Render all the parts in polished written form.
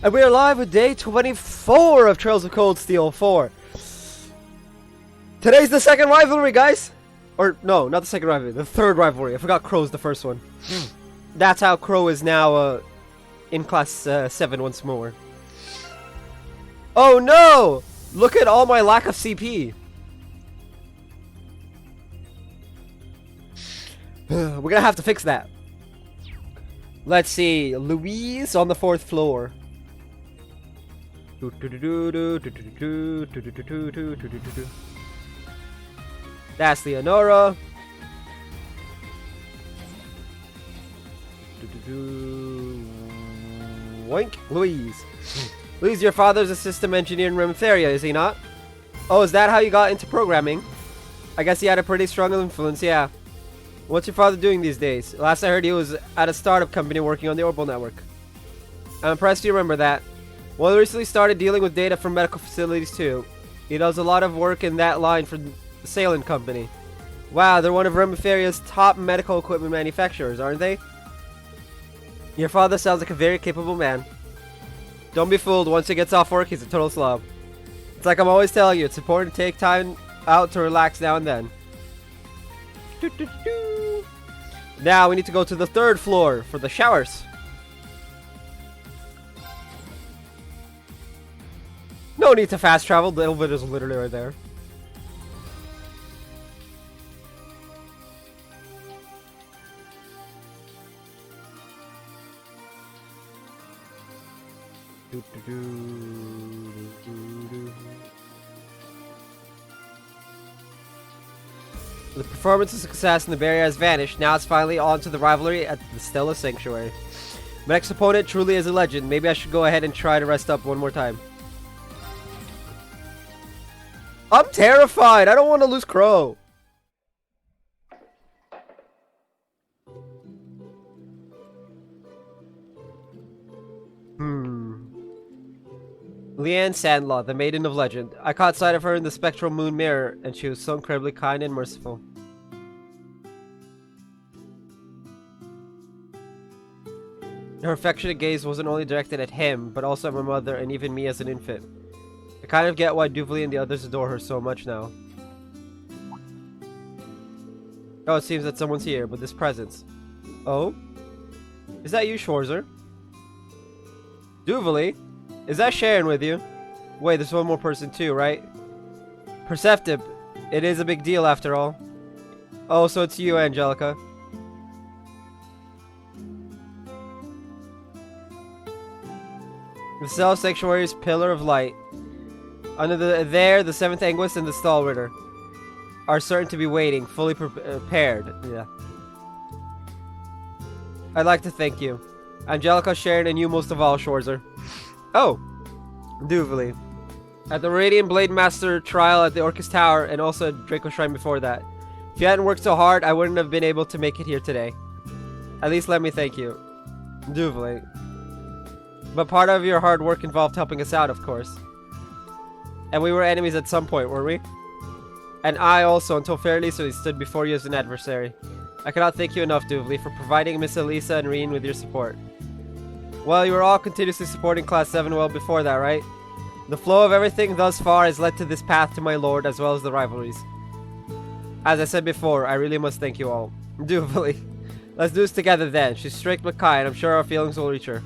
And we are live with day 24 of Trails of Cold Steel 4. Today's the second rivalry, guys! Or, no, not the second rivalry, the third rivalry. I forgot Crow's the first one. That's how Crow is now in class 7 once more. Oh no! Look at all my lack of CP. We're gonna have to fix that. Let's see, Louise on the 4th floor. That's Leonora. Woink, Louise. Louise, your father's a system engineer in Remetheria, is he not? Oh, is that how you got into programming? I guess he had a pretty strong influence, yeah. What's your father doing these days? Last I heard he was at a startup company working on the Orbital Network. I'm impressed you remember that. Well, he recently started dealing with data from medical facilities too. He does a lot of work in that line for the Salem Company. Wow, they're one of Remetheria's top medical equipment manufacturers, aren't they? Your father sounds like a very capable man. Don't be fooled, once he gets off work, he's a total slob. It's like I'm always telling you, it's important to take time out to relax now and then. Now we need to go to the 3rd floor for the showers. No need to fast travel, the elevator is literally right there. The performance of success in the barrier has vanished. Now it's finally on to the rivalry at the Stella Sanctuary. My next opponent truly is a legend. Maybe I should go ahead and try to rest up one more time. I'm terrified. I don't want to lose Crow. Leanne Sandlaw, the Maiden of Legend. I caught sight of her in the Spectral Moon Mirror, and she was so incredibly kind and merciful. Her affectionate gaze wasn't only directed at him, but also at my mother and even me as an infant. I kind of get why Duvali and the others adore her so much now. Oh, it seems that someone's here, with this presence. Oh? Is that you, Schwarzer? Duvali? Is that Sharon with you? Wait, there's one more person too, right? Perceptive. It is a big deal after all. Oh, so it's you, Angelica. The Cell Sanctuary's Pillar of Light. Under the 7th Anguist and the Stallritter are certain to be waiting, fully prepared. Yeah. I'd like to thank you. Angelica, Sharon, and you most of all, Schwarzer. Oh, Duvali. At the Radiant Blade Master trial at the Orcus Tower, and also at Draco Shrine before that. If you hadn't worked so hard, I wouldn't have been able to make it here today. At least let me thank you. Duvali. But part of your hard work involved helping us out, of course. And we were enemies at some point, weren't we? And I also, until fairly recently, stood before you as an adversary. I cannot thank you enough, Duvali, for providing Miss Elisa and Reen with your support. Well, you were all continuously supporting Class 7 well before that, right? The flow of everything thus far has led to this path to my lord, as well as the rivalries. As I said before, I really must thank you all. Duvali. Let's do this together then. She's strict but kind. I'm sure our feelings will reach her.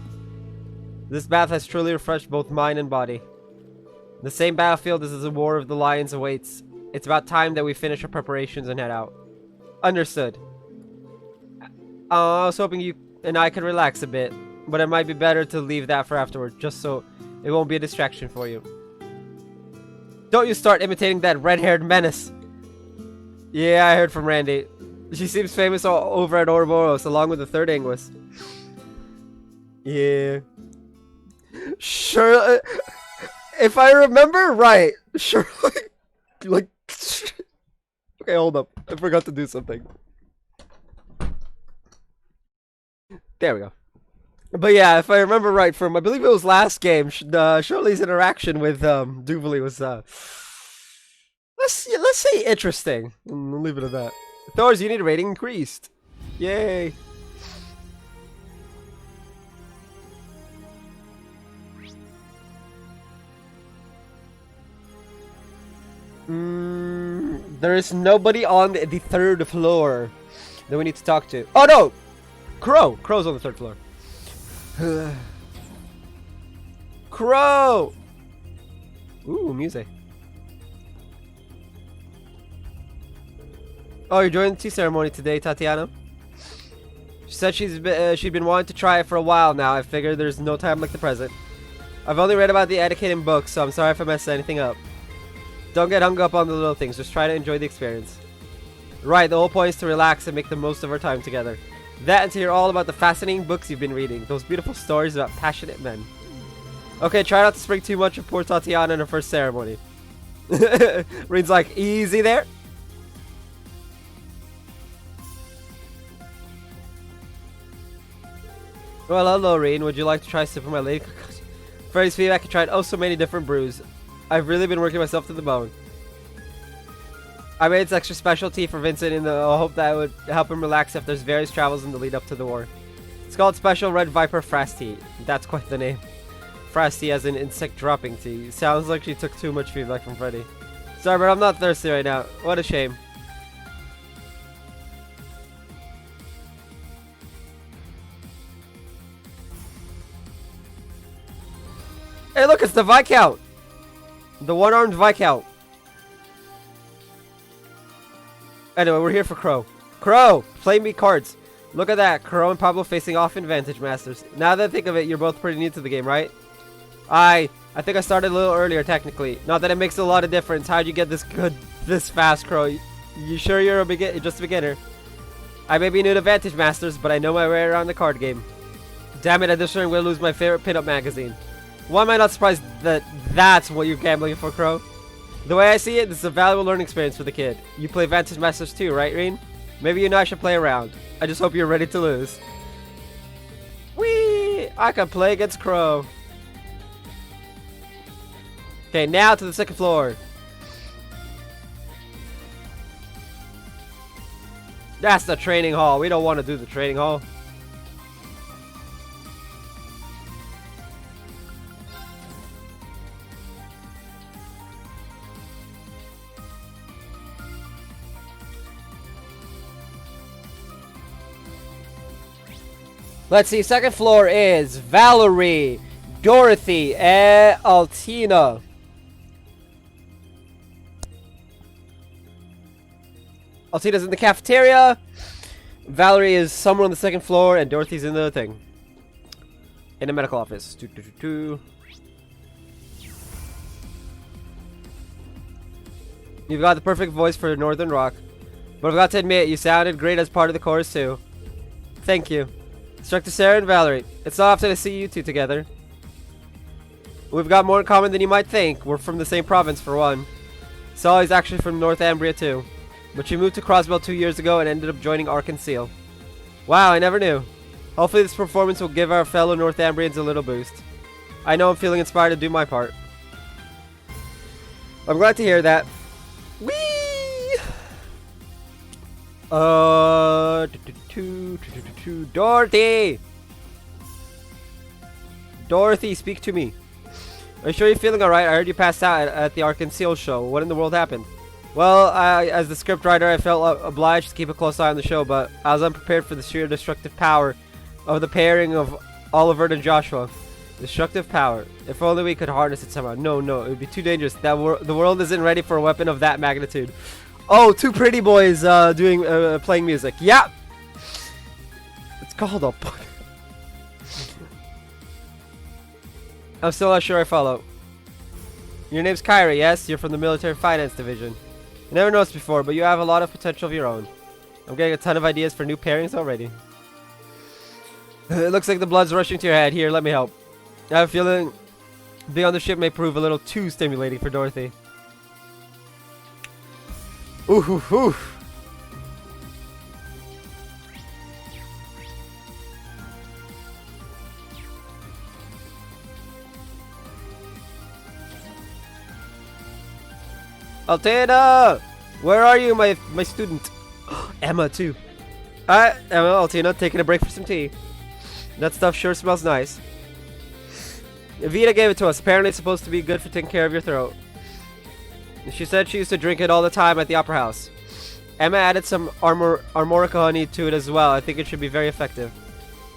This bath has truly refreshed both mind and body. The same battlefield as the War of the Lions awaits. It's about time that we finish our preparations and head out. Understood. I was hoping you and I could relax a bit, but it might be better to leave that for afterward, just so it won't be a distraction for you. Don't you start imitating that red-haired menace! Yeah, I heard from Randy. She seems famous all over at Ouroboros, along with the 3rd Anguist. Yeah. Sure. If I remember right, surely, like, okay, hold up. I forgot to do something. There we go. But yeah, if I remember right from, I believe it was last game, Shirley's interaction with Duvali was, let's say interesting. We'll leave it at that. Thor's unit rating increased. Yay. There is nobody on the third floor that we need to talk to. Oh no! Crow! Crow's on the third floor. Crow! Ooh, music. Oh, you're joining the tea ceremony today, Tatiana? She said she'd been wanting to try it for a while now. I figured there's no time like the present. I've only read about the etiquette in books, so I'm sorry if I messed anything up. Don't get hung up on the little things, just try to enjoy the experience. Right, the whole point is to relax and make the most of our time together. That and to hear all about the fascinating books you've been reading, those beautiful stories about passionate men. Okay, try not to spring too much of poor Tatiana in her first ceremony. Reen's like, easy there. Well, hello, Reen. Would you like to try a sip of my lady? For his feedback, I tried so many different brews. I've really been working myself to the bone. I made this extra special tea for Vincent in the hope that it would help him relax after his various travels in the lead up to the war. It's called Special Red Viper Frass Tea. That's quite the name. Frass tea as in insect dropping tea. Sounds like she took too much feedback from Freddy. Sorry, but I'm not thirsty right now. What a shame. Hey, look, it's the Viscount! The one-armed Viscount. Anyway, we're here for Crow. Crow! Play me cards. Look at that. Crow and Pablo facing off in Vantage Masters. Now that I think of it, you're both pretty new to the game, right? I think I started a little earlier, technically. Not that it makes a lot of difference. How'd you get this good, this fast, Crow? You sure you're just a beginner? I may be new to Vantage Masters, but I know my way around the card game. Damn it, I just am going to lose my favorite pinup magazine. Why am I not surprised that that's what you're gambling for, Crow? The way I see it, this is a valuable learning experience for the kid. You play Vantage Masters too, right, Reen? Maybe you and I should play around. I just hope you're ready to lose. Whee! I can play against Crow. Okay, now to the second floor. That's the training hall. We don't want to do the training hall. Let's see, second floor is Valerie, Dorothy, and Altina. Altina's in the cafeteria. Valerie is somewhere on the second floor, and Dorothy's in the thing. In the medical office. You've got the perfect voice for Northern Rock. But I've got to admit, you sounded great as part of the chorus too. Thank you. Instructor Sarah and Valerie. It's not often to see you two together. We've got more in common than you might think. We're from the same province for one. Solly's actually from Northumbria too. But she moved to Crossbell 2 years ago and ended up joining Arkansas. Wow, I never knew. Hopefully this performance will give our fellow Northumbrians a little boost. I know I'm feeling inspired to do my part. I'm glad to hear that. Whee! Dorothy! Dorothy, speak to me. Are you sure you're feeling alright? I heard you passed out at the Arkansas show. What in the world happened? Well, as the scriptwriter, I felt obliged to keep a close eye on the show, but I was unprepared for the sheer destructive power of the pairing of Oliver and Joshua. Destructive power. If only we could harness it somehow. No, it would be too dangerous. The world isn't ready for a weapon of that magnitude. Oh, two pretty boys playing music. Yeah! It's called a... I'm still not sure I follow. Your name's Kyra, yes? You're from the Military Finance Division. I never noticed before, but you have a lot of potential of your own. I'm getting a ton of ideas for new pairings already. It looks like the blood's rushing to your head. Here, let me help. I have a feeling being on the ship may prove a little too stimulating for Dorothy. Ooh, ooh, ooh. Altina! Where are you, my student? Emma, too. Emma, Altina, taking a break for some tea. That stuff sure smells nice. Vita gave it to us. Apparently it's supposed to be good for taking care of your throat. She said she used to drink it all the time at the Opera House. Emma added some Armorica honey to it as well. I think it should be very effective.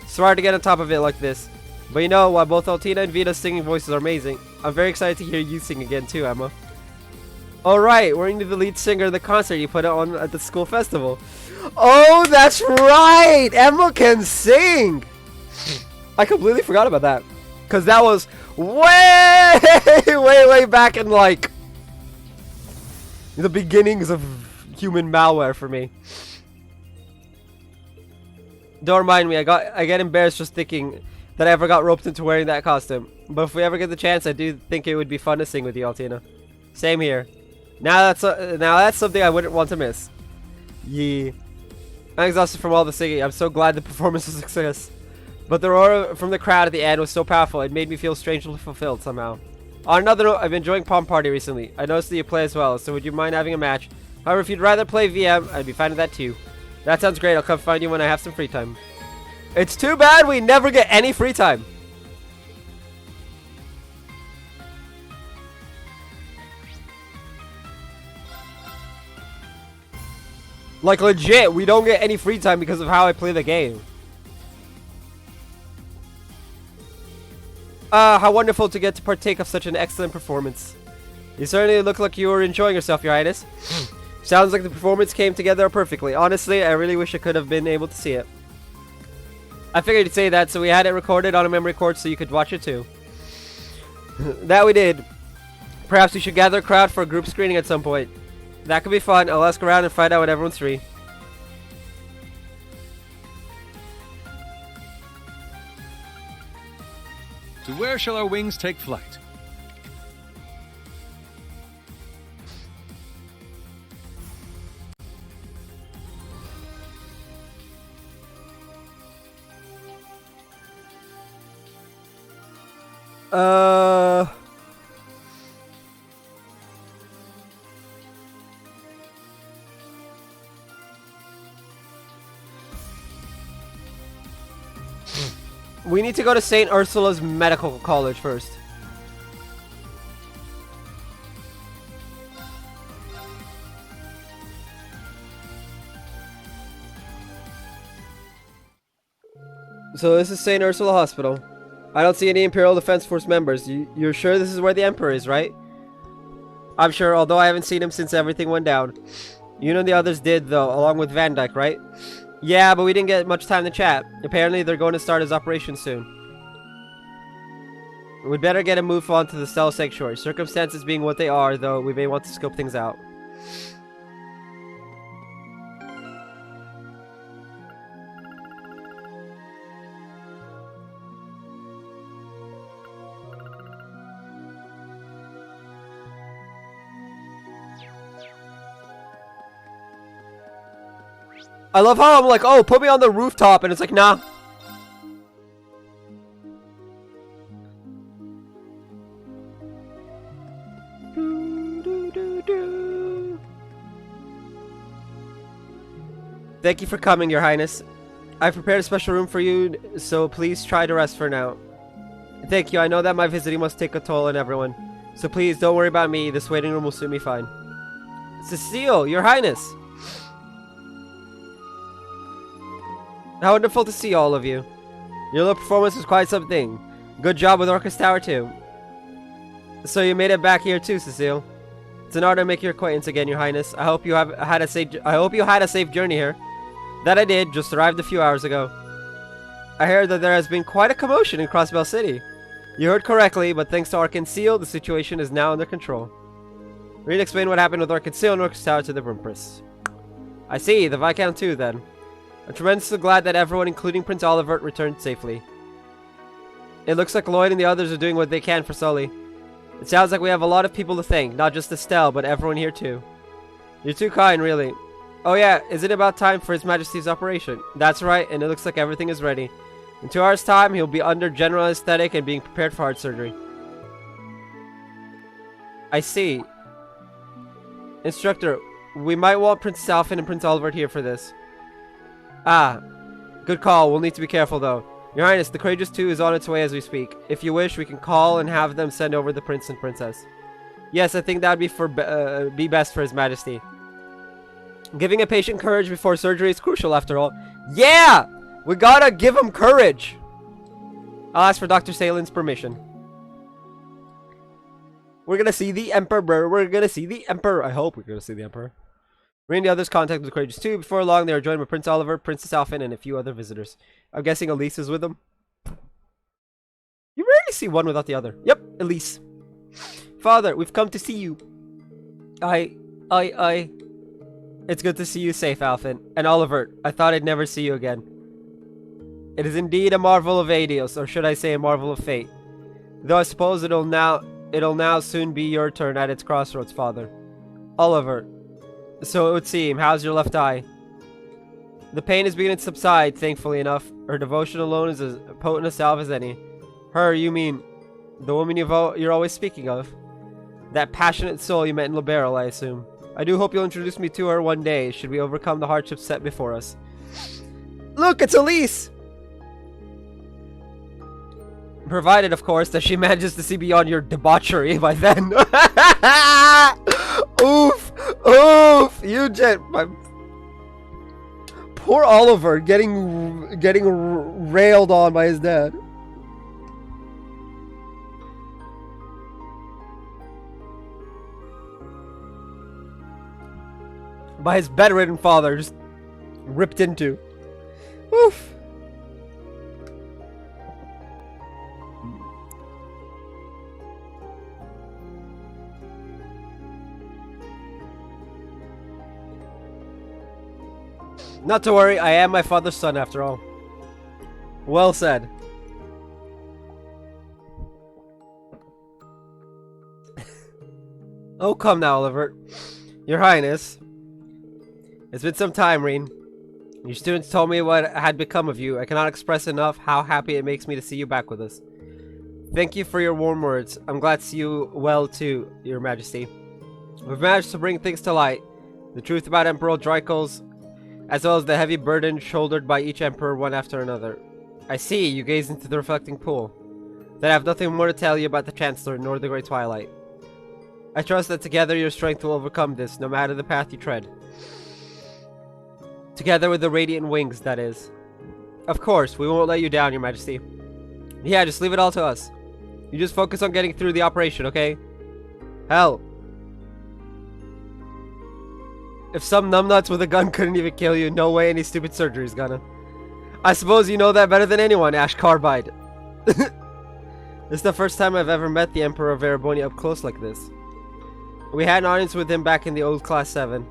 It's hard to get on top of it like this. But you know, while both Altina and Vita's singing voices are amazing, I'm very excited to hear you sing again too, Emma. Alright, we're into the lead singer of the concert you put on at the school festival. Oh, that's right! Emma can sing! I completely forgot about that. Because that was way back in, like, the beginnings of human malware for me. Don't remind me, I get embarrassed just thinking that I ever got roped into wearing that costume. But if we ever get the chance, I do think it would be fun to sing with you, Altina. Same here. Now that's something I wouldn't want to miss. Yeah. I'm exhausted from all the singing. I'm so glad the performance was a success. But the roar from the crowd at the end was so powerful, it made me feel strangely fulfilled somehow. On another note, I've been enjoying Palm Party recently. I noticed that you play as well, so would you mind having a match? However, if you'd rather play VM, I'd be fine with that too. That sounds great. I'll come find you when I have some free time. It's too bad we never get any free time. Like, legit, we don't get any free time because of how I play the game. How wonderful to get to partake of such an excellent performance. You certainly look like you were enjoying yourself, Your Highness. Sounds like the performance came together perfectly. Honestly, I really wish I could have been able to see it. I figured you'd say that, so we had it recorded on a memory card so you could watch it too. That we did. Perhaps we should gather a crowd for a group screening at some point. That could be fun. I'll ask around and find out when everyone's free. To where shall our wings take flight? We need to go to St. Ursula's Medical College first. So this is St. Ursula Hospital. I don't see any Imperial Defense Force members. You're sure this is where the Emperor is, right? I'm sure, although I haven't seen him since everything went down. You know the others did, though, along with Van Dyke, right? Yeah, but we didn't get much time to chat. Apparently, they're going to start his operation soon. We'd better get a move on to the Stellar Sanctuary. Circumstances being what they are, though, we may want to scope things out. I love how I'm like, oh, put me on the rooftop, and it's like, nah. Thank you for coming, Your Highness. I've prepared a special room for you, so please try to rest for now. Thank you. I know that my visiting must take a toll on everyone, so please don't worry about me. This waiting room will suit me fine. Cecile, Your Highness. How wonderful to see all of you. Your little performance was quite something. Good job with Orcus Tower too. So you made it back here too, Cecile. It's an honor to make your acquaintance again, Your Highness. I hope you had a safe journey here. That I did. Just arrived a few hours ago. I heard that there has been quite a commotion in Crossbell City. You heard correctly, but thanks to Arkanseel, the situation is now under control. Read explain what happened with Arkanseel and Orcus Tower to the Empress. I see. The Viscount too, then. I'm tremendously glad that everyone, including Prince Olivert, returned safely. It looks like Lloyd and the others are doing what they can for Sully. It sounds like we have a lot of people to thank, not just Estelle, but everyone here too. You're too kind, really. Oh yeah, is it about time for His Majesty's operation? That's right, and it looks like everything is ready. In 2 hours' time, he'll be under general anesthetic and being prepared for heart surgery. I see. Instructor, we might want Prince Alfin and Prince Olivert here for this. Ah, good call. We'll need to be careful, though. Your Highness, the Courageous 2 is on its way as we speak. If you wish, we can call and have them send over the Prince and Princess. Yes, I think that would be best for His Majesty. Giving a patient courage before surgery is crucial, after all. Yeah! We gotta give him courage! I'll ask for Dr. Salen's permission. We're gonna see the Emperor. We're gonna see the Emperor. I hope we're gonna see the Emperor. Ring and the others contacted the Courageous too. Before long, they were joined by Prince Oliver, Princess Alphen, and a few other visitors. I'm guessing Elise is with them. You rarely see one without the other. Yep, Elise. Father, we've come to see you. It's good to see you safe, Alphen. And Oliver, I thought I'd never see you again. It is indeed a marvel of Aidios, or should I say a marvel of fate. Though I suppose it'll now soon be your turn at its crossroads, Father. Oliver, so it would seem, how's your left eye? The pain is beginning to subside, thankfully enough. Her devotion alone is as potent a salve as any. Her, you mean, the woman you're always speaking of? That passionate soul you met in Liberal, I assume. I do hope you'll introduce me to her one day, should we overcome the hardships set before us. Look, it's Elise! Provided, of course, that she manages to see beyond your debauchery by then. Oof! Oof! You my poor Oliver getting railed on by his dad. By his bedridden father, just ripped into. Oof. Not to worry, I am my father's son after all. Well said. Oh, come now, Oliver. Your Highness. It's been some time, Reen. Your students told me what had become of you. I cannot express enough how happy it makes me to see you back with us. Thank you for your warm words. I'm glad to see you well too, Your Majesty. We've managed to bring things to light. The truth about Emperor Drycles, as well as the heavy burden shouldered by each Emperor one after another. I see, you gaze into the reflecting pool. Then I have nothing more to tell you about the Chancellor nor the Great Twilight. I trust that together your strength will overcome this, no matter the path you tread. Together with the Radiant Wings, that is. Of course, we won't let you down, Your Majesty. Yeah, just leave it all to us. You just focus on getting through the operation, okay? Hell. If some numbnuts with a gun couldn't even kill you, no way any stupid surgery is gonna. I suppose you know that better than anyone, Ash Carbide. This is the first time I've ever met the Emperor of Erebonia up close like this. We had an audience with him back in the old Class 7.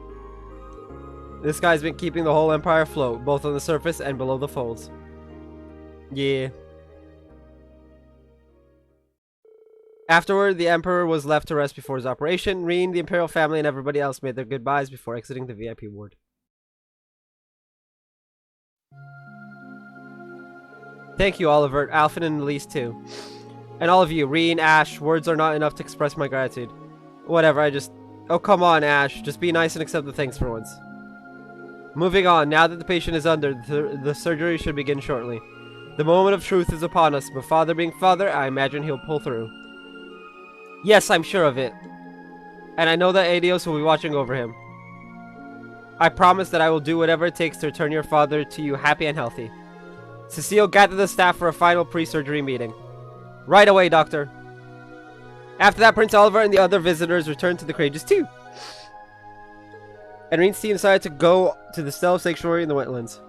This guy's been keeping the whole Empire afloat, both on the surface and below the folds. Yeah. Afterward, the Emperor was left to rest before his operation. Reen, the Imperial family, and everybody else made their goodbyes before exiting the VIP ward. Thank you, Oliver, Alphen, and Elise too. And all of you, Reen, Ash, words are not enough to express my gratitude. Whatever, Oh, come on, Ash. Just be nice and accept the thanks for once. Moving on, now that the patient is under, the surgery should begin shortly. The moment of truth is upon us, but Father being Father, I imagine he'll pull through. Yes, I'm sure of it. And I know that Aidios will be watching over him. I promise that I will do whatever it takes to return your father to you happy and healthy. Cecile, gather the staff for a final pre-surgery meeting. Right away, Doctor. After that, Prince Oliver and the other visitors returned to the Courageous too. And Reen's team decided to go to the Stealth Sanctuary in the wetlands.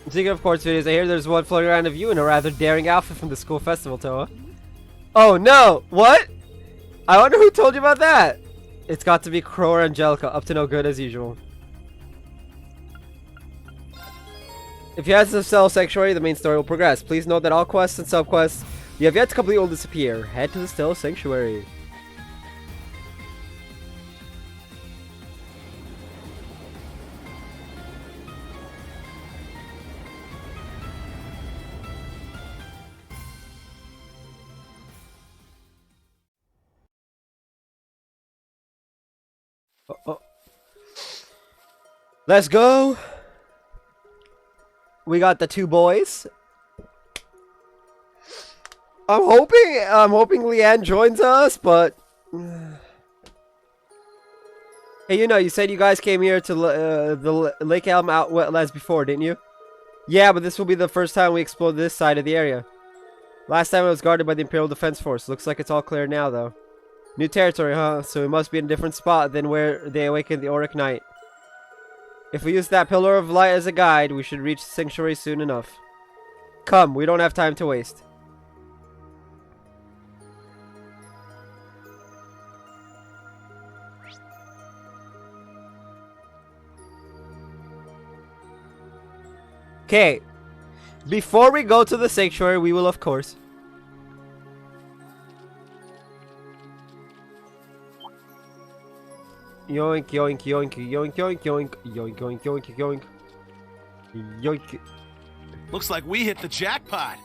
Speaking of course videos, I hear there's one floating around of you in a rather daring outfit from the school festival, Toa. Oh no! What? I wonder who told you about that? It's got to be Crow or Angelica, up to no good as usual. If you head to the Stealth Sanctuary, the main story will progress. Please note that all quests and sub-quests you have yet to complete will disappear. Head to the Stealth Sanctuary. Oh. Let's go. We got the two boys. I'm hoping Leanne joins us, but hey, you said you guys came here to the Lake Elm Outlands before, didn't you? Yeah, but this will be the first time we explore this side of the area. Last time it was guarded by the Imperial Defense Force. Looks like it's all clear now, though. New territory, huh? So we must be in a different spot than where they awakened the Auric Knight. If we use that pillar of light as a guide, we should reach the sanctuary soon enough. Come, we don't have time to waste. Okay, before we go to the sanctuary, we will, of course, yoink, yoink, yoink, yoink, yoink, yoink, yoink, yoink, yoink, yoink, yoink. Looks like we hit the jackpot.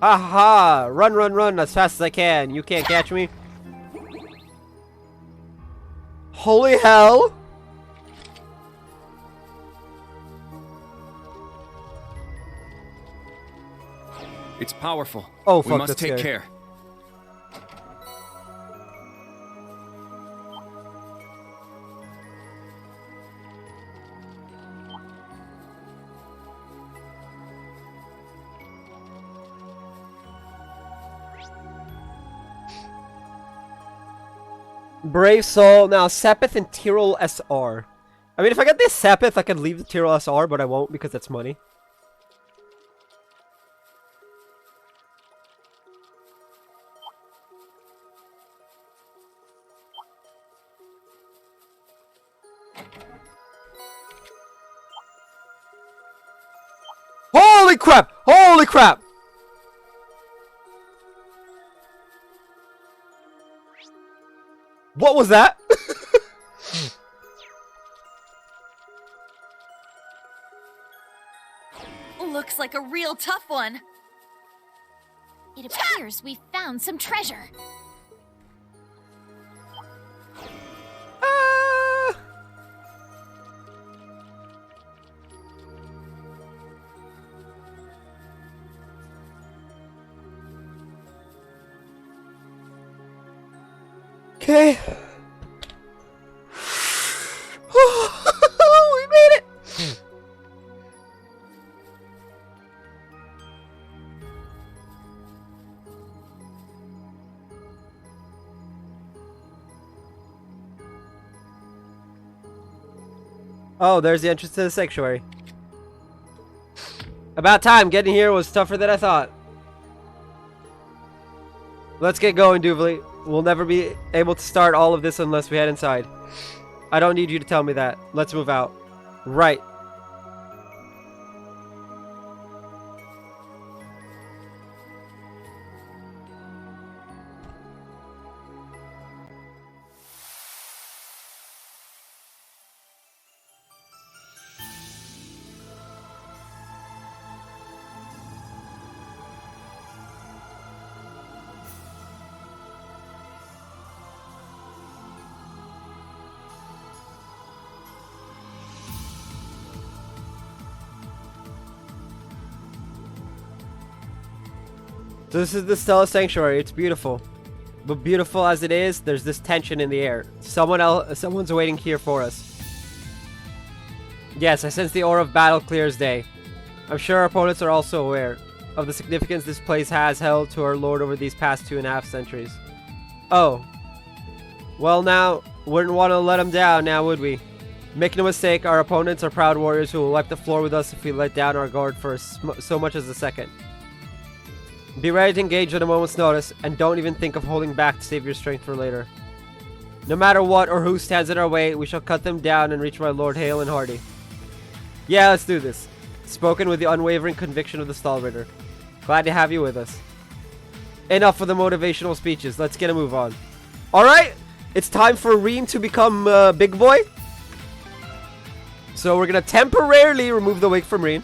Aha! Run, run, run as fast as I can. You can't catch me. Holy hell! It's powerful. Oh, we fuck, must that's take scary. care. Brave soul. Now, Sepith and Tyrol SR. I mean, if I get this Sepith, I could leave the Tyrol SR, but I won't because that's money. Holy crap! Holy crap! What was that? Looks like a real tough one. It appears we found some treasure. Ah! Okay. We made it. Oh, there's the entrance to the sanctuary. About time. Getting here was tougher than I thought. Let's get going, Duvley. We'll never be able to start all of this unless we head inside. I don't need you to tell me that. Let's move out. Right. So this is the Stella Sanctuary. It's beautiful. But beautiful as it is, there's this tension in the air. Someone's waiting here for us. Yes, I sense the aura of battle clear as day. I'm sure our opponents are also aware of the significance this place has held to our lord over these past 2.5 centuries. Oh. Well now, wouldn't want to let them down now, would we? Make no mistake, our opponents are proud warriors who will wipe the floor with us if we let down our guard for so much as a second. Be ready to engage at a moment's notice, and don't even think of holding back to save your strength for later. No matter what or who stands in our way, we shall cut them down and reach my lord hale and hearty. Yeah, let's do this. Spoken with the unwavering conviction of the Stahlritter. Glad to have you with us. Enough of the motivational speeches. Let's get a move on. Alright, it's time for Rean to become big boy. So we're gonna temporarily remove the wig from Rean.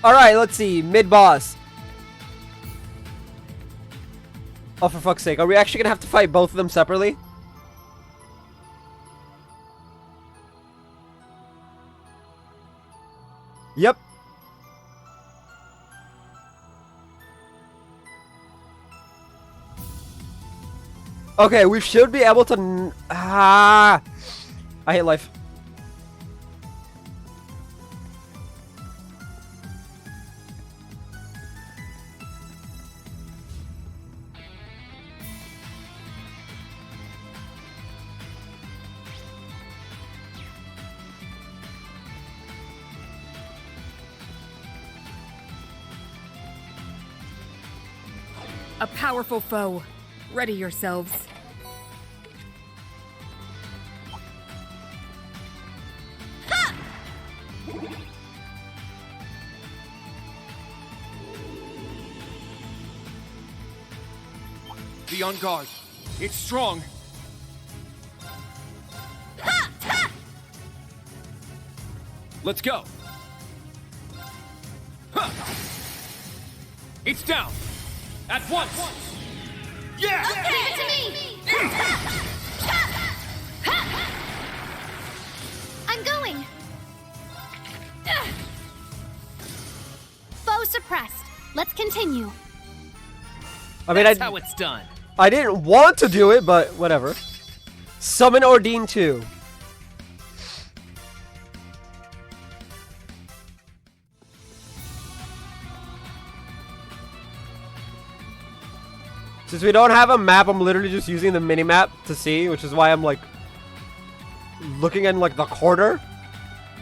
Alright, let's see. Mid-boss. Oh, for fuck's sake. Are we actually gonna have to fight both of them separately? Yep. Okay, we should be able to... I hate life. A powerful foe. Ready yourselves. Be on guard. It's strong. Let's go. Huh. It's down. At once. Yeah! Leave it to me! I'm going! Foe suppressed. Let's continue. I mean, That's how it's done. I didn't want to do it, but whatever. Summon Ordine 2. Since we don't have a map, I'm literally just using the mini-map to see, which is why I'm like looking in like the corner.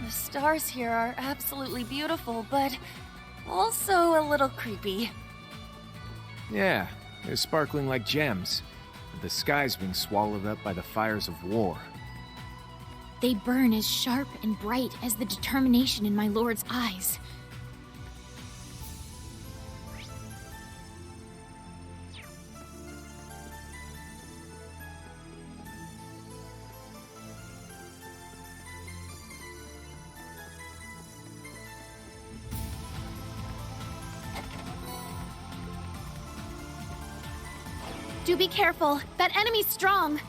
The stars here are absolutely beautiful, but also a little creepy. Yeah, they're sparkling like gems. The sky's being swallowed up by the fires of war. They burn as sharp and bright as the determination in my lord's eyes. Do be careful. That enemy's strong.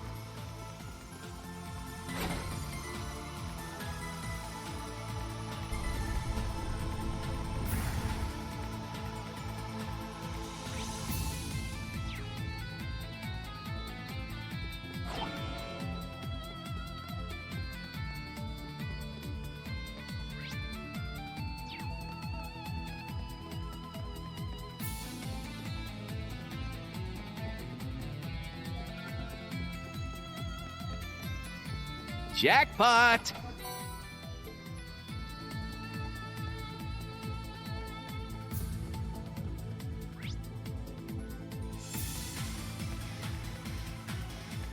Jackpot!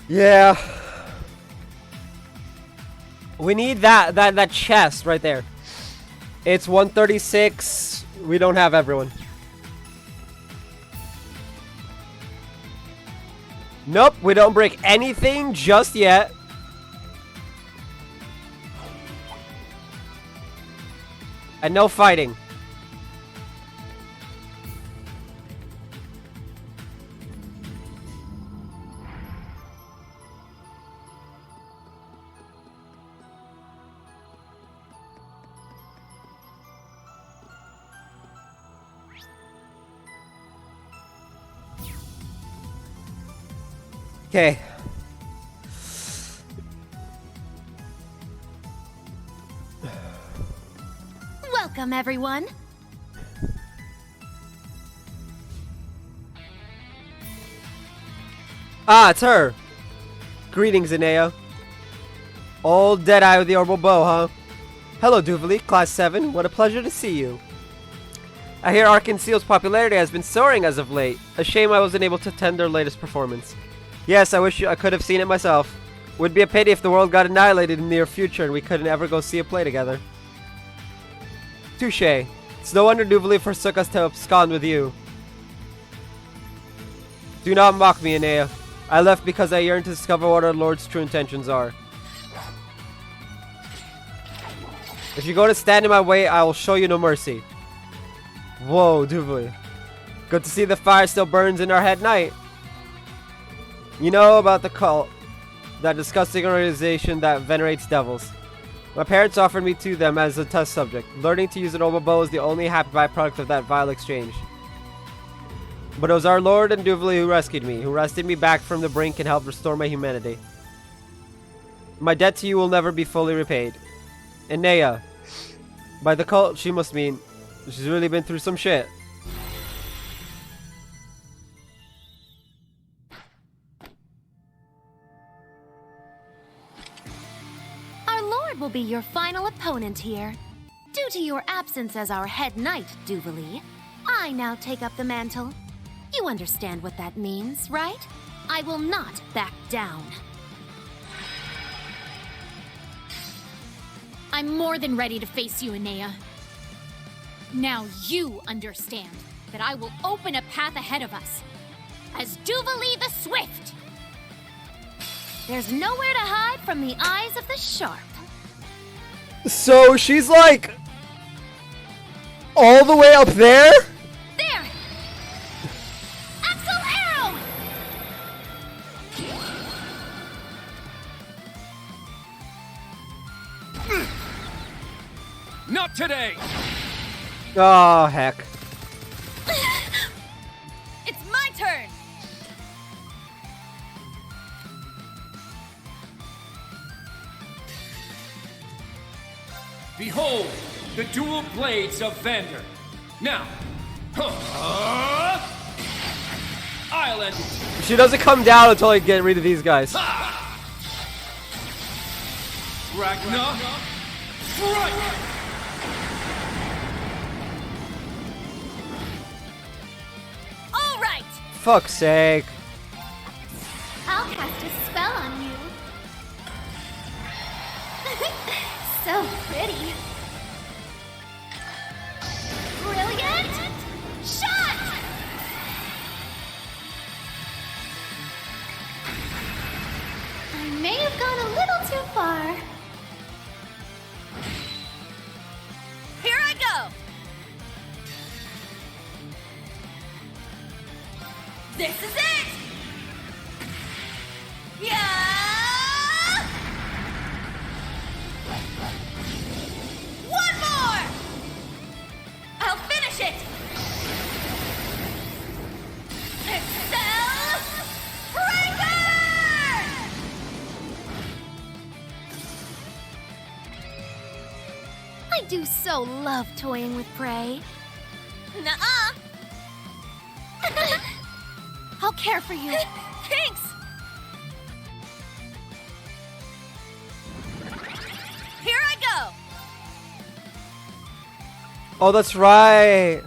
Yeah. We need that chest right there. It's 136. We don't have everyone. Nope, we don't break anything just yet. And no fighting. Okay. Welcome, everyone. Ah, it's her. Greetings, Inea. Old Deadeye with the orbital bow, huh? Hello, Duvali, Class 7. What a pleasure to see you. I hear Arkanseal's popularity has been soaring as of late. A shame I wasn't able to attend their latest performance. Yes, I wish I could have seen it myself. Would be a pity if the world got annihilated in the near future and we couldn't ever go see it play together. Touché. It's no wonder Duvali forsook us to abscond with you. Do not mock me, Inea. I left because I yearn to discover what our Lord's true intentions are. If you go to stand in my way, I will show you no mercy. Whoa, Duvley. Good to see the fire still burns in our head knight. You know about the cult, that disgusting organization that venerates devils. My parents offered me to them as a test subject. Learning to use an oboe bow is the only happy byproduct of that vile exchange. But it was our Lord and Duvley who rescued me, who wrested me back from the brink and helped restore my humanity. My debt to you will never be fully repaid. And Nea, by the cult she must mean, she's really been through some shit. Our Lord will be your final opponent here. Due to your absence as our head knight, Duvley, I now take up the mantle. You understand what that means, right? I will not back down. I'm more than ready to face you, Anea. Now you understand that I will open a path ahead of us as Duvley the Swift. There's nowhere to hide from the eyes of the sharp. So she's like all the way up there? There! Axel Arrow! Not today! Oh, heck. It's my turn! Behold, the dual blades of Vander. Now, I'll end it. She doesn't come down until I get rid of these guys. Ragnar, strike! All right! Fuck's sake. I'll cast a spell on you. So pretty. Brilliant shot! I may have gone a little too far. Here I go! This is it! Yeah! One more! I'll finish it! Excel Breaker! I do so love toying with prey. Nuh-uh! I'll care for you. Thanks! Here I go! Oh, that's right.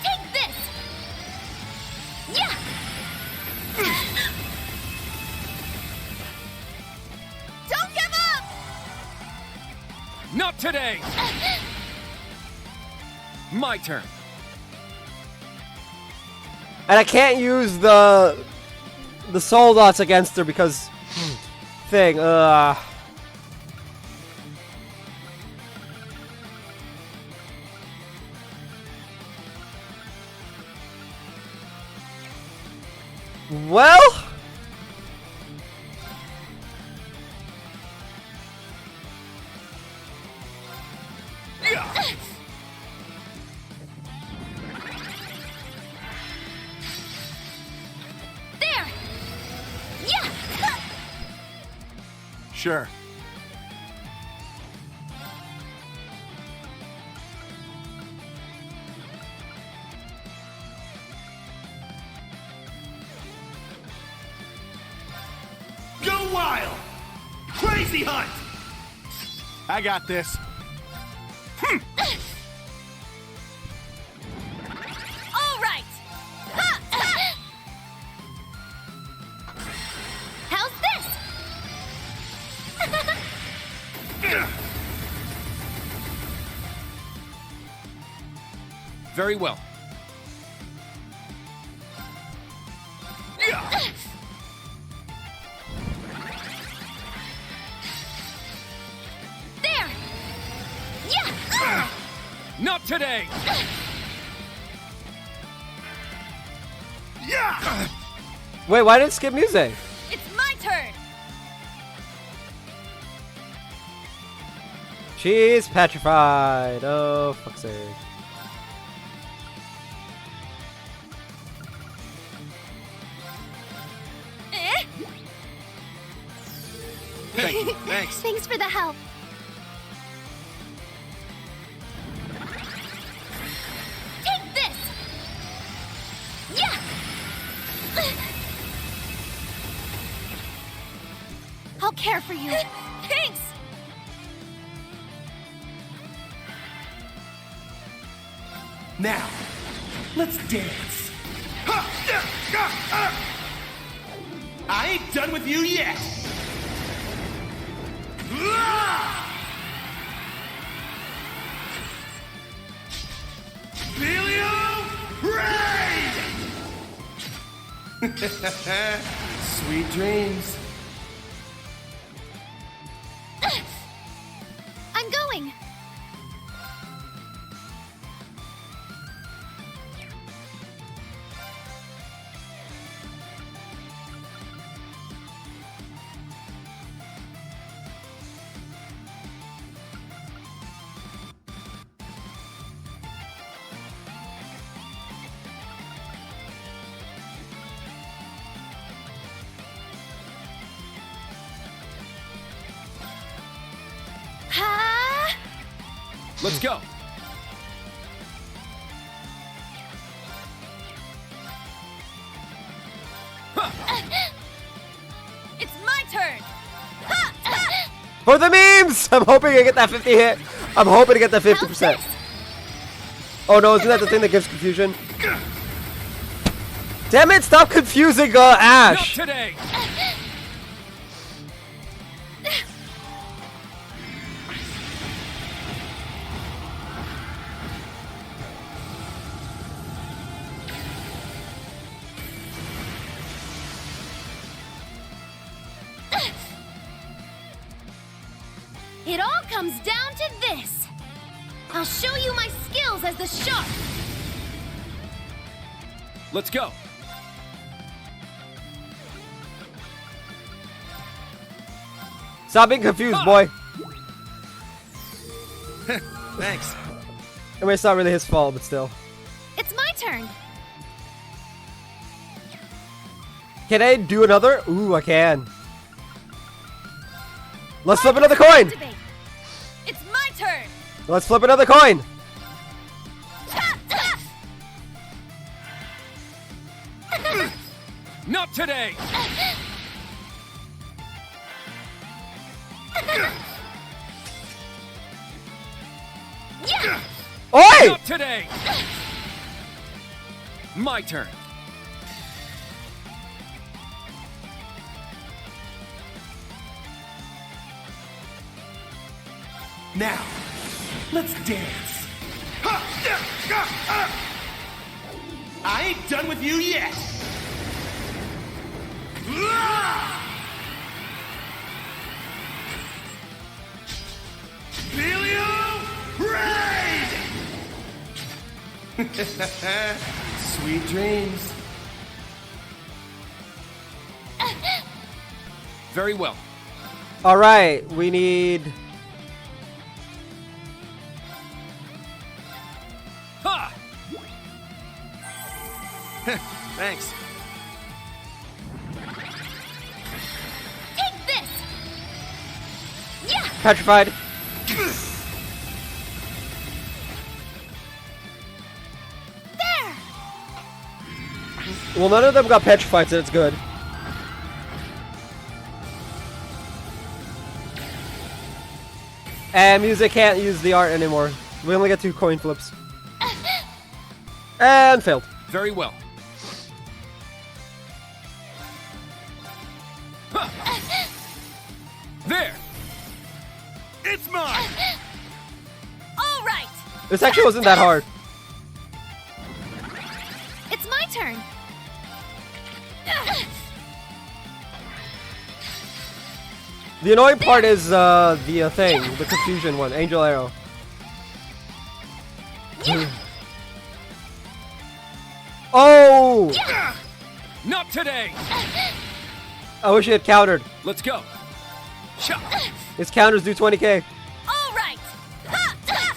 Take this! Yeah! Don't give up! Not today! My turn. And I can't use the soul dots against her because thing. Well, There! Yeah! Sure. Go wild! Crazy hunt! I got this. All right! Ha! Ha! How's this? Very well. There! Yeah! Not today! Yeah! Wait, why did it skip music? It's my turn! She's petrified. Oh, fuck's sake. Thank you. Thanks. Thanks for the help. Take this! Yeah! I'll care for you. Thanks! Now, let's dance. I ain't done with you yet. Helio Raid! Sweet dreams. I'm going! Ha! Let's go. It's my turn! For the memes! I'm hoping I get that 50 hit. I'm hoping to get that 50%. Oh no, isn't that the thing that gives confusion? Damn it, stop confusing Not Ash! today! It all comes down to this. I'll show you my skills as the shark. Let's go. Stop being confused, boy. Thanks. I mean, it's not really his fault, but still. It's my turn. Can I do another? Ooh, I can. Let's flip another coin! Activate. It's my turn. Let's flip another coin! Not today! Yeah! Oi! Not today! My turn. Now, let's dance. I ain't done with you yet. Helio Raid! Sweet dreams. Very well. Alright, we need... Ha! Thanks. Take this. Yeah! Petrified. There! Well, none of them got petrified, so it's good. And music can't use the art anymore. We only get 2 coin flips. And failed. Very well. Ha! There! It's mine. All right! This actually wasn't that hard. The annoying part is the thing, the confusion one, Angel Arrow. Oh! Not today! I wish he had countered. Let's go. Shot. His counters do 20k. All right! Ha! Ha!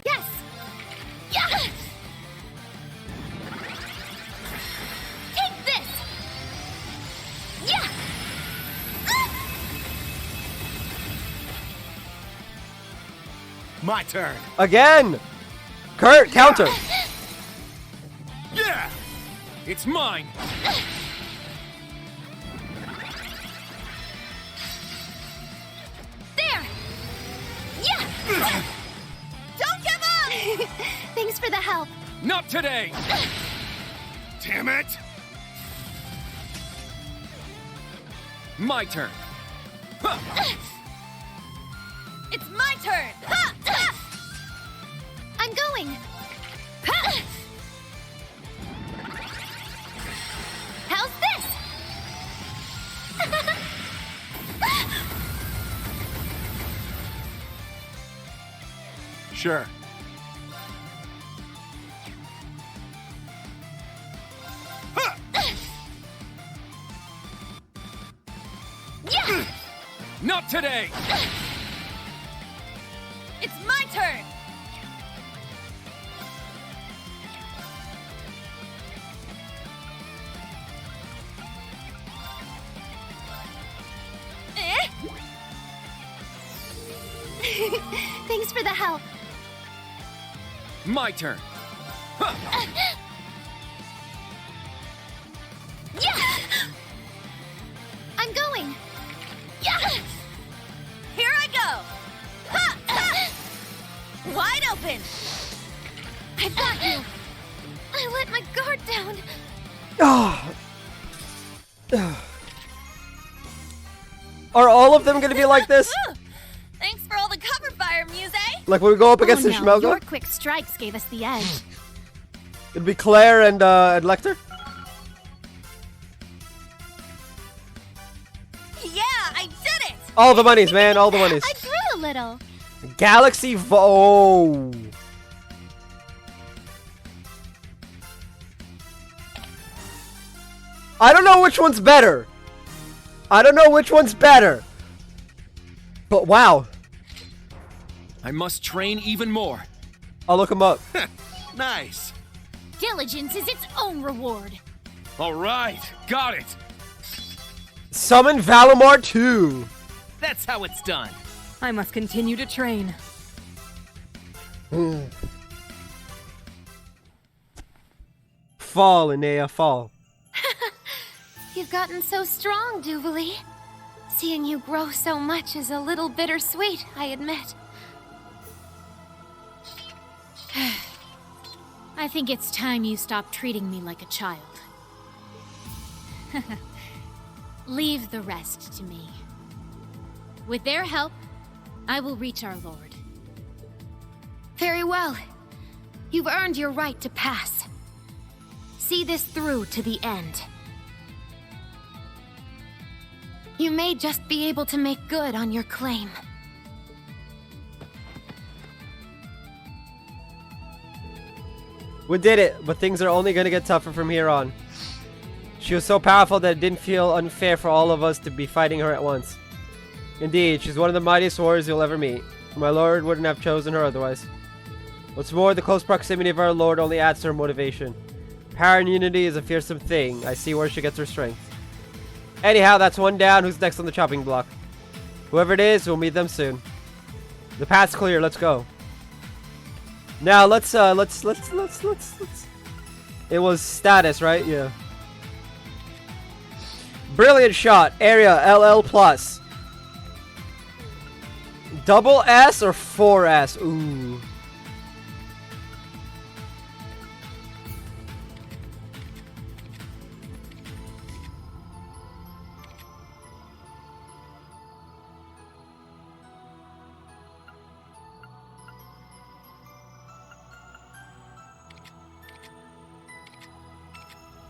Yes! Yes! Take this! Yeah! My turn. Again! Kurt, counter! Yeah! It's mine. There! Yeah! Don't give up! Thanks for the help. Not today. Damn it! My turn. It's my turn! Ha! Ha! I'm going. Ha! How's this? Sure. Yeah! Not today. It's my turn! Eh? Thanks for the help. My turn. Yeah! I'm going. Yeah! Here I go! Ha! Ha! Wide open! I've got you. I let my guard down. Are all of them gonna be like this? Thanks for all the cover fire, Muse! Like when we go up against Oh, the no, Schmelga? your quick strikes gave us the edge. It'd be Claire and Lecter? Yeah, I did it! All the monies, man, all the monies. I grew a little. Galaxy Oh! I don't know which one's better. I don't know which one's better. But wow. I must train even more. I'll look him up. Nice. Diligence is its own reward. All right, got it. Summon Valimar 2. That's how it's done. I must continue to train. Fall, Inea, fall. You've gotten so strong, Duvalie. Seeing you grow so much is a little bittersweet, I admit. I think it's time you stop treating me like a child. Leave the rest to me. With their help, I will reach our Lord. Very well. You've earned your right to pass. See this through to the end. You may just be able to make good on your claim. We did it, but things are only gonna get tougher from here on. She was so powerful that it didn't feel unfair for all of us to be fighting her at once. Indeed, she's one of the mightiest warriors you'll ever meet. My lord wouldn't have chosen her otherwise. What's more, the close proximity of our lord only adds to her motivation. Power and unity is a fearsome thing. I see where she gets her strength. Anyhow, that's one down. Who's next on the chopping block? Whoever it is, we'll meet them soon. The path's clear. Let's go. Now let's. It was status, right? Yeah. Brilliant shot. Area LL plus. Double S or 4S? Ooh.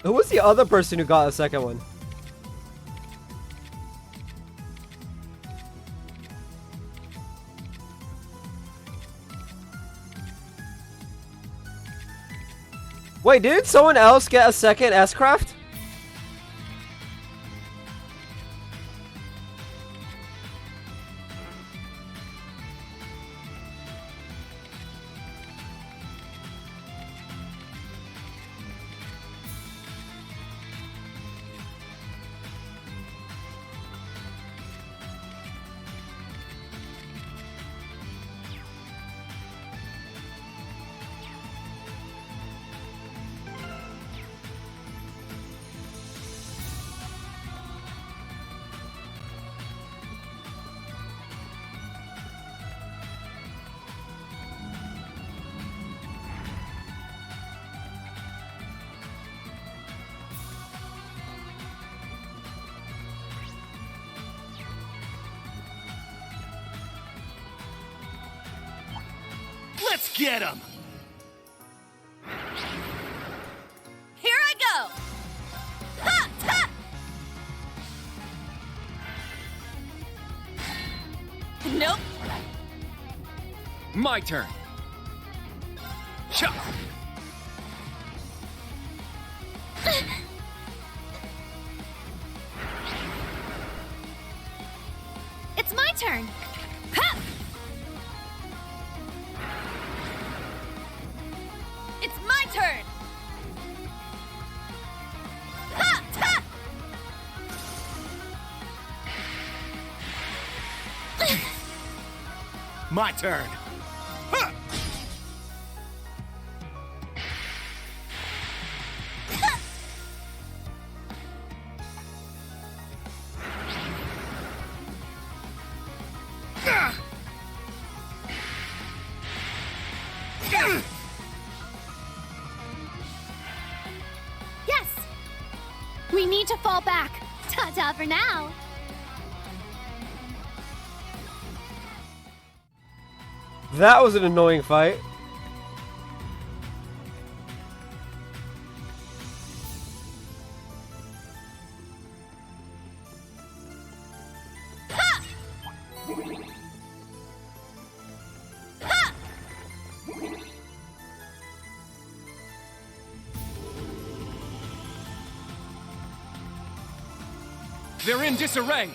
Who was the other person who got a second one? Wait, didn't someone else get a second S-Craft? Let's get him! Here I go! Ha! Ha! Nope. My turn. Chop! It's my turn. Ha! It's my turn! Ha! Ha! My turn. Huh. Ah. Yes! We need to fall back. Ta-ta for now. That was an annoying fight. They're in disarray.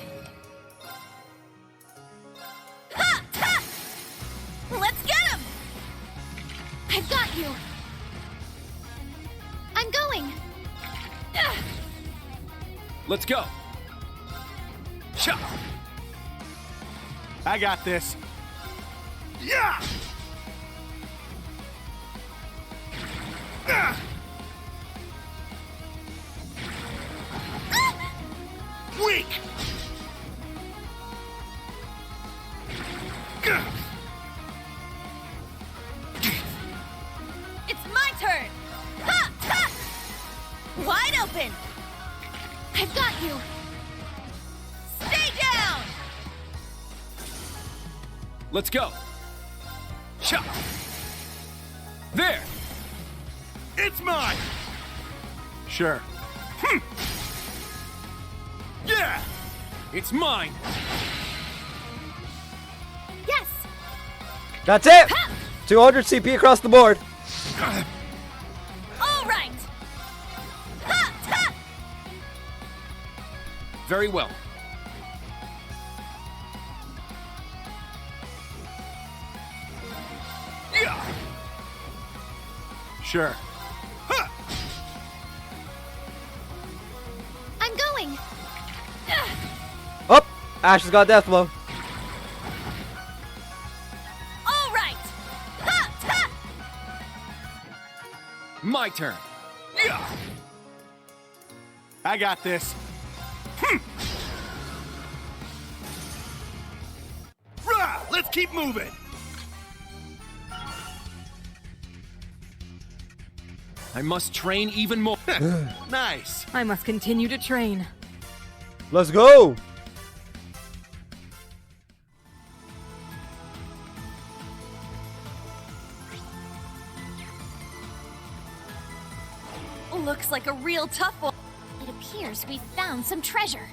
Ha! Ha! Let's get him! I've got you. I'm going. Let's go. Chop! I got this. Yeah! Ah! Weak! It's my turn! Ha! Ha! Wide open! I've got you. Stay down! Let's go. Chop! There! It's mine! Sure. Yeah! It's mine! Yes. That's it! 200 CP across the board. All right! Ha! Ha! Very well. Yeah! Sure. I'm going. Up! Ash has got death blow. All right! Ha! Ha! My turn. Yeah! I got this. Rah! Let's keep moving. I must train even more. Nice. I must continue to train. Let's go! Looks like a real tough one. It appears we've found some treasure.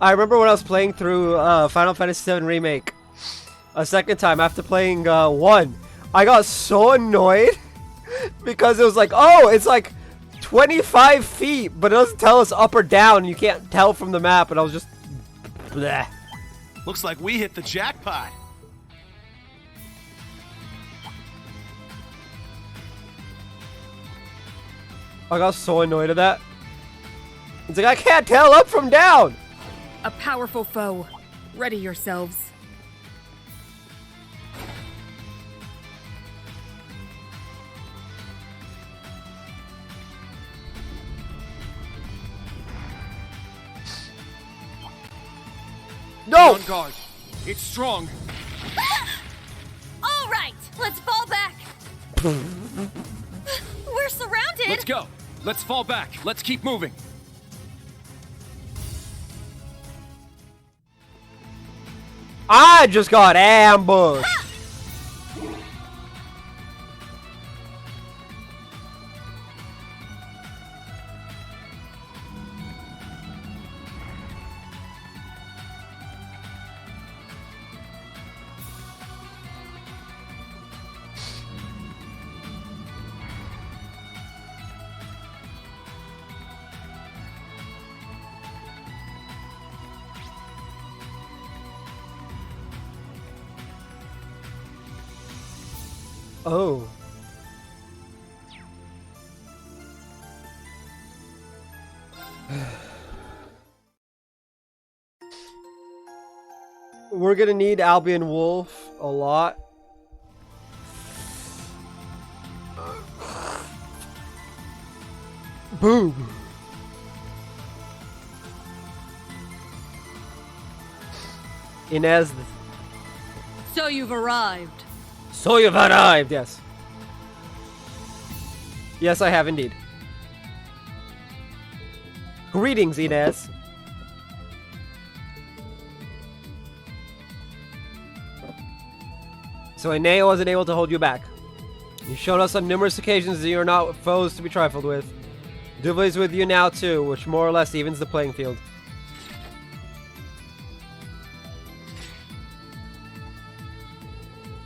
I remember when I was playing through Final Fantasy VII Remake a second time after playing 1, I got so annoyed because it was like, oh, it's like 25 feet, but it doesn't tell us up or down. You can't tell from the map, and I was just bleh. Looks like we hit the jackpot. I got so annoyed at that. It's like, I can't tell up from down. A powerful foe. Ready yourselves. No! On guard. It's strong. All right, let's fall back. We're surrounded. Let's go. Let's fall back. Let's keep moving. I just got ambushed. Oh. We're gonna need Albion Wolf a lot. Boom. Inez. So you've arrived. So you've arrived, yes. Yes, I have indeed. Greetings, Inez. So Enea wasn't able to hold you back. You've shown us on numerous occasions that you're not foes to be trifled with. Duvali's with you now too, which more or less evens the playing field.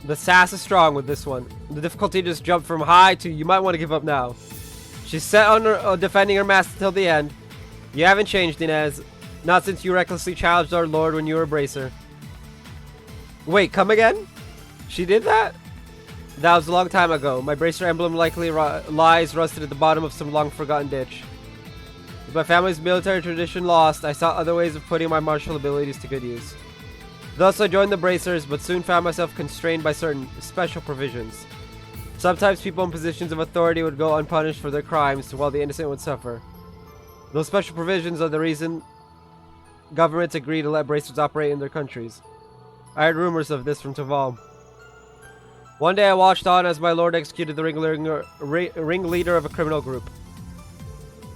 The sass is strong with this one. The difficulty just jumped from high to you might want to give up now. She's set on defending her master till the end. You haven't changed, Inez. Not since you recklessly challenged our lord when you were a bracer. Wait, come again? She did that? That was a long time ago. My bracer emblem likely lies rusted at the bottom of some long-forgotten ditch. With my family's military tradition lost, I sought other ways of putting my martial abilities to good use. Thus I joined the bracers, but soon found myself constrained by certain special provisions. Sometimes people in positions of authority would go unpunished for their crimes, while the innocent would suffer. Those special provisions are the reason governments agree to let bracers operate in their countries. I heard rumors of this from Taval. One day I watched on as my lord executed the ringleader of a criminal group.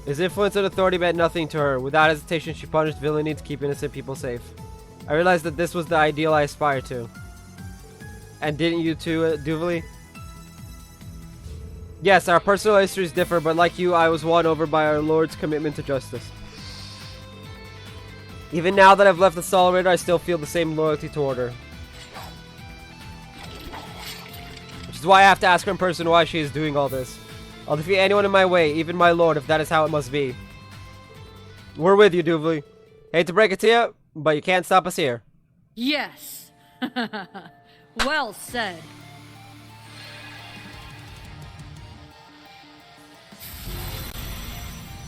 His influence and authority meant nothing to her. Without hesitation, she punished villainy to keep innocent people safe. I realized that this was the ideal I aspired to. And didn't you too, Duvali? Yes, our personal histories differ, but like you, I was won over by our lord's commitment to justice. Even now that I've left the Solerator, I still feel the same loyalty toward her. Which is why I have to ask her in person why she is doing all this. I'll defeat anyone in my way, even my lord, if that is how it must be. We're with you, Duvali. Hate to break it to you, but you can't stop us here. Yes. Well said.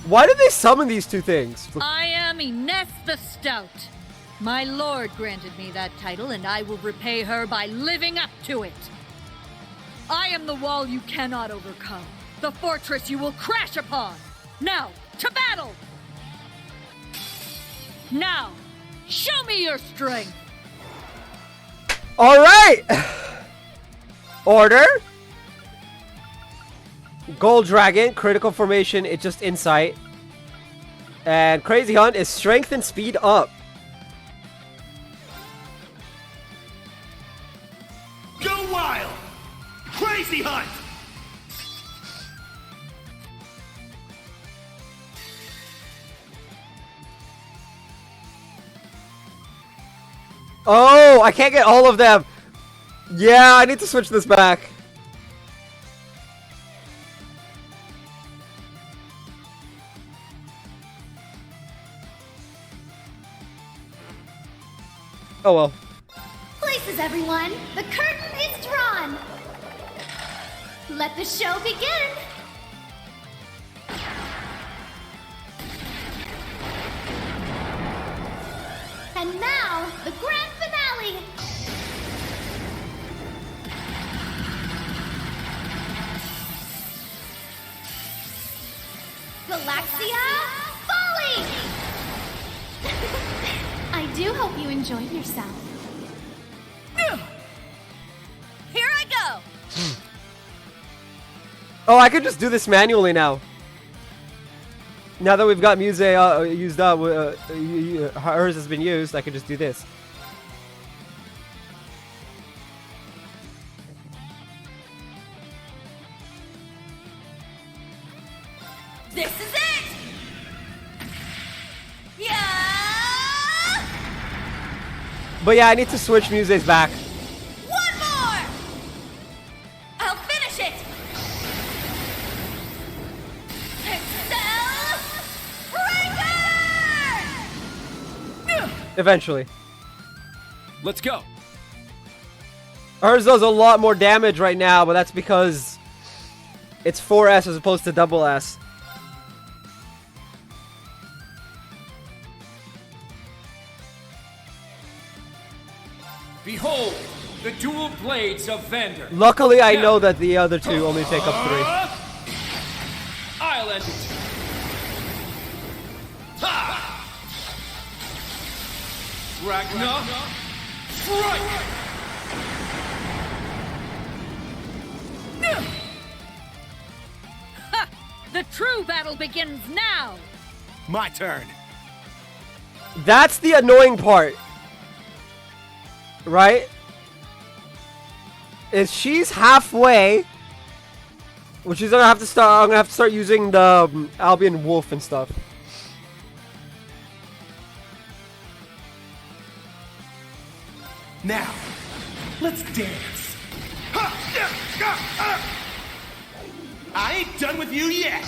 Why did they summon these two things? I am Inez the Stout. My lord granted me that title, and I will repay her by living up to it. I am the wall you cannot overcome, the fortress you will crash upon. Now, to battle! Now, show me your strength! Alright! Order! Gold Dragon, critical formation, it's just insight. And Crazy Hunt is strength and speed up. Go wild! Crazy Hunt! Oh, I can't get all of them. Yeah, I need to switch this back. Oh well. Places, everyone. The curtain is drawn. Let the show begin. And now, the grand finale. Galaxia Falling! I do hope you enjoyed yourself. Here I go! Oh, I could just do this manually now. Now that we've got Muse used up, hers has been used, I could just do this. This is it! Yeah! But yeah, I need to switch Muse's back. One more! I'll finish it! Excel Breaker! Eventually. Let's go. Hers does a lot more damage right now, but that's because it's 4S as opposed to double S. Behold, the dual blades of Vander. Luckily, I know that the other two only take up 3. I'll end it. Ha! Ragnar, strike! Ha! The true battle begins now! My turn. That's the annoying part. Right? Is she's halfway, which is gonna have to start. I'm gonna have to start using the Albion Wolf and stuff. Now, let's dance. I ain't done with you yet.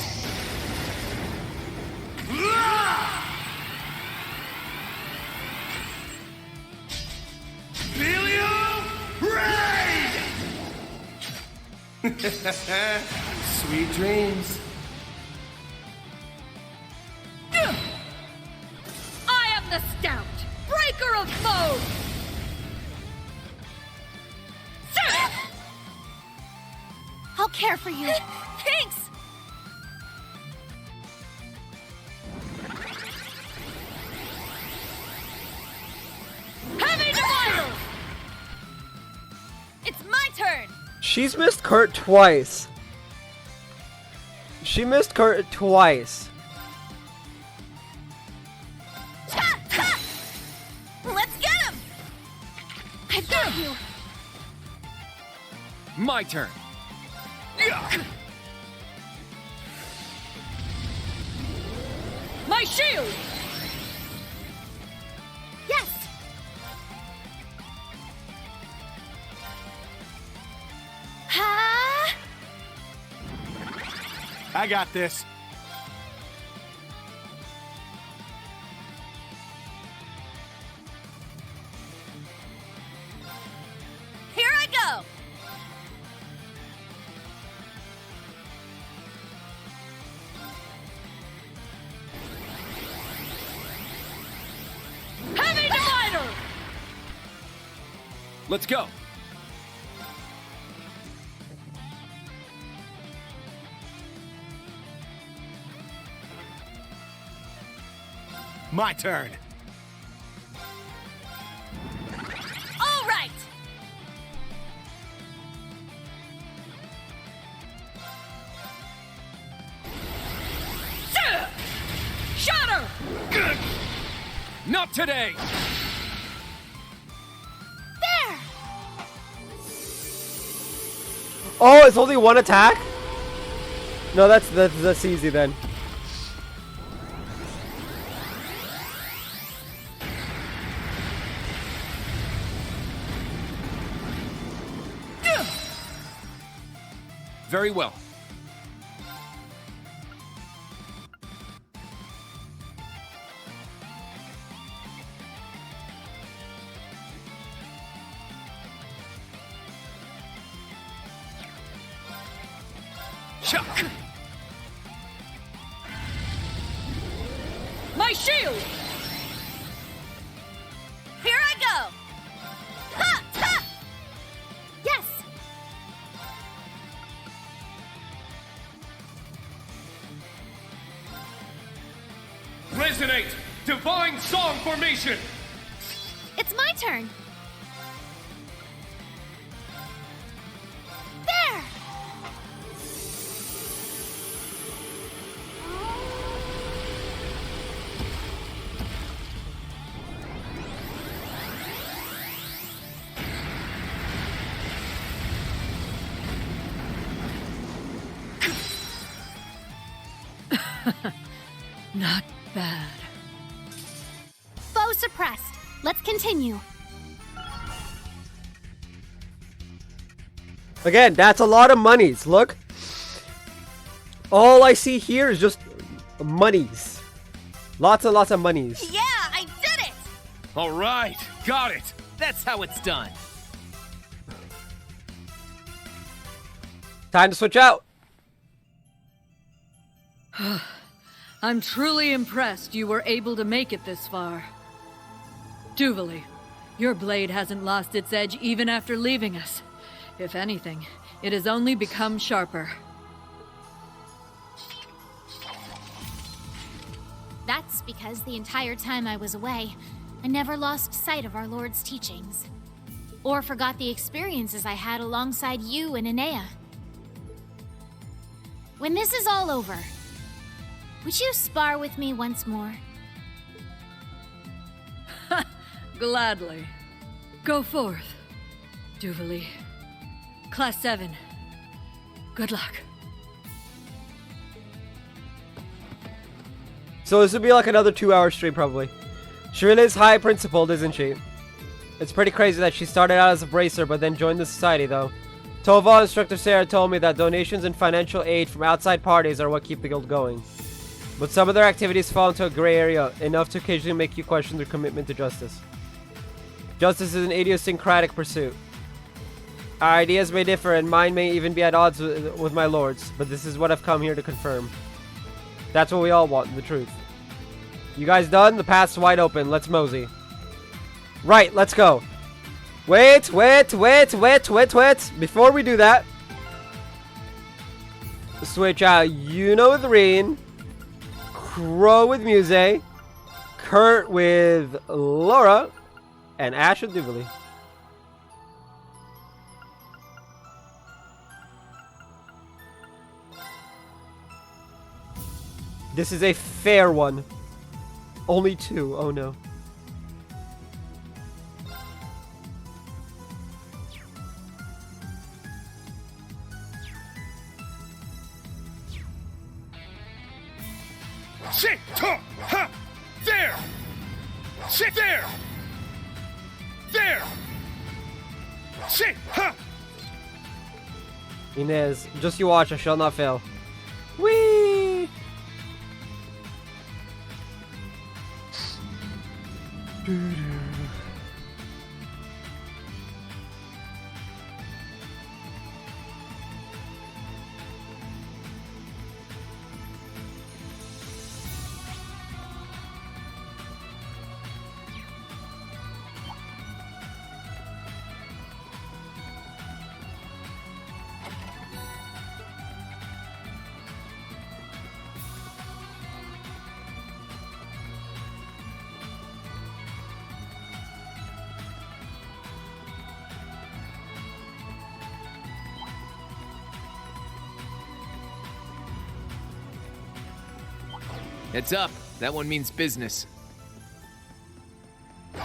Helio Raid! Sweet dreams. I am the Scout, breaker of foes! I'll care for you. Thanks! Heavy Divider! It's my turn! She's missed Kurt twice. She missed Kurt twice. Ha! Ha! Let's get him! I've got you. My turn. My shield! Yes. Ha! I got this. Here I go! Heavy Divider! Let's go. My turn. All right! Shatter! Not today. There. Oh, it's only one attack? No, that's easy then. Very well. Chuck! My shield! Here I go! Ha! Ha! Yes! Resonate! Divine Song Formation! It's my turn! There! Not bad. Foe suppressed. Let's continue. Again, that's a lot of monies. Look. All I see here is just monies. Lots and lots of monies. Yeah, I did it! All right, got it. That's how it's done. Time to switch out. I'm truly impressed you were able to make it this far. Duvali, your blade hasn't lost its edge even after leaving us. If anything, it has only become sharper. That's because the entire time I was away, I never lost sight of our Lord's teachings. Or forgot the experiences I had alongside you and Enea. When this is all over, would you spar with me once more? Gladly. Go forth, Duvali. Class 7. Good luck. So this would be like another 2-hour stream probably. She really is high principled, isn't she? It's pretty crazy that she started out as a bracer but then joined the society though. Tova, Instructor Sarah told me that donations and financial aid from outside parties are what keep the guild going. But some of their activities fall into a gray area, enough to occasionally make you question their commitment to justice. Justice is an idiosyncratic pursuit. Our ideas may differ and mine may even be at odds with my lord's, but this is what I've come here to confirm. That's what we all want, the truth. You guys done? The path's wide open. Let's mosey. Right, let's go. Wait. Before we do that, switch out Yuno with Reen, Crow with Muse, Kurt with Laura, and Ash with Duvali. This is a fair one. Only 2. Oh no. Sit! Ha! There! Sit there! There! Sit! Ha! Inez, just you watch, I shall not fail. Whee! Heads up. That one means business.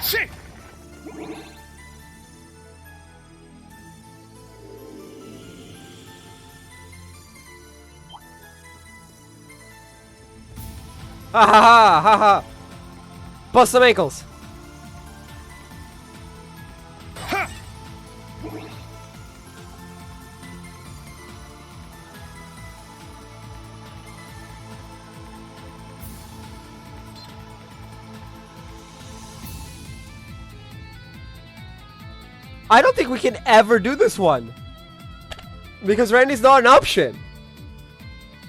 Sit! Ha ha ha ha ha! Bust some ankles! Ha! I don't think we can ever do this one. Because Randy's not an option.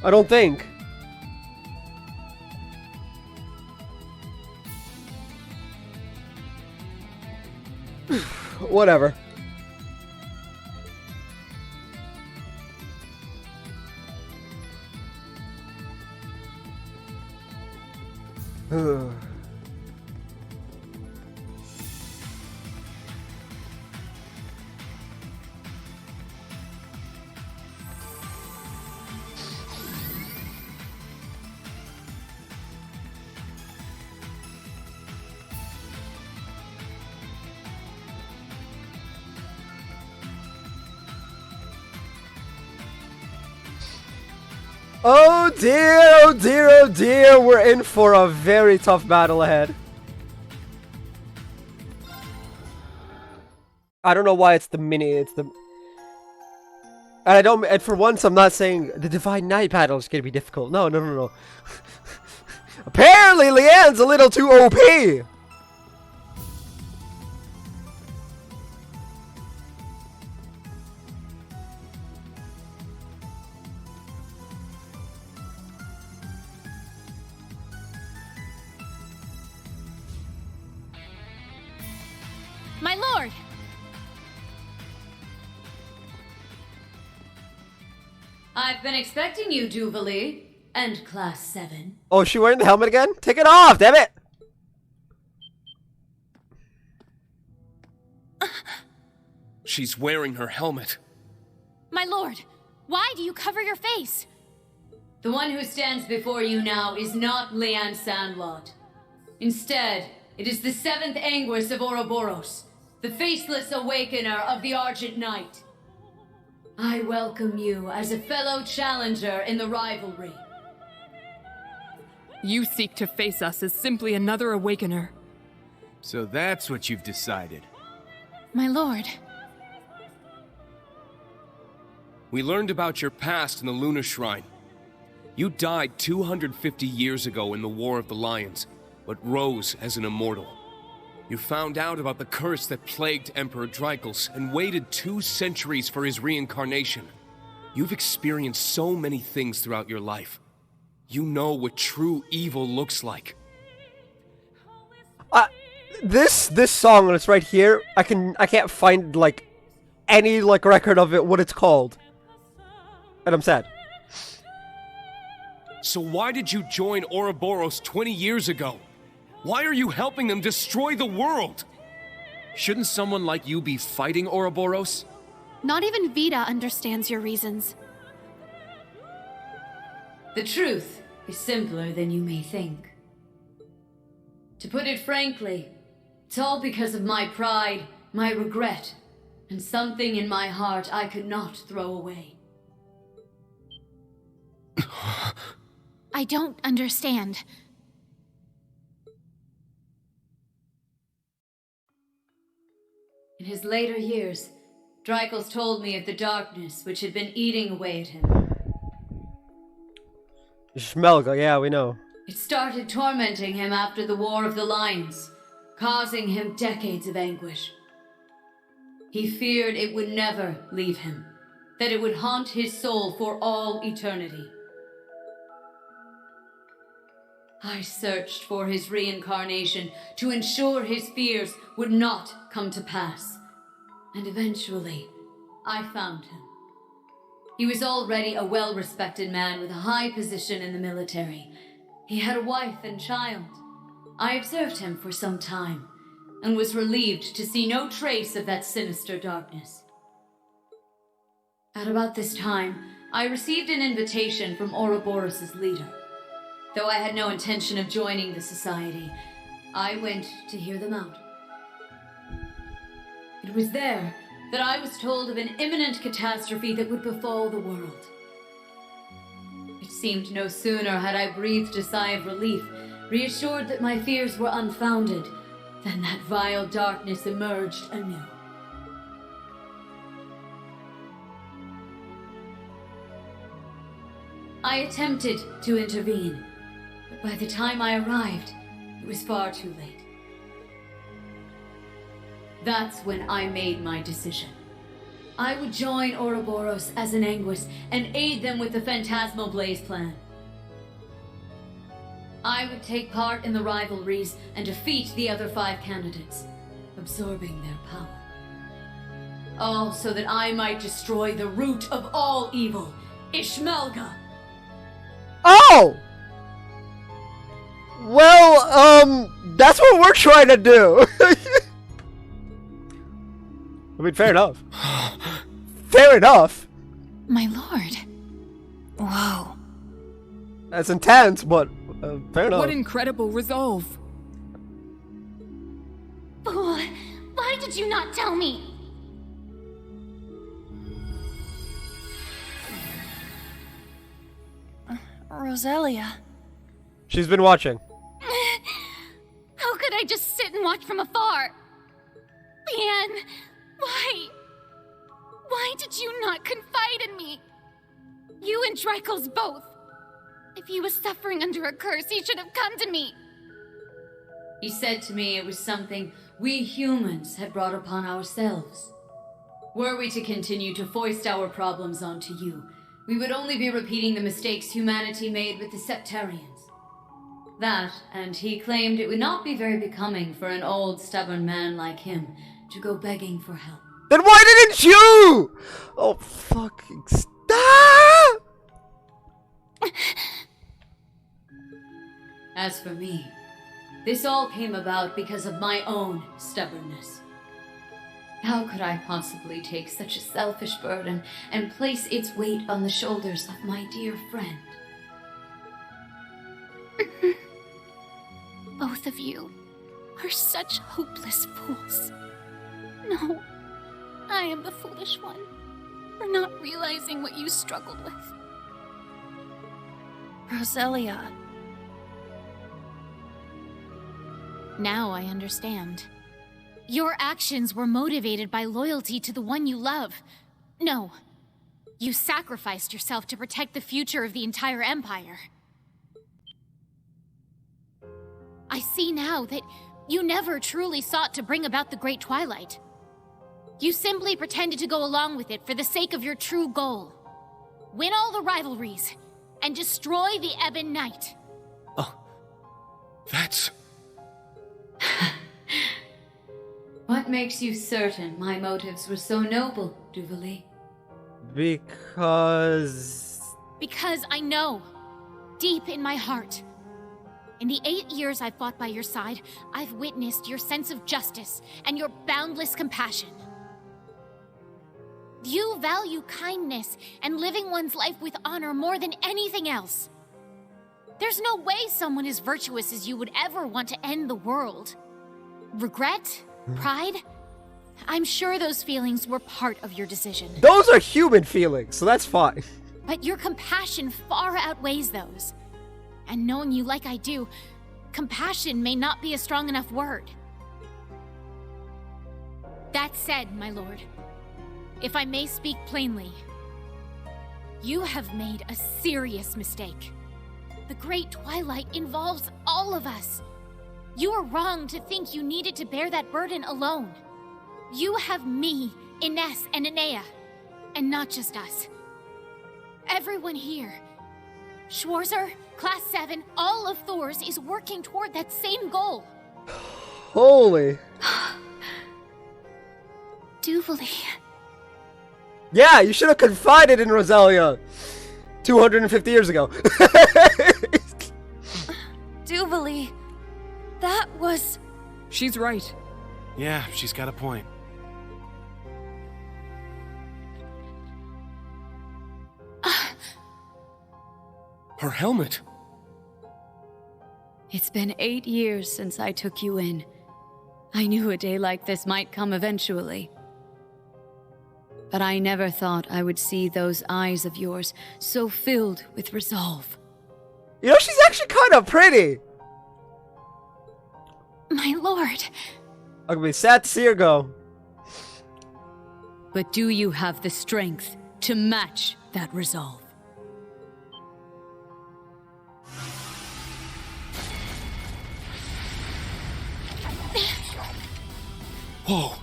I don't think. Whatever. Oh dear, oh dear, oh dear, we're in for a very tough battle ahead. I don't know why it's the mini, it's the... And for once I'm not saying the Divine Knight battle is gonna be difficult. No, no, no, no. Apparently Leanne's a little too OP! My lord! I've been expecting you, Duvalie, and Class 7. Oh, is she wearing the helmet again? Take it off, damn it! She's wearing her helmet. My lord, why do you cover your face? The one who stands before you now is not Leanne Sandlot. Instead, it is the 7th Anguis of Ouroboros, the faceless awakener of the Argent Knight. I welcome you as a fellow challenger in the rivalry. You seek to face us as simply another awakener. So that's what you've decided. My lord. We learned about your past in the Luna Shrine. You died 250 years ago in the War of the Lions, but rose as an immortal. You found out about the curse that plagued Emperor Drykos and waited 2 centuries for his reincarnation. You've experienced so many things throughout your life. You know what true evil looks like. This song that's right here, I can't find like any like record of it, what it's called. And I'm sad. So why did you join Ouroboros 20 years ago? Why are you helping them destroy the world? Shouldn't someone like you be fighting Ouroboros? Not even Vita understands your reasons. The truth is simpler than you may think. To put it frankly, it's all because of my pride, my regret, and something in my heart I could not throw away. I don't understand. In his later years, Drykos told me of the darkness which had been eating away at him. Schmelga, yeah, we know. It started tormenting him after the War of the Lions, causing him decades of anguish. He feared it would never leave him, that it would haunt his soul for all eternity. I searched for his reincarnation to ensure his fears would not come to pass. And eventually, I found him. He was already a well-respected man with a high position in the military. He had a wife and child. I observed him for some time, and was relieved to see no trace of that sinister darkness. At about this time, I received an invitation from Ouroboros' leader. Though I had no intention of joining the society, I went to hear them out. It was there that I was told of an imminent catastrophe that would befall the world. It seemed no sooner had I breathed a sigh of relief, reassured that my fears were unfounded, than that vile darkness emerged anew. I attempted to intervene, but by the time I arrived, it was far too late. That's when I made my decision. I would join Ouroboros as an Anguis and aid them with the Phantasmal Blaze plan. I would take part in the rivalries and defeat the other 5 candidates, absorbing their power. All so that I might destroy the root of all evil, Ishmelga. Oh! Well, that's what we're trying to do. I mean, fair enough. Fair enough. My lord. Whoa. That's intense, but fair enough. What incredible resolve. Fool! Why did you not tell me? Roselia. She's been watching. How could I just sit and watch from afar? Leanne, why? Why did you not confide in me? You and Dreykles both. If he was suffering under a curse, he should have come to me. He said to me it was something we humans had brought upon ourselves. Were we to continue to foist our problems onto you, we would only be repeating the mistakes humanity made with the Septarians. That, and he claimed it would not be very becoming for an old, stubborn man like him to go begging for help. Then why didn't you? Oh, fucking stop! As for me, this all came about because of my own stubbornness. How could I possibly take such a selfish burden and place its weight on the shoulders of my dear friend? Both of you are such hopeless fools. No, I am the foolish one for not realizing what you struggled with. Roselia. Now I understand. Your actions were motivated by loyalty to the one you love. No, you sacrificed yourself to protect the future of the entire Empire. I see now that you never truly sought to bring about the Great Twilight. You simply pretended to go along with it for the sake of your true goal. Win all the rivalries, and destroy the Ebon Knight. Oh, that's... What makes you certain my motives were so noble, Duvalie? Because I know, deep in my heart. In the 8 years I've fought by your side, I've witnessed your sense of justice and your boundless compassion. You value kindness and living one's life with honor more than anything else. There's no way someone as virtuous as you would ever want to end the world. Regret? Pride? I'm sure those feelings were part of your decision. those are human feelings, so that's fine. But your compassion far outweighs those. And knowing you like I do, compassion may not be a strong enough word. That said, my lord, if I may speak plainly, you have made a serious mistake. The Great Twilight involves all of us. You are wrong to think you needed to bear that burden alone. You have me, Ines, and Enea, and not just us. Everyone here. Schwarzer, Class 7, all of Thors is working toward that same goal. Holy. Duvalie. Yeah, you should have confided in Roselia 250 years ago. Duvalie. That was... She's right. Yeah, she's got a point. Her helmet. It's been 8 years since I took you in. I knew a day like this might come eventually. But I never thought I would see those eyes of yours so filled with resolve. You know, she's actually kind of pretty. My lord. I'm gonna be sad to see her go. But do you have the strength to match that resolve? Whoa,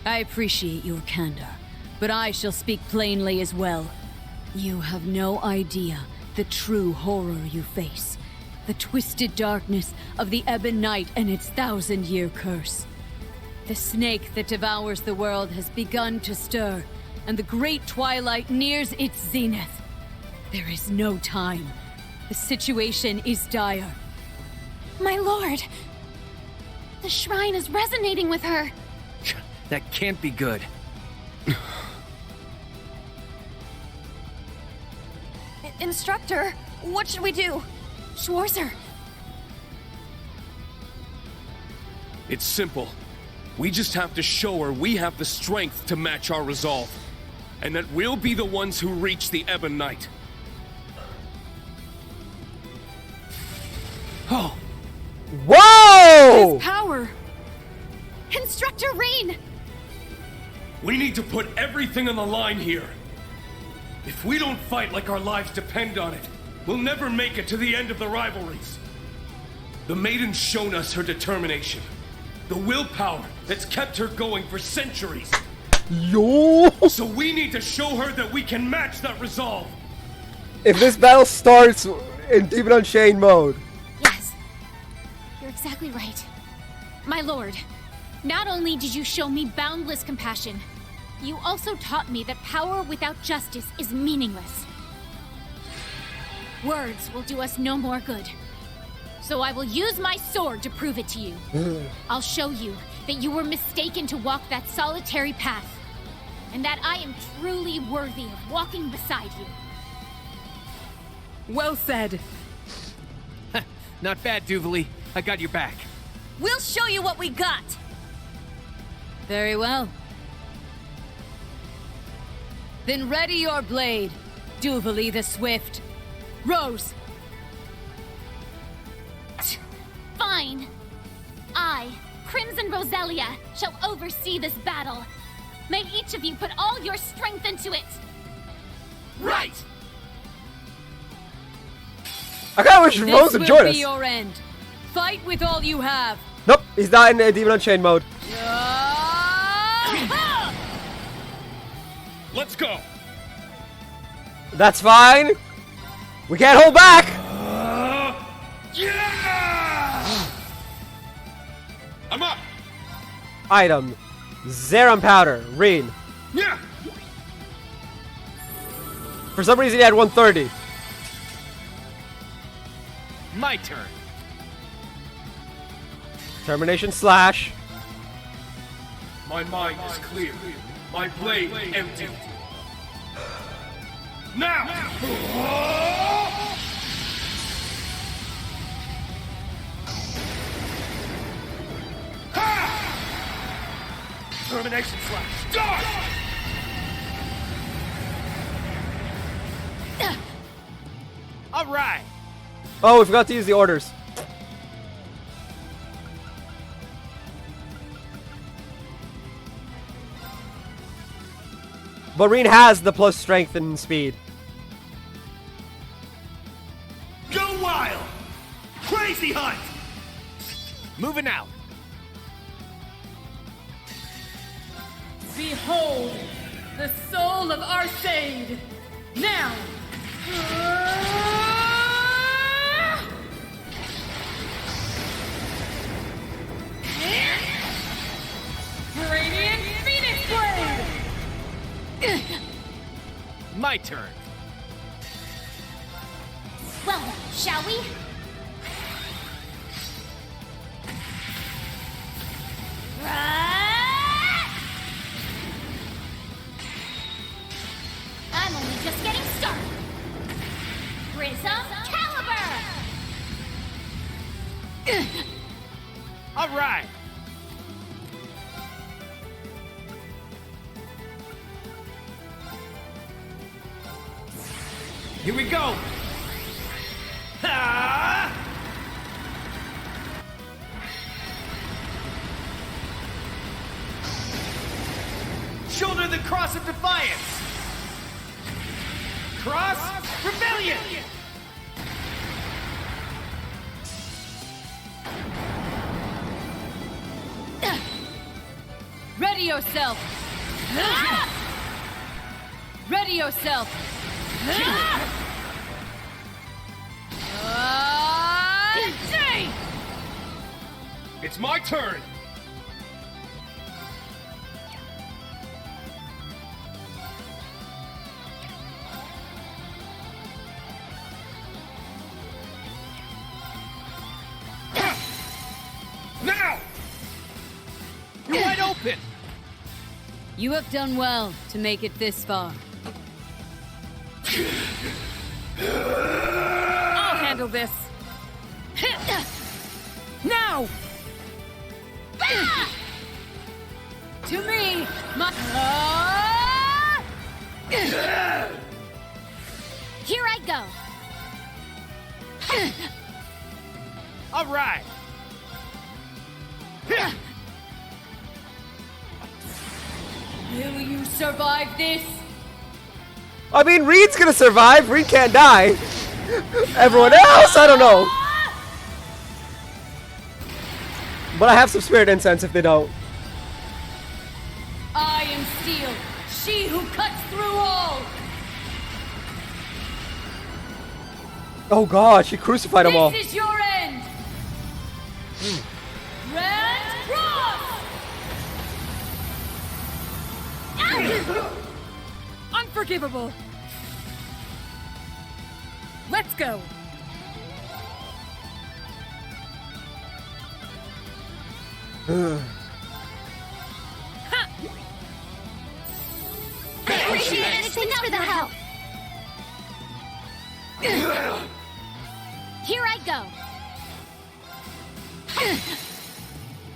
I appreciate your candor, but I shall speak plainly as well. You have no idea the true horror you face. The twisted darkness of the Ebon Night and its 1,000-year curse. The snake that devours the world has begun to stir, and the great twilight nears its zenith. There is no time. The situation is dire. My lord! The shrine is resonating with her. That can't be good. Instructor, what should we do? Schwarzer! It's simple. We just have to show her we have the strength to match our resolve. And that we'll be the ones who reach the Ebon Night. Oh! Whoa! Power! Instructor Rain! We need to put everything on the line here. If we don't fight like our lives depend on it, we'll never make it to the end of the rivalries. The Maiden's shown us her determination. The willpower that's kept her going for centuries. Yo! So we need to show her that we can match that resolve. If this battle starts in Demon Unchained mode. Yes, you're exactly right. My lord, not only did you show me boundless compassion, you also taught me that power without justice is meaningless. Words will do us no more good. So I will use my sword to prove it to you. I'll show you that you were mistaken to walk that solitary path, and that I am truly worthy of walking beside you. Well said. Not bad, Duvalie. I got your back. We'll show you what we got. Very well. Then ready your blade, Duvalie the Swift. Rose! Fine. I, Crimson Roselia, shall oversee this battle. May each of you put all your strength into it. Right! I kinda wish Rose would This join will us. be your end. Fight with all you have. Nope, he's not in Demon Unchained mode. Let's go! That's fine. We can't hold back. Yeah! I'm up! Item. Zerum powder. Reen. Yeah! For some reason he had 130. My turn. Termination slash. My mind is clear. My blade empty. Now! Termination slash. Start! All right. Oh, we forgot to use the orders. But Reen has the plus strength and speed. Go wild! Crazy hunt! Moving out. Behold, the soul of Arcade! Now! Radiant Phoenix Blade! My turn. Well, shall we? I'm only just getting started. Prism Caliber! All right. Here we go! Ha! Shoulder the Cross of Defiance! Cross Rebellion! Ready your yourself! Ready yourself! It's my turn! Now! You're wide open! You have done well to make it this far. I'll handle this. Now! To me, my... Here I go. All right. Will you survive this? I mean, Reed's gonna survive. Reed can't die. Everyone else, I don't know. But I have some spirit incense if they don't. I am Steel, she who cuts through all. Oh god, she crucified them all. This is your end. Grand Cross! Unforgivable. Let's go. Appreciate it. Thanks for the help. Here I go.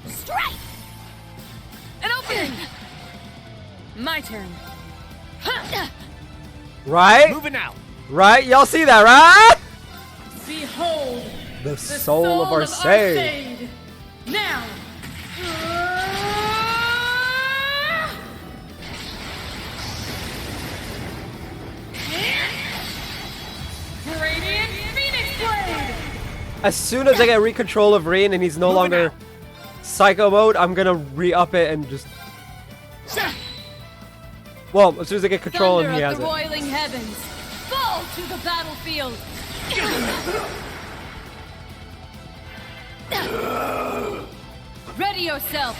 Strike! An opening. My turn. Right? Moving out. Right? Y'all see that, right? Behold The soul of Arcade. Arcade. Now. Radiant Phoenix Blade. As soon as I get re-control of Reen and he's no longer Psycho mode, I'm gonna re-up it and just... Well, as soon as I get control Thunder and he of has the it. roiling heavens, fall to the battlefield. Ready yourself.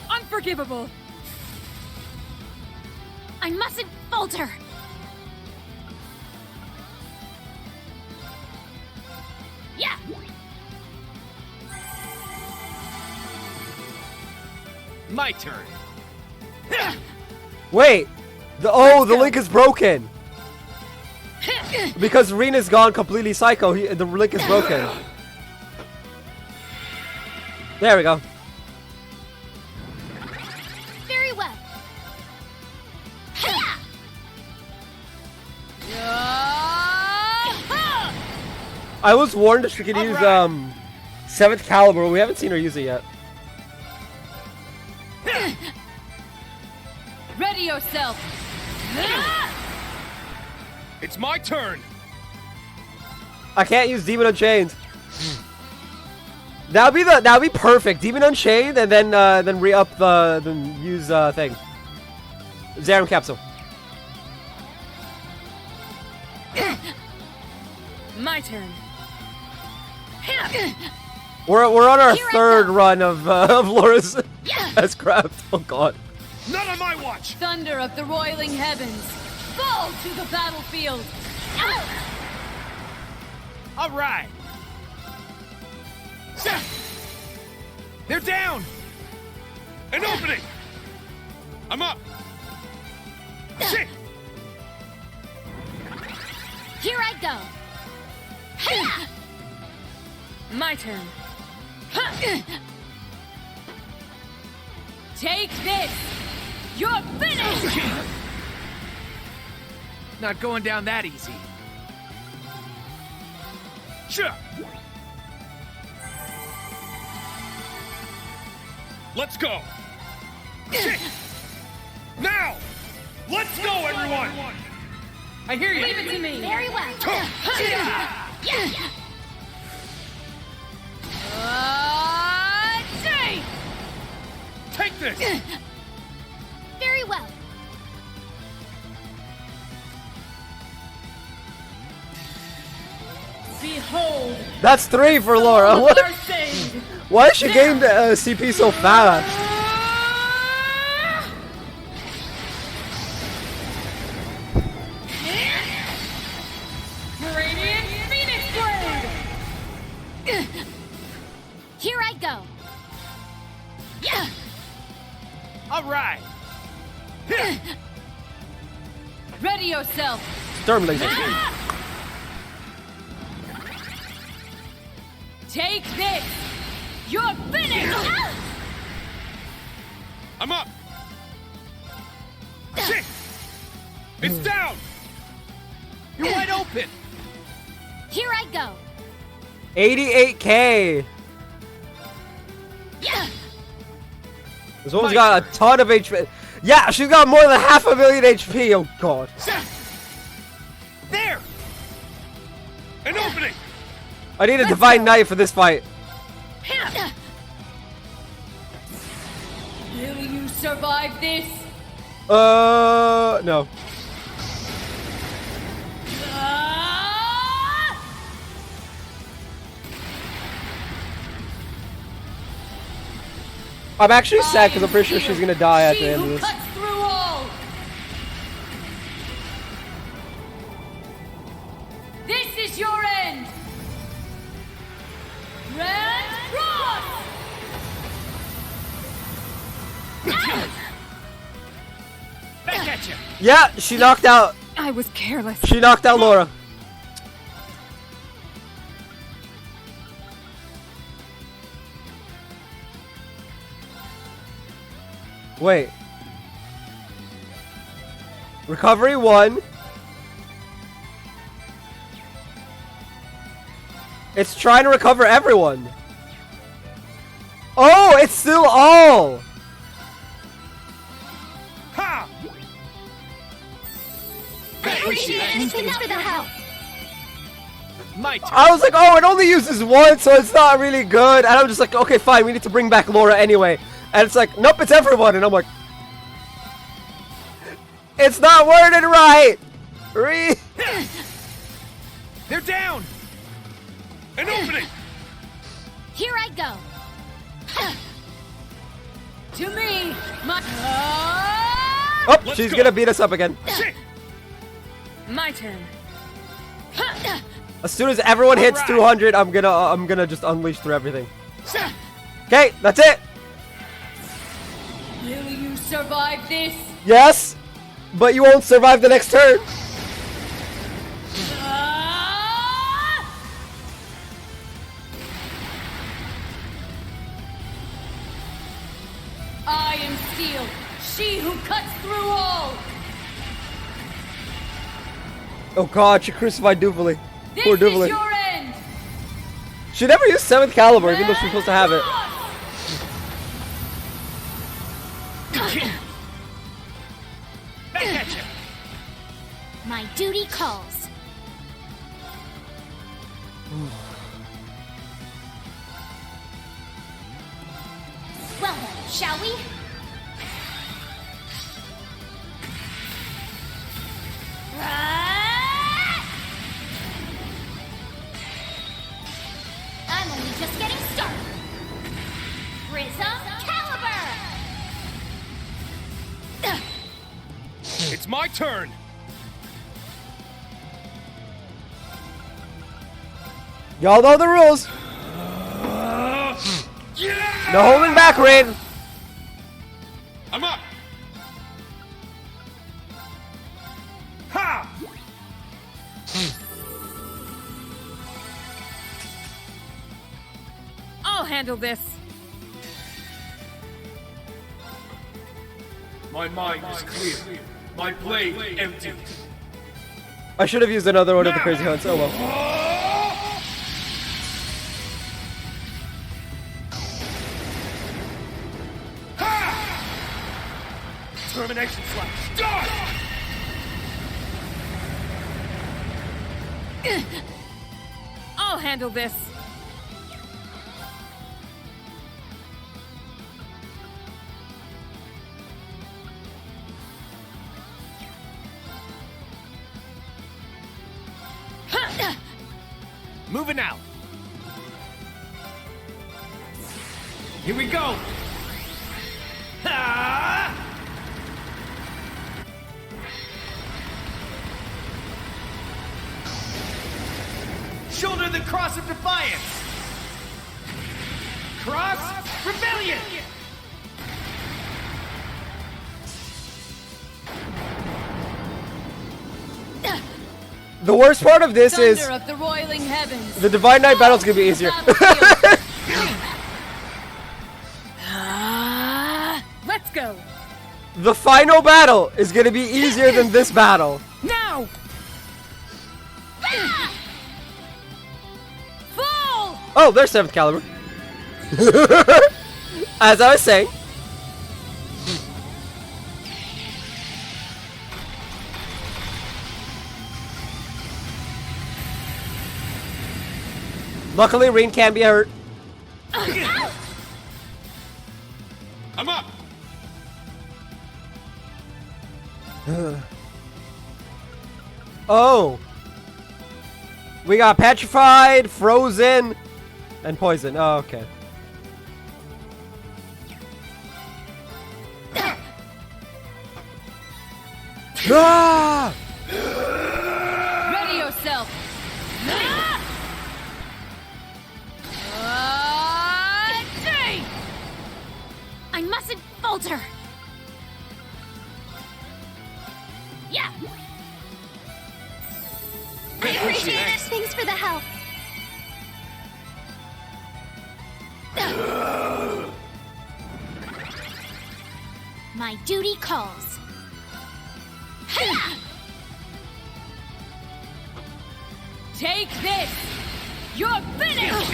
Unforgivable. I mustn't falter. Yeah. My turn. Wait! The link is broken! Because Rena's gone completely psycho, the link is broken. There we go. Very well. I was warned that she could use 7th caliber, but we haven't seen her use it yet. Ready yourself. It's my turn. I can't use Demon Unchained. That'd be perfect. Demon Unchained and then re-up then use thing. Zerum Capsule. My turn. We're on our Here I third go. run of Laura's S-Craft. Oh god. Not on my watch. Thunder of the roiling heavens, fall to the battlefield. All right. They're down. An opening. I'm up. Shit. Here I go. My turn. Take this. You're finished. Not going down that easy. Sure. Let's go. Shit. Now. Let's go, everyone. I hear you. Leave it to me. Very well. this! Very well. Behold, That's 3 for Laura. What? Arcade! Why she gained CP so fast? Radiant Phoenix Blade! Here I go. Yeah. All right. Ready yourself! Storm laser. Take this! You're finished! I'm up! Shit! It's down! You're wide open! Here I go. 88k. Yeah. This woman's got a ton of HP. Yeah, she's got more than 500,000 HP. Oh god. There! An opening! I need a divine knife for this fight. Will you survive this? No. Ah! I'm actually sad because I'm pretty sure she's gonna die at She the end of who this. cuts through all. This is your end. Red Cross. Back at you! Yeah, she knocked out. I was careless. She knocked out Laura. Wait. Recovery 1. It's trying to recover everyone. Oh, it's still all. Ha! Thanks for the help. My turn. I was like, oh, it only uses 1, so it's not really good. And I'm just like, okay, fine, we need to bring back Laura anyway. And it's like, nope, it's everyone. And I'm like, it's not worded right. They're down! An opening! Here I go. To me, my Oh, Let's she's go. gonna beat us up again. Shit! my turn. As soon as everyone hits Alright. 200, I'm gonna just unleash through everything. Okay, that's it. Will you survive this? Yes, but you won't survive the next turn. Ah! I am Steel, she who cuts through all. Oh god, she crucified Duvalie. This Poor is Duvalie. your end. She never used 7th caliber, even though she's supposed to have it. Back at you! My duty calls. Well then, shall we? I'm only just getting started. Prism Caliber! It's my turn! Y'all know the rules. No holding back, Rain. I'm up! Ha! I'll handle this. My mind is clear. My blade empty. I should have used another one of the crazy hunts. Oh well. Termination slash. Start! I'll handle this. moving out. Here we go! Ah! Shoulder the Cross of Defiance! Cross Rebellion! The worst part of this is Thunder of the roiling heavens. the Divine Knight battle's gonna be easier. Let's go. The final battle is gonna be easier than this battle. Now. Fall. Oh, there's 7th caliber. As I was saying. Luckily, Rain can't be hurt. I'm up! Oh. We got Petrified, Frozen, and Poison. Oh, okay. Ah! Ready yourself. I mustn't falter. Yeah. I appreciate it. Thanks for the help. My duty calls. Hiya! Take this. You're finished.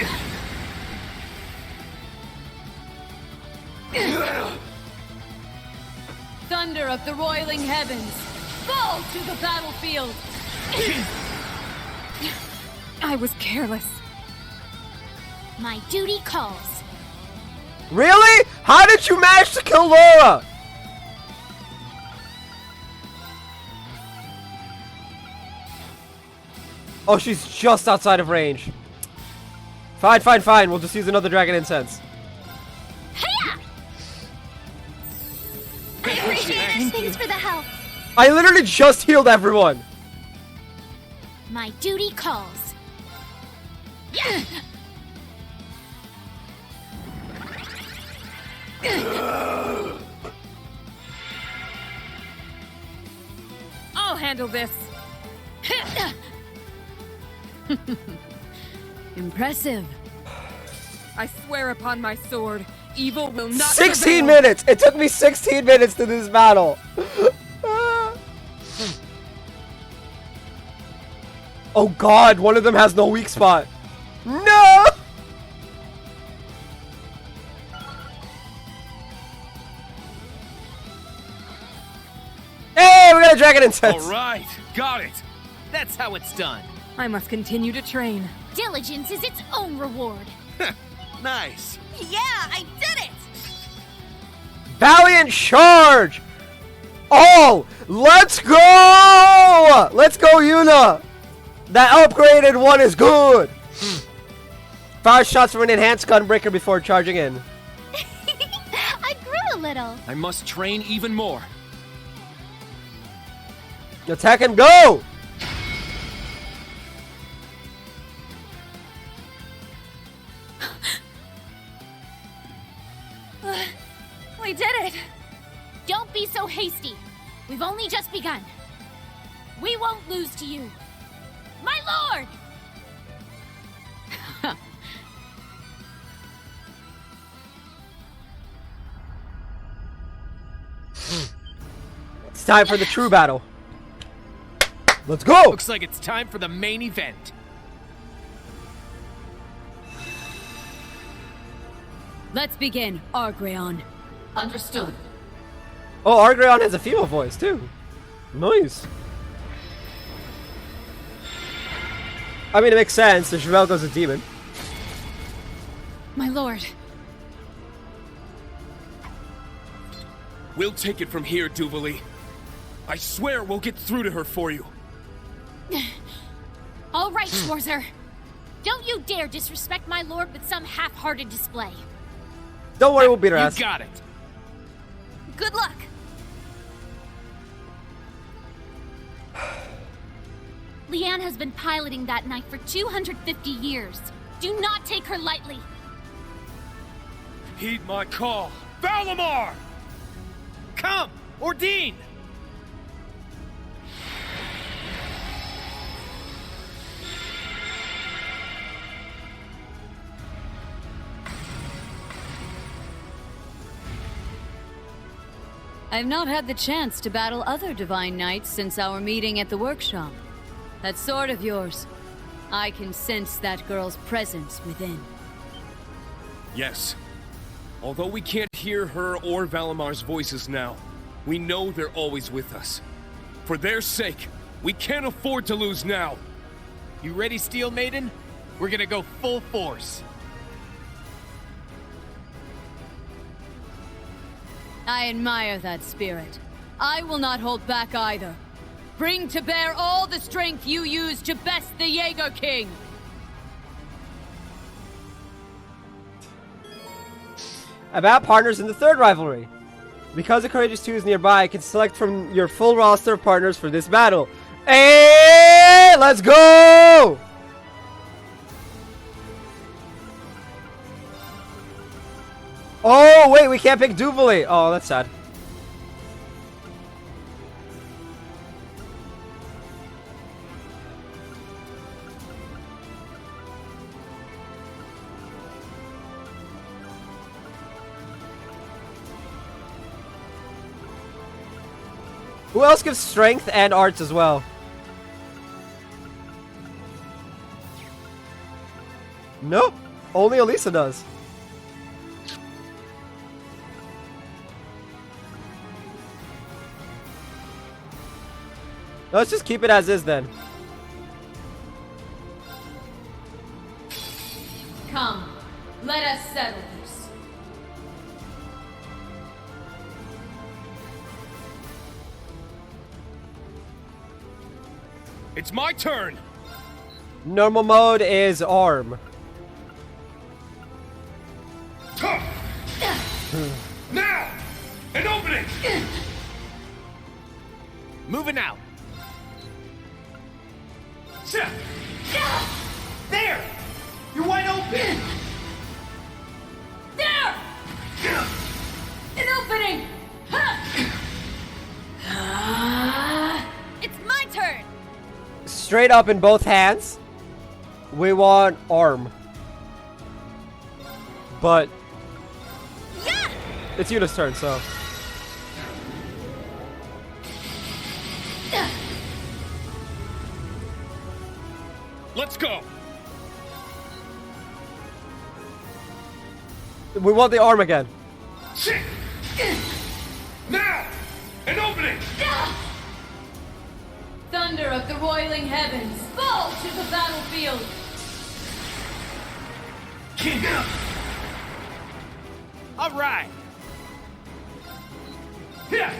Thunder of the roiling heavens, fall to the battlefield. I was careless. My duty calls. Really? How did you manage to kill Laura? Oh, she's just outside of range. Fine, fine, fine. We'll just use another Dragon Incense. Hiya! I appreciate it. Thanks for the help. I literally just healed everyone. My duty calls. Yeah! I'll handle this. Impressive. I swear upon my sword, evil will not 16 prevail. minutes! It took me 16 minutes to this battle. Oh god, one of them has no weak spot. No! Hey, we got a Dragon Incense! Alright, got it! That's how it's done. I must continue to train. Diligence is its own reward. Nice! Yeah, I did it! Valiant charge! Oh, let's go! Let's go, Yuna! That upgraded one is good! Fire shots from an enhanced gunbreaker before charging in. I grew a little. I must train even more. Attack and go! We did it! Don't be so hasty. We've only just begun. We won't lose to you. My lord! It's time for the true battle. Let's go! Looks like it's time for the main event. Let's begin, Argreon. Understood. Oh, Argreon has a female voice too. Nice. I mean, it makes sense. The Javelgo's a demon. My lord. We'll take it from here, Duvalie. I swear we'll get through to her for you. All right, Schwarzer. Don't you dare disrespect my lord with some half-hearted display. Don't worry, we'll beat her You ass. got it. Good luck. Leanne has been piloting that knight for 250 years. Do not take her lightly. Heed my call. Valimar! Come! Ordine! I've not had the chance to battle other Divine Knights since our meeting at the workshop. That sword of yours, I can sense that girl's presence within. Yes. Although we can't hear her or Valimar's voices now, we know they're always with us. For their sake, we can't afford to lose now. You ready, Steel Maiden? We're gonna go full force. I admire that spirit. I will not hold back either. Bring to bear all the strength you use to best the Jaeger King! About partners in the third rivalry. Because the Courageous 2 is nearby, I can select from your full roster of partners for this battle. Hey, let's go! Oh, wait, we can't pick Duvali. Oh, that's sad. Who else gives strength and arts as well? Nope. Only Elisa does. Let's just keep it as is then. Come, let us settle this. It's my turn! Normal mode is arm. Now! An opening! Moving out. There! You're wide open! There! An opening! It's my turn. Straight up in both hands. We want arm. But Yeah! it's Yuna's turn, so. Let's go! We want the arm again. Now! An opening! Thunder of the roiling heavens, fall to the battlefield! All right. There!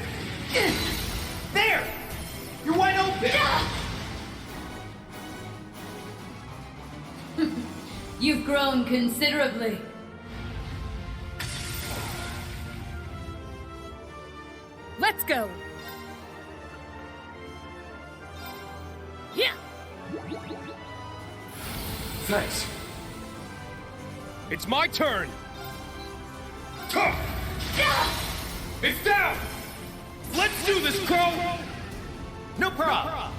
You're wide open! You've grown considerably. Let's go. Yeah. Thanks. It's my turn! It's down! Let's do this, Crow! No problem.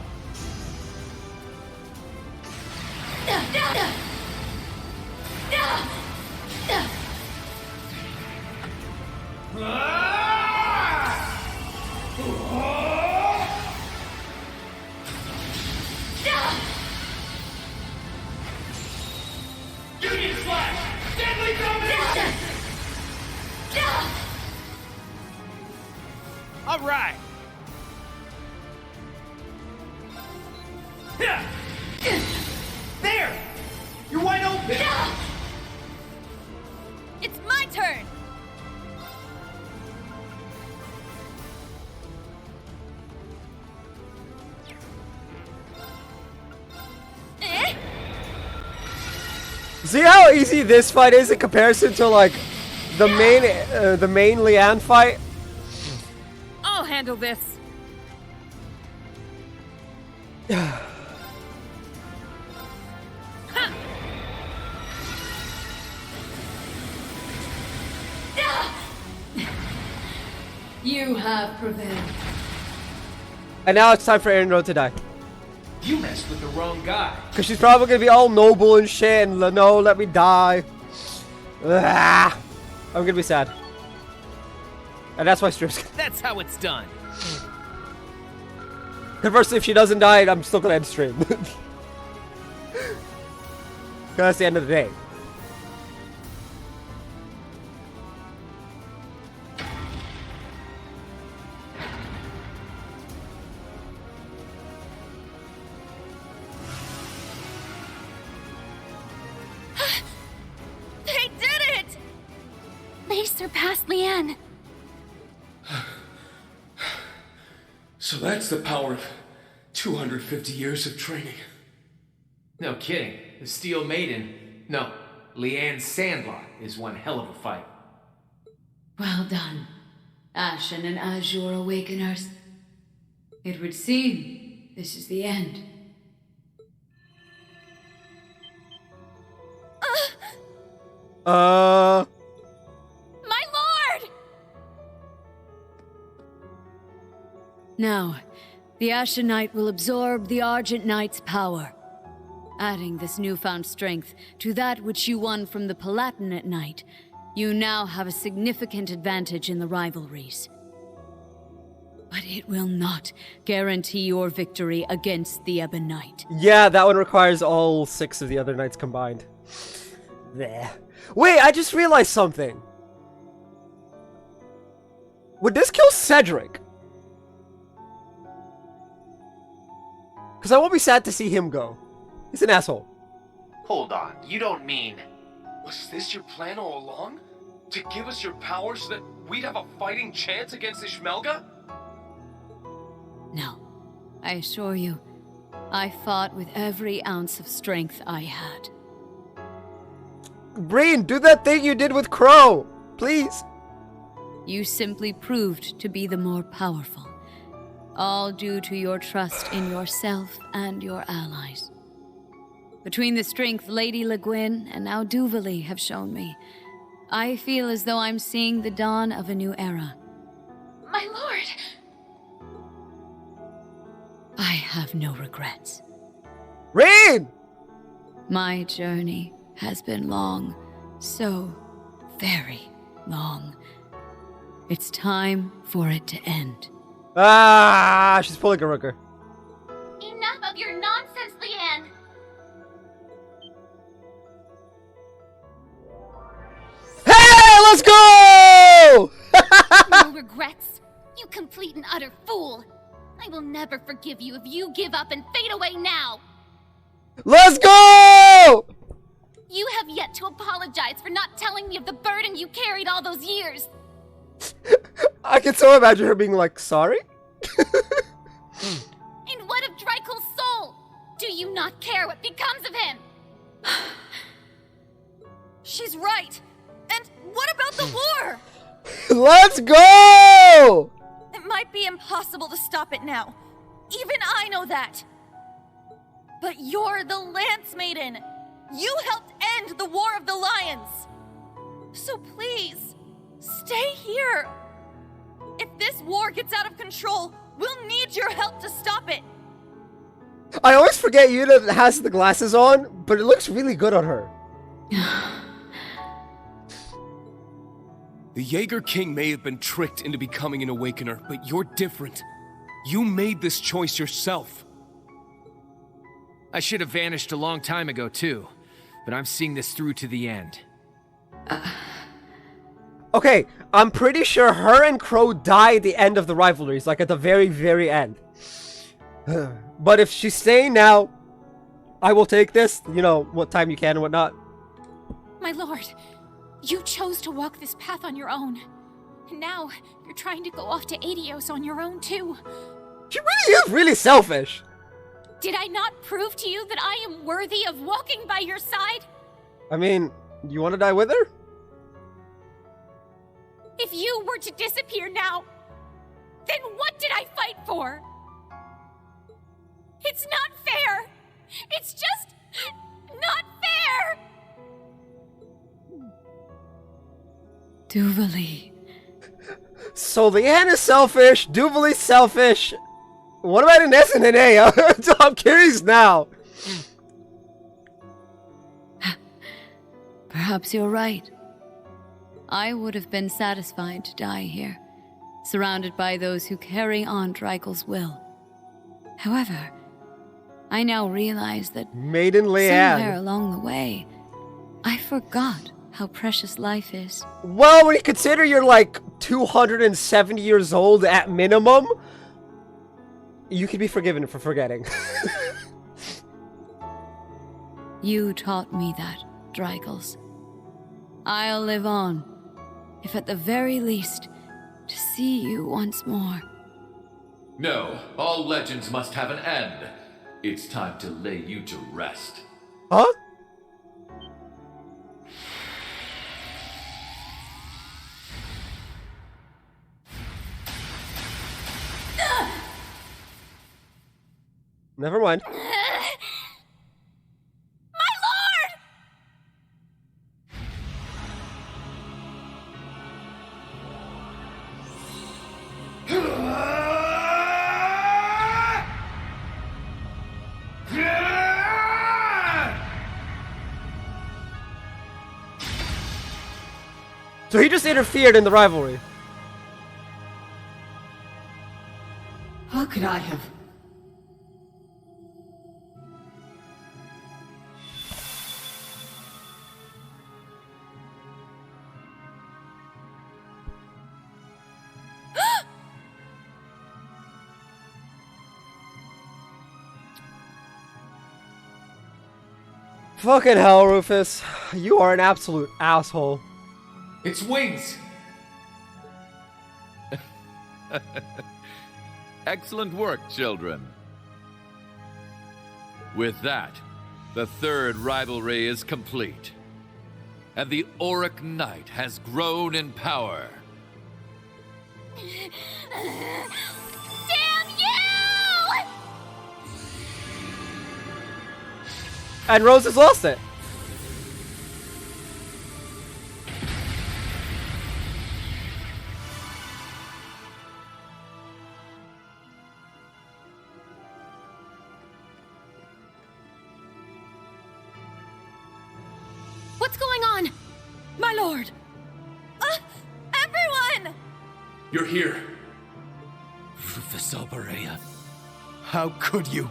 Union Slash! Deadly Domination! All right. There! You're wide open! It's my turn. Eh? See how easy this fight is in comparison to like the main Leanne fight? I'll handle this. You have prevailed. And now it's time for Aaron Road to die. You messed with the wrong guy. Because she's probably going to be all noble and shit and no, let me die. I'm going to be sad. And that's why stream's That's how it's done. Conversely, if she doesn't die, I'm still going to end stream. Because that's the end of the day. They did it! They surpassed Leanne. So that's the power of 250 years of training. No kidding. The Steel Maiden, no, Leanne Sandlot is one hell of a fight. Well done, Ashen and Azure Awakeners. It would seem this is the end. My lord! Now, the Ashen Knight will absorb the Argent Knight's power, adding this newfound strength to that which you won from the Palatinate Knight. You now have a significant advantage in the rivalries. But it will not guarantee your victory against the Ebon Knight. Yeah, that one requires all 6 of the other knights combined. There. Wait, I just realized something. Would this kill Cedric? Because I won't be sad to see him go. He's an asshole. Hold on, you don't mean... Was this your plan all along? To give us your power so that we'd have a fighting chance against Ishmelga? No, I assure you, I fought with every ounce of strength I had. Breen, do that thing you did with Crow! Please! You simply proved to be the more powerful, all due to your trust in yourself and your allies. Between the strength Lady Le Guin and now Duvali have shown me, I feel as though I'm seeing the dawn of a new era. My lord! I have no regrets. Rain! My journey has been long, so very long. It's time for it to end. Ah, she's pulling a Rooker. Enough of your nonsense, Leanne! Hey, let's go! No regrets, you complete and utter fool! I will never forgive you if you give up and fade away now! Let's go! You have yet to apologize for not telling me of the burden you carried all those years! I can so imagine her being like, sorry? And what of Drykul's soul? Do you not care what becomes of him? She's right. And what about the war? Let's go! It might be impossible to stop it now. Even I know that. But you're the Lance Maiden. You helped end the War of the Lions. So please, stay here. If this war gets out of control, we'll need your help to stop it. I always forget Yuna has the glasses on, but it looks really good on her. The Jaeger King may have been tricked into becoming an Awakener, but you're different. You made this choice yourself. I should have vanished a long time ago, too. But I'm seeing this through to the end. Okay, I'm pretty sure her and Crow die at the end of the rivalries, like at the very, very end. But if she's staying now, I will take this, you know, what time you can and whatnot. My lord, you chose to walk this path on your own. And now, you're trying to go off to Adios on your own, too. She really is really selfish. Did I not prove to you that I am worthy of walking by your side? I mean, you want to die with her? If you were to disappear now, then what did I fight for? It's not fair! It's just not fair! Duvalie. So Leanne is selfish, Duvalie's selfish. What about an S and an A? I'm curious now. Perhaps you're right. I would have been satisfied to die here, surrounded by those who carry on Dreikel's will. However, I now realize that Maiden somewhere Leanne. along the way, I forgot how precious life is. Well, when you consider you're like 270 years old at minimum, you can be forgiven for forgetting. You taught me that, Dreikels. I'll live on, if at the very least, to see you once more. No, all legends must have an end. It's time to lay you to rest. Huh? Never mind. My lord! So he just interfered in the rivalry. How could I have... Fucking hell, Rufus. You are an absolute asshole. Its wings! Excellent work, children. With that, the third rivalry is complete, and the Auric Knight has grown in power. Damn you! And Rose has lost it. What's going on? My lord! Everyone! You're here. Rufus Alberea, how could you?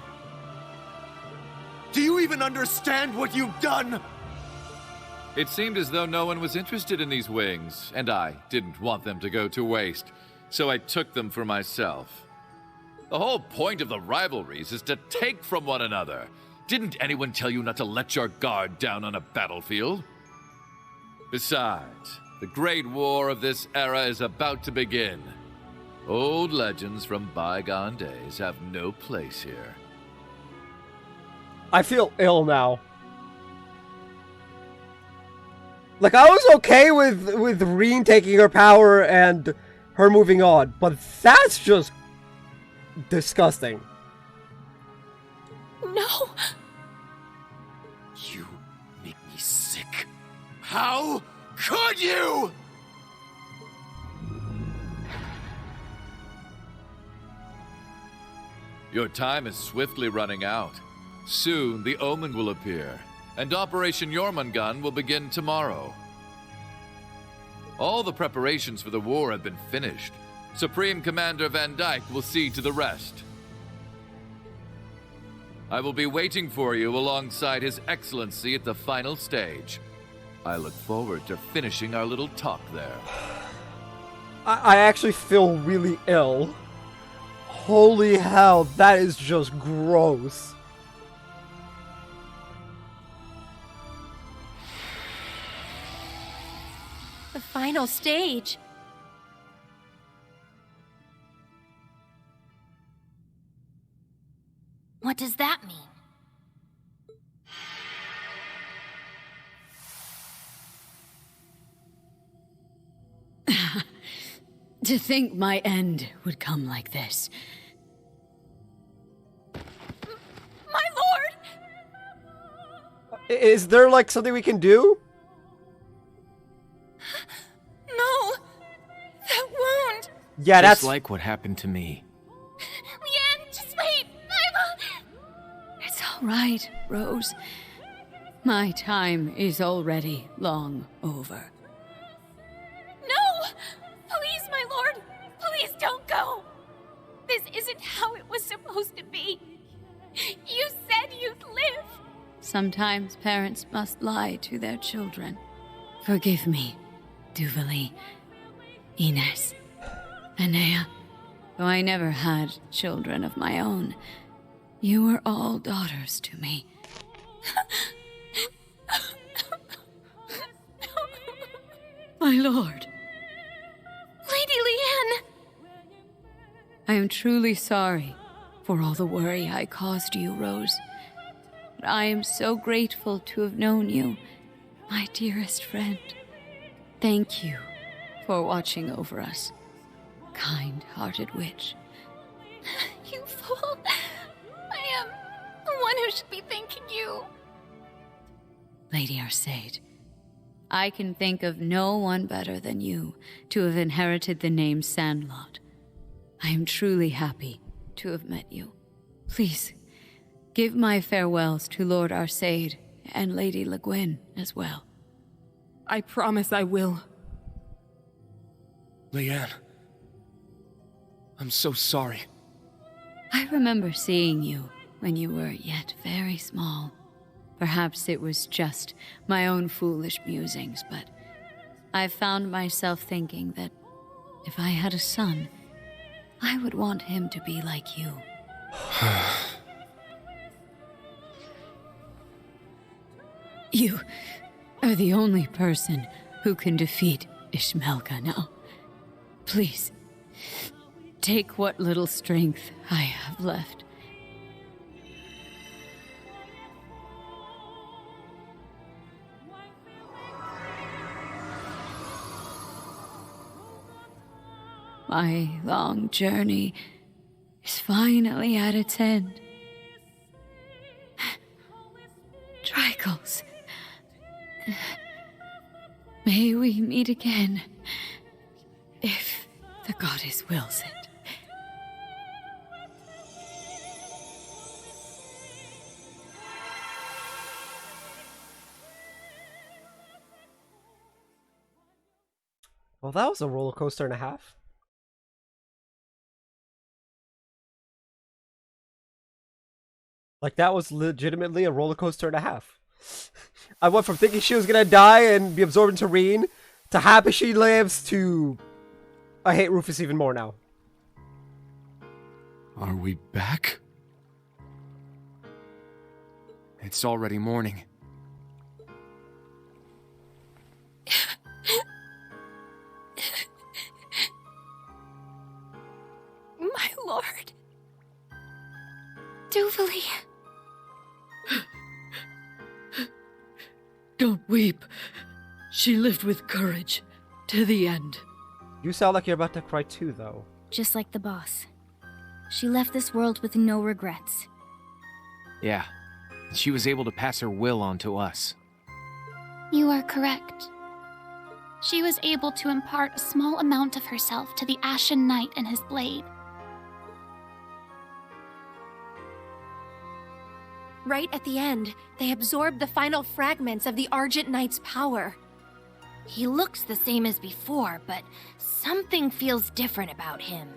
Do you even understand what you've done? It seemed as though no one was interested in these wings, and I didn't want them to go to waste, so I took them for myself. The whole point of the rivalries is to take from one another. Didn't anyone tell you not to let your guard down on a battlefield? Besides, the great war of this era is about to begin. Old legends from bygone days have no place here. I feel ill now. Like, I was okay with Reen taking her power and her moving on, but that's just disgusting. No! You make me sick. How could you? Your time is swiftly running out. Soon the Omen will appear, and Operation Jormungand will begin tomorrow. All the preparations for the war have been finished. Supreme Commander Van Dyke will see to the rest. I will be waiting for you alongside His Excellency at the final stage. I look forward to finishing our little talk there. I actually feel really ill. Holy hell, that is just gross. The final stage. What does that mean? To think my end would come like this. My lord! Is there, like, something we can do? No! That wound! Yeah, Just that's... like what happened to me. Leanne, just wait! It's all right, Rose. My time is already long over. No! Please, my lord! Please don't go! This isn't how it was supposed to be. You said you'd live. Sometimes parents must lie to their children. Forgive me, Duvalie, Ines, Anea. Though I never had children of my own, you were all daughters to me. My lord. Lady Leanne! I am truly sorry for all the worry I caused you, Rose. But I am so grateful to have known you, my dearest friend. Thank you for watching over us, kind-hearted witch. You fool! I am the one who should be thanking you. Lady Arsaid, I can think of no one better than you to have inherited the name Sandlot. I am truly happy to have met you. Please, give my farewells to Lord Arsaid and Lady Le Guin as well. I promise I will. Leanne, I'm so sorry. I remember seeing you when you were yet very small. Perhaps it was just my own foolish musings, but I found myself thinking that if I had a son, I would want him to be like you. You are the only person who can defeat Ishmelka now. Please, take what little strength I have left. My long journey is finally at its end. Tricles, may we meet again, if the goddess wills it. Well, that was a roller coaster and a half. Like, that was legitimately a roller coaster and a half. I went from thinking she was gonna die and be absorbed into Reen, to happy she lives, to... I hate Rufus even more now. Are we back? It's already morning. My lord. Duvalie. Don't weep. She lived with courage to the end. You sound like you're about to cry too, though. Just like the boss. She left this world with no regrets. Yeah, she was able to pass her will on to us. You are correct. She was able to impart a small amount of herself to the Ashen Knight and his blade. Right at the end, they absorbed the final fragments of the Argent Knight's power. He looks the same as before, but something feels different about him.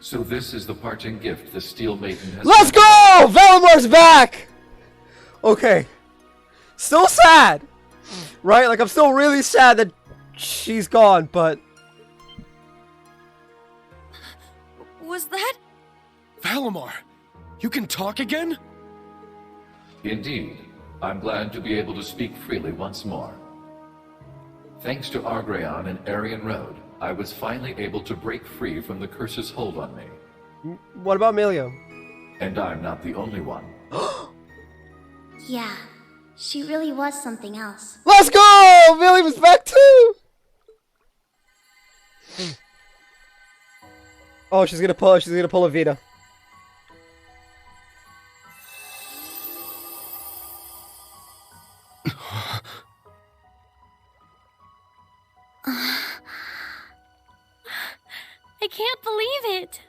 So this is the parting gift the Steel Maiden has... Let's go! Velamore's back! Okay. Still sad. Right? Like, I'm still really sad that she's gone, but... Was that... Valimar! You can talk again? Indeed. I'm glad to be able to speak freely once more. Thanks to Argreon and Aryan Road, I was finally able to break free from the curse's hold on me. What about Melia? And I'm not the only one. Yeah, she really was something else. Let's go! Millie was back too! Oh, she's gonna pull a Vita. I can't believe it.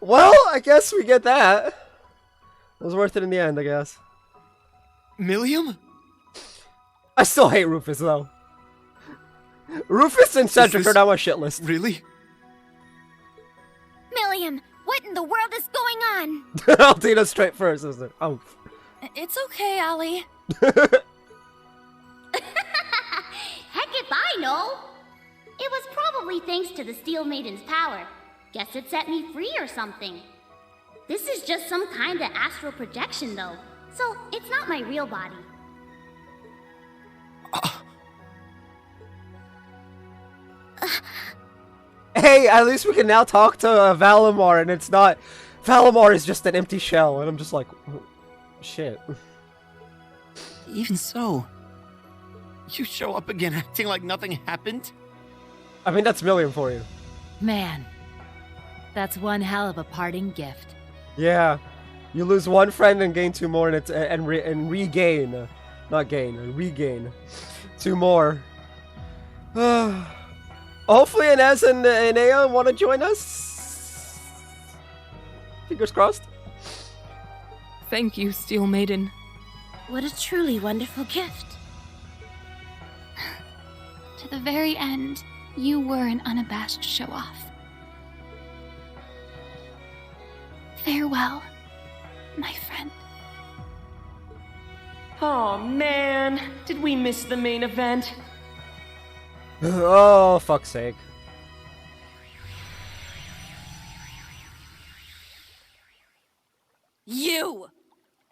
Well, I guess we get that. It was worth it in the end, I guess. Millium? I still hate Rufus, though. Rufus and Cedric are now on my shit list. Really? Millium, what in the world is going on? Altina straight first, isn't it? Oh. It's okay, Allie. Heck if I know. It was probably thanks to the Steel Maiden's power. Guess it set me free or something. This is just some kind of astral projection, though, so it's not my real body. Hey, at least we can now talk to Valimar, and it's not... Valimar is just an empty shell, and I'm just like... Shit. Even so, you show up again acting like nothing happened? I mean, that's Millium for you. Man, that's one hell of a parting gift. Yeah. You lose one friend and gain two more, and it's and regain. Not gain, regain. Two more. Hopefully Inez and Aya want to join us. Fingers crossed. Thank you, Steel Maiden. What a truly wonderful gift. To the very end, you were an unabashed show-off. Farewell, my friend. Oh man, did we miss the main event? Oh, fuck's sake. You!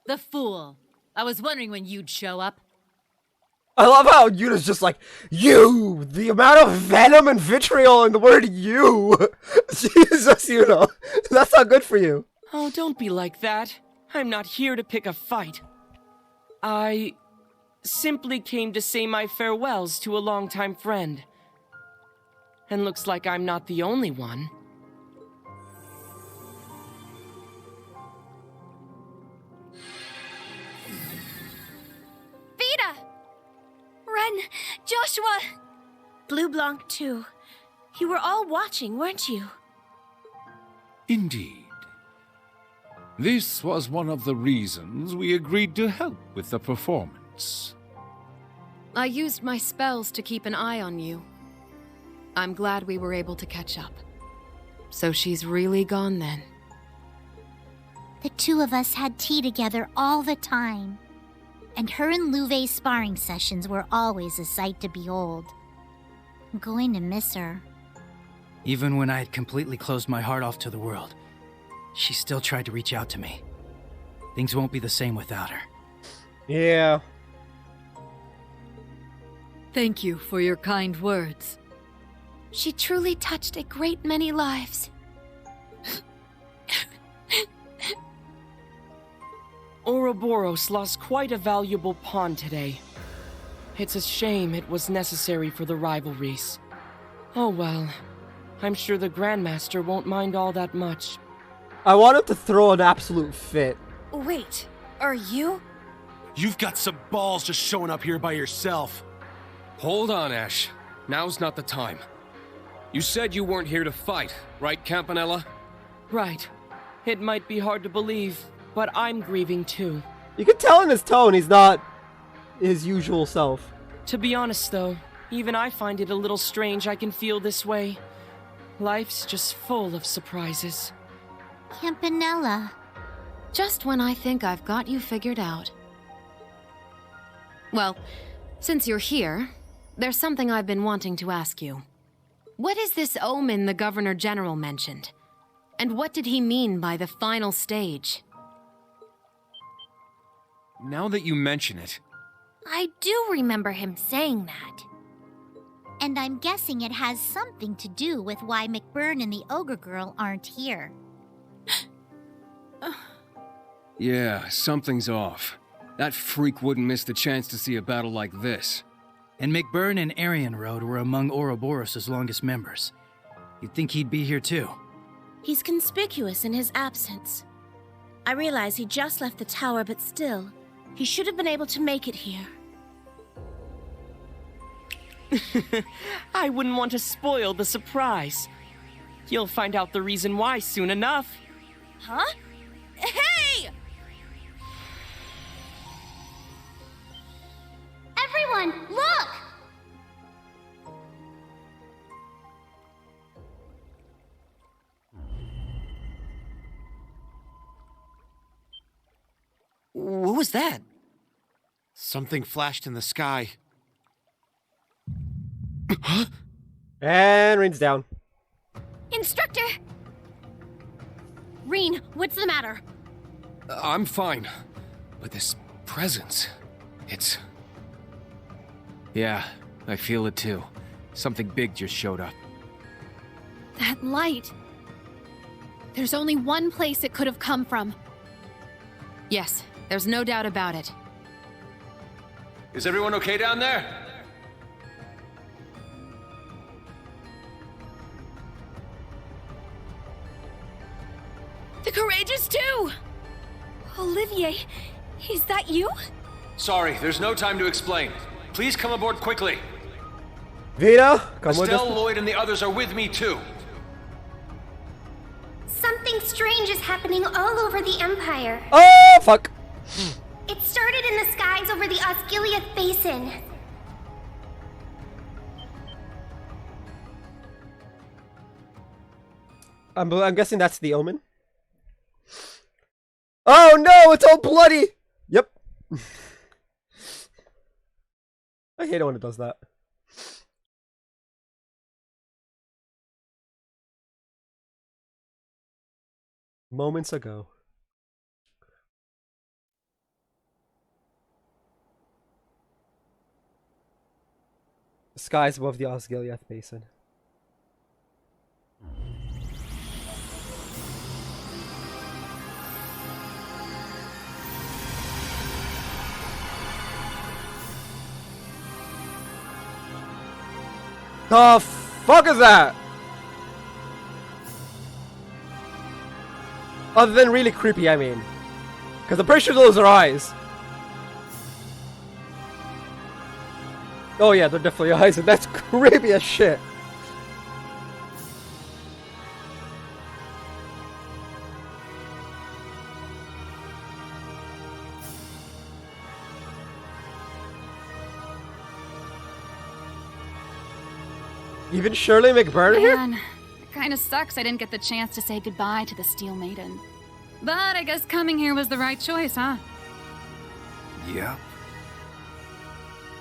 The fool. I was wondering when you'd show up. I love how Yuna's just like, you! The amount of venom and vitriol in the word you! Jesus, Yuna. That's not good for you. Oh, don't be like that. I'm not here to pick a fight. I simply came to say my farewells to a longtime friend. And looks like I'm not the only one. Vita! Ren, Joshua! Blue Blanc too. You were all watching, weren't you? Indeed. This was one of the reasons we agreed to help with the performance. I used my spells to keep an eye on you. I'm glad we were able to catch up. So she's really gone then. The two of us had tea together all the time. And her and Louvet's sparring sessions were always a sight to behold. I'm going to miss her. Even when I had completely closed my heart off to the world, she still tried to reach out to me. Things won't be the same without her. Yeah. Thank you for your kind words. She truly touched a great many lives. Ouroboros lost quite a valuable pawn today. It's a shame it was necessary for the rivalries. Oh well, I'm sure the Grandmaster won't mind all that much. I want him to throw an absolute fit. Wait, are you? You've got some balls just showing up here by yourself. Hold on, Ash. Now's not the time. You said you weren't here to fight, right, Campanella? Right. It might be hard to believe, but I'm grieving too. You can tell in his tone he's not his usual self. To be honest though, even I find it a little strange I can feel this way. Life's just full of surprises. Campanella. Just when I think I've got you figured out. Well, since you're here, there's something I've been wanting to ask you. What is this omen the Governor General mentioned? And what did he mean by the final stage? Now that you mention it... I do remember him saying that. And I'm guessing it has something to do with why McBurn and the Ogre Girl aren't here. Yeah, something's off. That freak wouldn't miss the chance to see a battle like this. And McBurn and Aryan Road were among Ouroboros' longest members. You'd think he'd be here too. He's conspicuous in his absence. I realize he just left the tower, but still, he should have been able to make it here. I wouldn't want to spoil the surprise. You'll find out the reason why soon enough. Huh? Hey! Everyone, look! What was that? Something flashed in the sky. And rains down. Instructor! Rean, what's the matter? I'm fine. But this presence, it's... Yeah, I feel it too. Something big just showed up. That light. There's only one place it could have come from. Yes, there's no doubt about it. Is everyone okay down there? The Courageous too! Olivier, is that you? Sorry, there's no time to explain. Please come aboard quickly. Vita, come with Estelle, us. Lloyd, and the others are with me too. Something strange is happening all over the Empire. Oh, fuck. It started in the skies over the Osgiliath Basin. I'm guessing that's the omen. Oh no, it's all bloody! Yep. I hate it when it does that. Moments ago. The skies above the Osgiliath Basin. The fuck is that? Other than really creepy, I mean. Because I'm pretty sure those are eyes. Oh yeah, they're definitely eyes, and that's creepy as shit. Even Shirley McBurn here? Man, it kinda sucks I didn't get the chance to say goodbye to the Steel Maiden. But I guess coming here was the right choice, huh? Yep.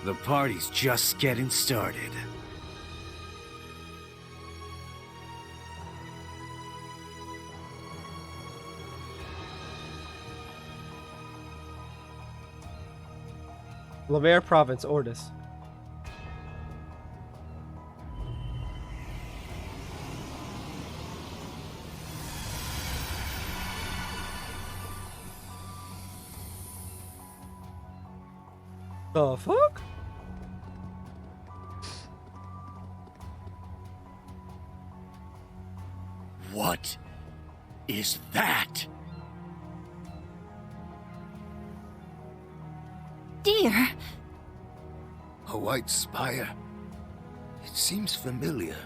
The party's just getting started. Lemaire Province, Ordis. The fuck? What is that? Dear. A white spire. It seems familiar.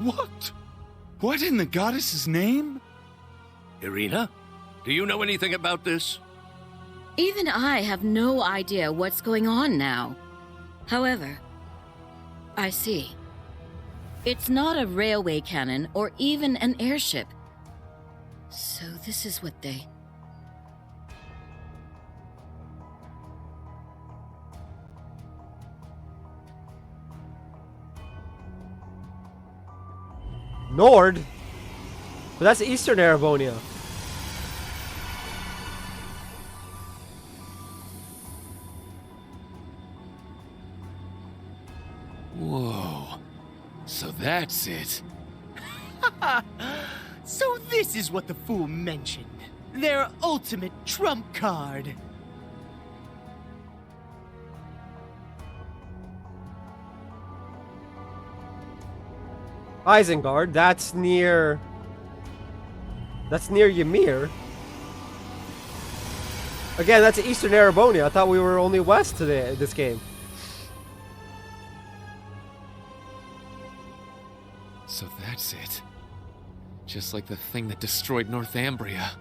What? What in the goddess's name? Irina, do you know anything about this? Even I have no idea what's going on now. However, I see. It's not a railway cannon or even an airship. So this is what they... Nord? But that's Eastern Erebonia. Whoa. So that's it. So this is what the fool mentioned. Their ultimate trump card. Isengard, that's near Ymir. Again, that's Eastern Erebonia. I thought we were only west today this game. So that's it. Just like the thing that destroyed Northumbria.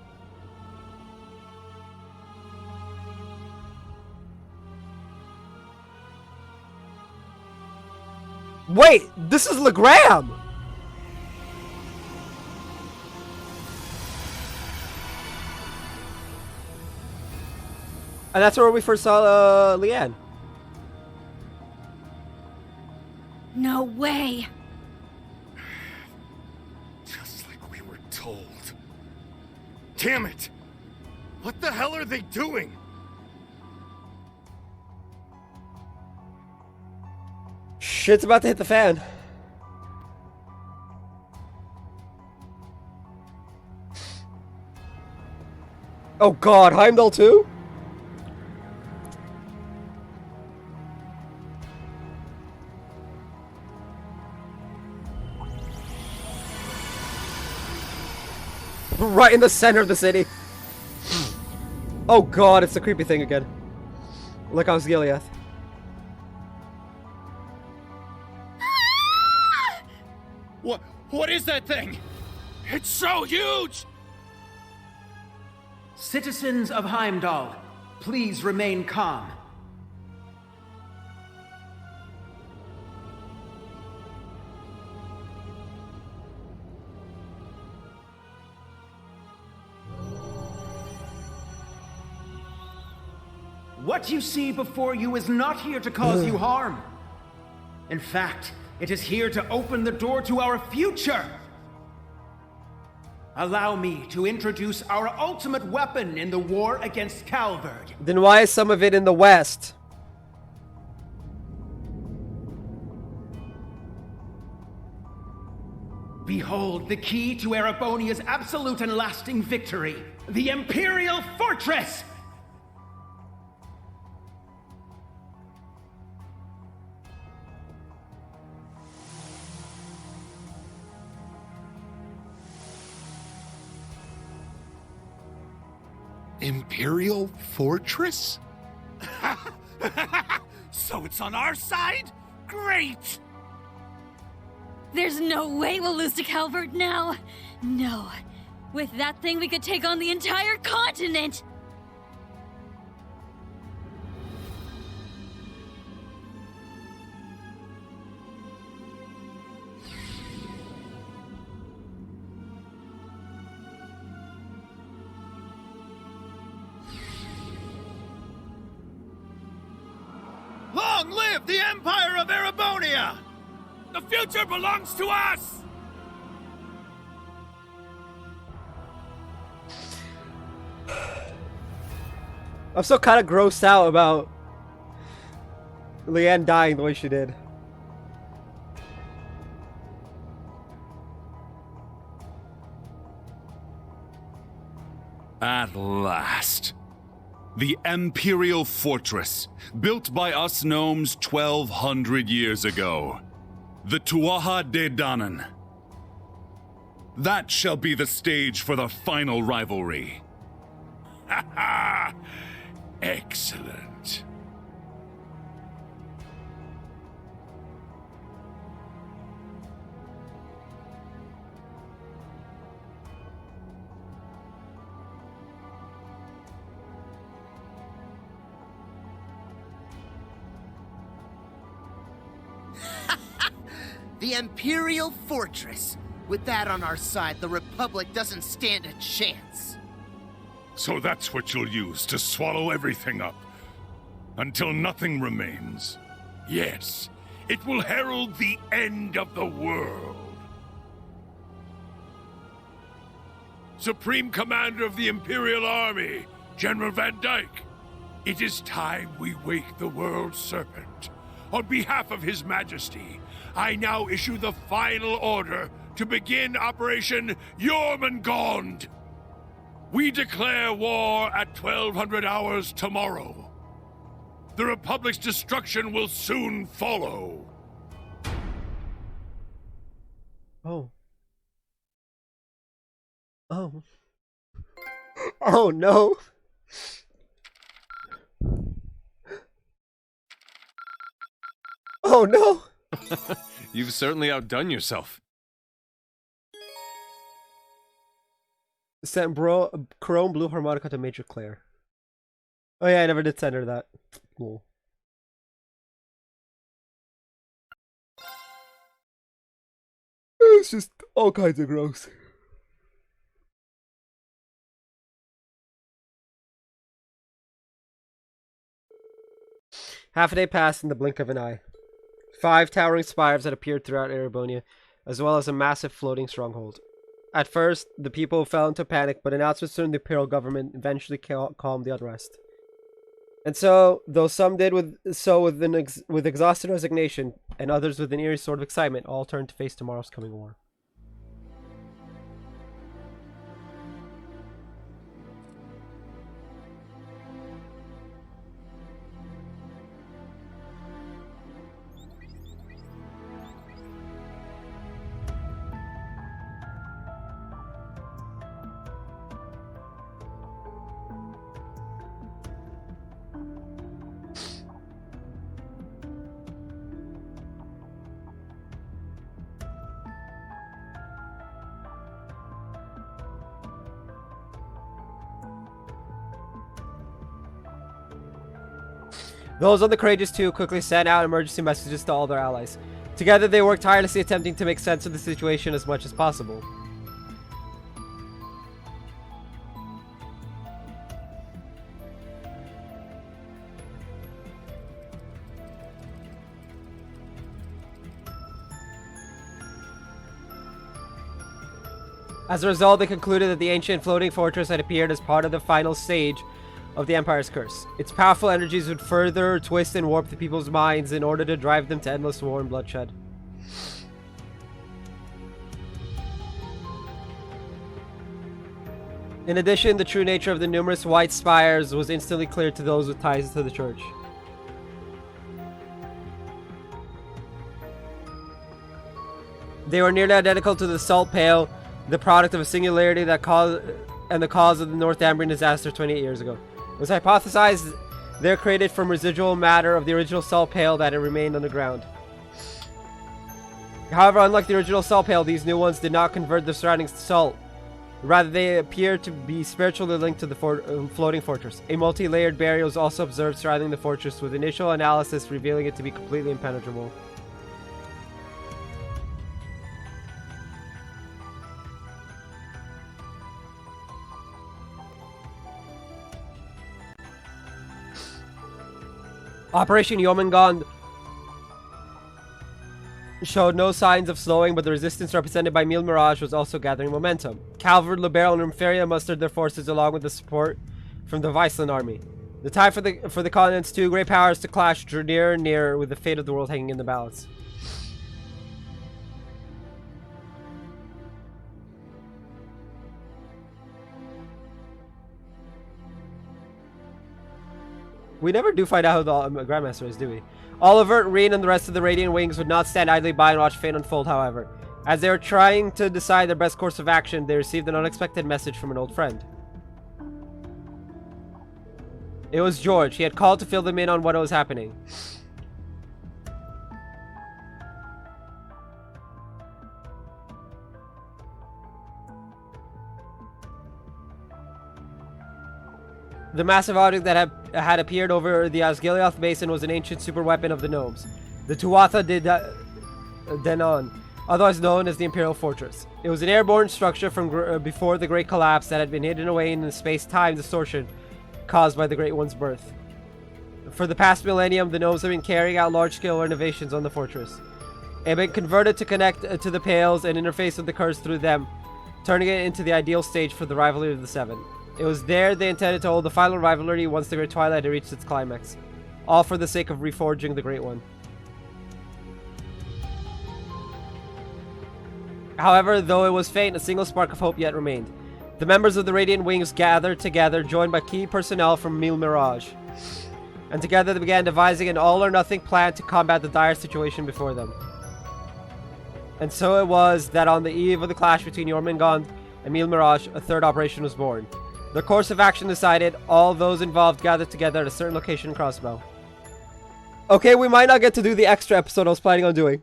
Wait, this is Legram! And that's where we first saw Leanne. No way. Just like we were told. Damn it! What the hell are they doing? Shit's about to hit the fan. Oh god, Heimdall too? Right in the center of the city. Oh god, it's the creepy thing again. Look how Gileath. What is that thing? It's so huge! Citizens of Heimdall, please remain calm. What you see before you is not here to cause you harm. In fact, it is here to open the door to our future. Allow me to introduce our ultimate weapon in the war against Calvard. Then why is some of it in the west? Behold the key to Erebonia's absolute and lasting victory, the Imperial Fortress! Imperial Fortress? So it's on our side? Great! There's no way we'll lose to Calvard now. No. With that thing, we could take on the entire continent. Long live the Empire of Erebonia! The future belongs to us! I'm still kind of grossed out about Leanne dying the way she did. At last. The Imperial Fortress, built by us gnomes 1,200 years ago. The Tuatha De Danann. That shall be the stage for the final rivalry. Ha ha! Excellent. The Imperial Fortress. With that on our side, the Republic doesn't stand a chance. So that's what you'll use to swallow everything up. Until nothing remains. Yes, it will herald the end of the world. Supreme Commander of the Imperial Army, General Van Dyke. It is time we wake the World Serpent. On behalf of His Majesty, I now issue the final order to begin Operation Jormungand. We declare war at 1200 hours tomorrow. The Republic's destruction will soon follow. Oh. Oh. Oh no. Oh no. You've certainly outdone yourself. Sent Chrome Blue Harmonica to Major Claire. Oh yeah, I never did send her that. Cool. It's just all kinds of gross. Half a day passed in the blink of an eye. 5 towering spires had appeared throughout Erebonia, as well as a massive floating stronghold. At first, the people fell into panic, but announcements from the Imperial government eventually calmed the unrest. And so, though some did with exhausted resignation, and others with an eerie sort of excitement, all turned to face tomorrow's coming war. Those on the Courageous 2 quickly sent out emergency messages to all their allies. Together they worked tirelessly attempting to make sense of the situation as much as possible. As a result, they concluded that the ancient floating fortress had appeared as part of the final stage of the Empire's curse. Its powerful energies would further twist and warp the people's minds in order to drive them to endless war and bloodshed. In addition, the true nature of the numerous white spires was instantly clear to those with ties to the church. They were nearly identical to the Salt Pale, the product of a singularity that caused the cause of the Northumbrian disaster 28 years ago. It was hypothesized they're created from residual matter of the original Salt Pale that had remained underground. However, unlike the original Salt Pale, these new ones did not convert the surroundings to salt. Rather, they appear to be spiritually linked to the floating fortress. A multi-layered barrier was also observed surrounding the fortress, with initial analysis revealing it to be completely impenetrable. Operation Jormungand showed no signs of slowing, but the resistance represented by Mille Mirage was also gathering momentum. Calvard, Liberal, and Rumferia mustered their forces along with the support from the Viceland army. The time for the continent's two great powers to clash drew nearer and nearer, with the fate of the world hanging in the balance. We never do find out who the Grandmaster is, do we? Oliver, Reen, and the rest of the Radiant Wings would not stand idly by and watch fate unfold, however. As they were trying to decide their best course of action, they received an unexpected message from an old friend. It was George. He had called to fill them in on what was happening. The massive object that had appeared over the Osgiliath Basin was an ancient superweapon of the gnomes, the Tuatha De Danann, otherwise known as the Imperial Fortress. It was an airborne structure from before the Great Collapse that had been hidden away in the space-time distortion caused by the Great One's birth. For the past millennium, the gnomes have been carrying out large-scale renovations on the fortress. It had been converted to connect to the Pales and interface with the curse through them. turning it into the ideal stage for the rivalry of the Seven. It was there they intended to hold the final rivalry once the Great Twilight had reached its climax, all for the sake of reforging the Great One. However, though it was faint, a single spark of hope yet remained. The members of the Radiant Wings gathered together, joined by key personnel from Mille Mirage. And together they began devising an all-or-nothing plan to combat the dire situation before them. And so it was that on the eve of the clash between Jormungand and Mille Mirage, a third operation was born. The course of action decided, all those involved gathered together at a certain location in Crossbow. Okay, we might not get to do the extra episode I was planning on doing.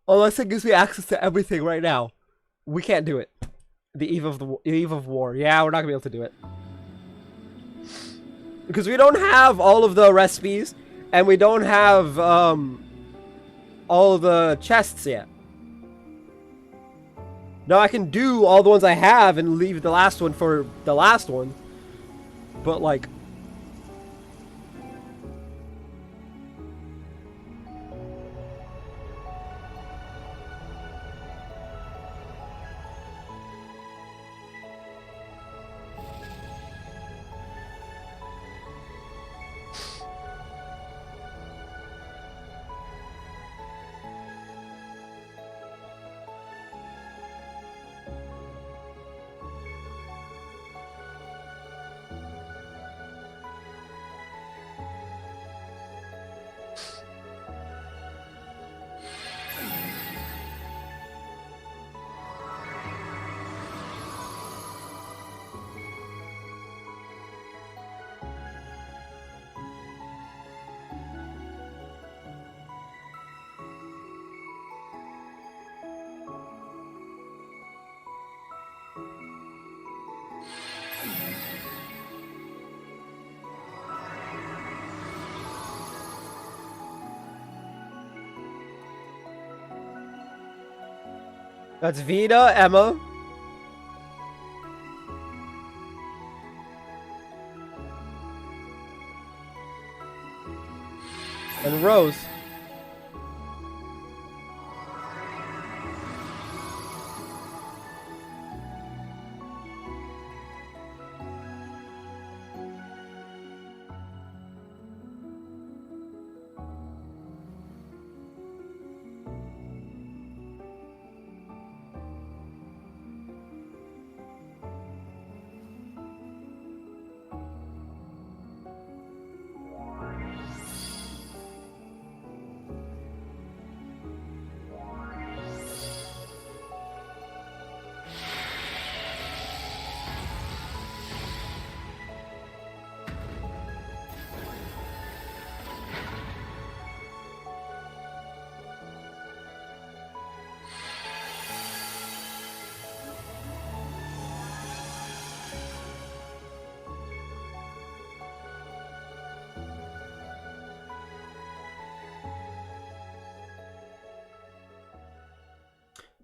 Unless it gives me access to everything right now. We can't do it. The eve of war. Yeah, we're not gonna be able to do it. Because we don't have all of the recipes, and we don't have all of the chests yet. Now I can do all the ones I have and leave the last one for the last one. But like, that's Vida, Emma. And Rose.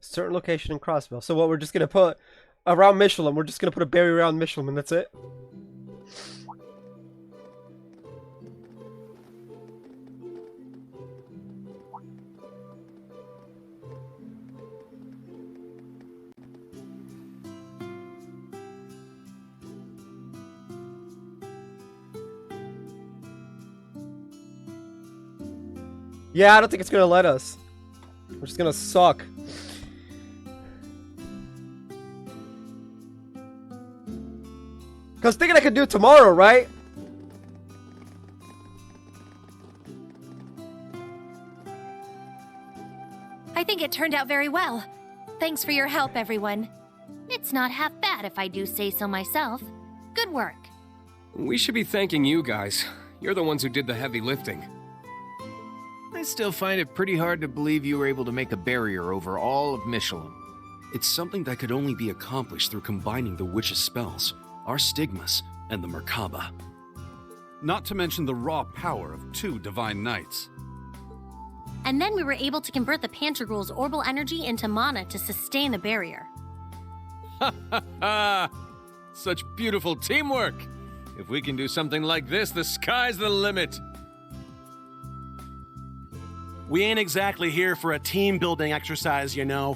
Certain location in Crossville. So what we're just gonna put around Michelin, we're just gonna put a barrier around Michelin and that's it. Yeah, I don't think it's gonna let us. We're just gonna suck. Cause thinking I could do it tomorrow, right? I think it turned out very well. Thanks for your help, everyone. It's not half bad if I do say so myself. Good work. We should be thanking you guys. You're the ones who did the heavy lifting. I still find it pretty hard to believe you were able to make a barrier over all of Michelin. It's something that could only be accomplished through combining the witch's spells, our stigmas, and the Merkaba. Not to mention the raw power of 2 divine knights. And then we were able to convert the Pantagruel's orbal energy into mana to sustain the barrier. Ha ha ha! Such beautiful teamwork! If we can do something like this, the sky's the limit! We ain't exactly here for a team-building exercise, you know.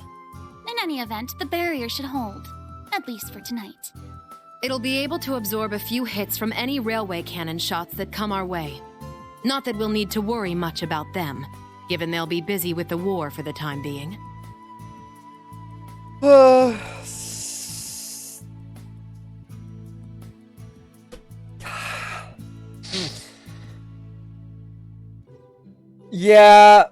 In any event, the barrier should hold. At least for tonight. It'll be able to absorb a few hits from any railway cannon shots that come our way. Not that we'll need to worry much about them, given they'll be busy with the war for the time being. Yeah.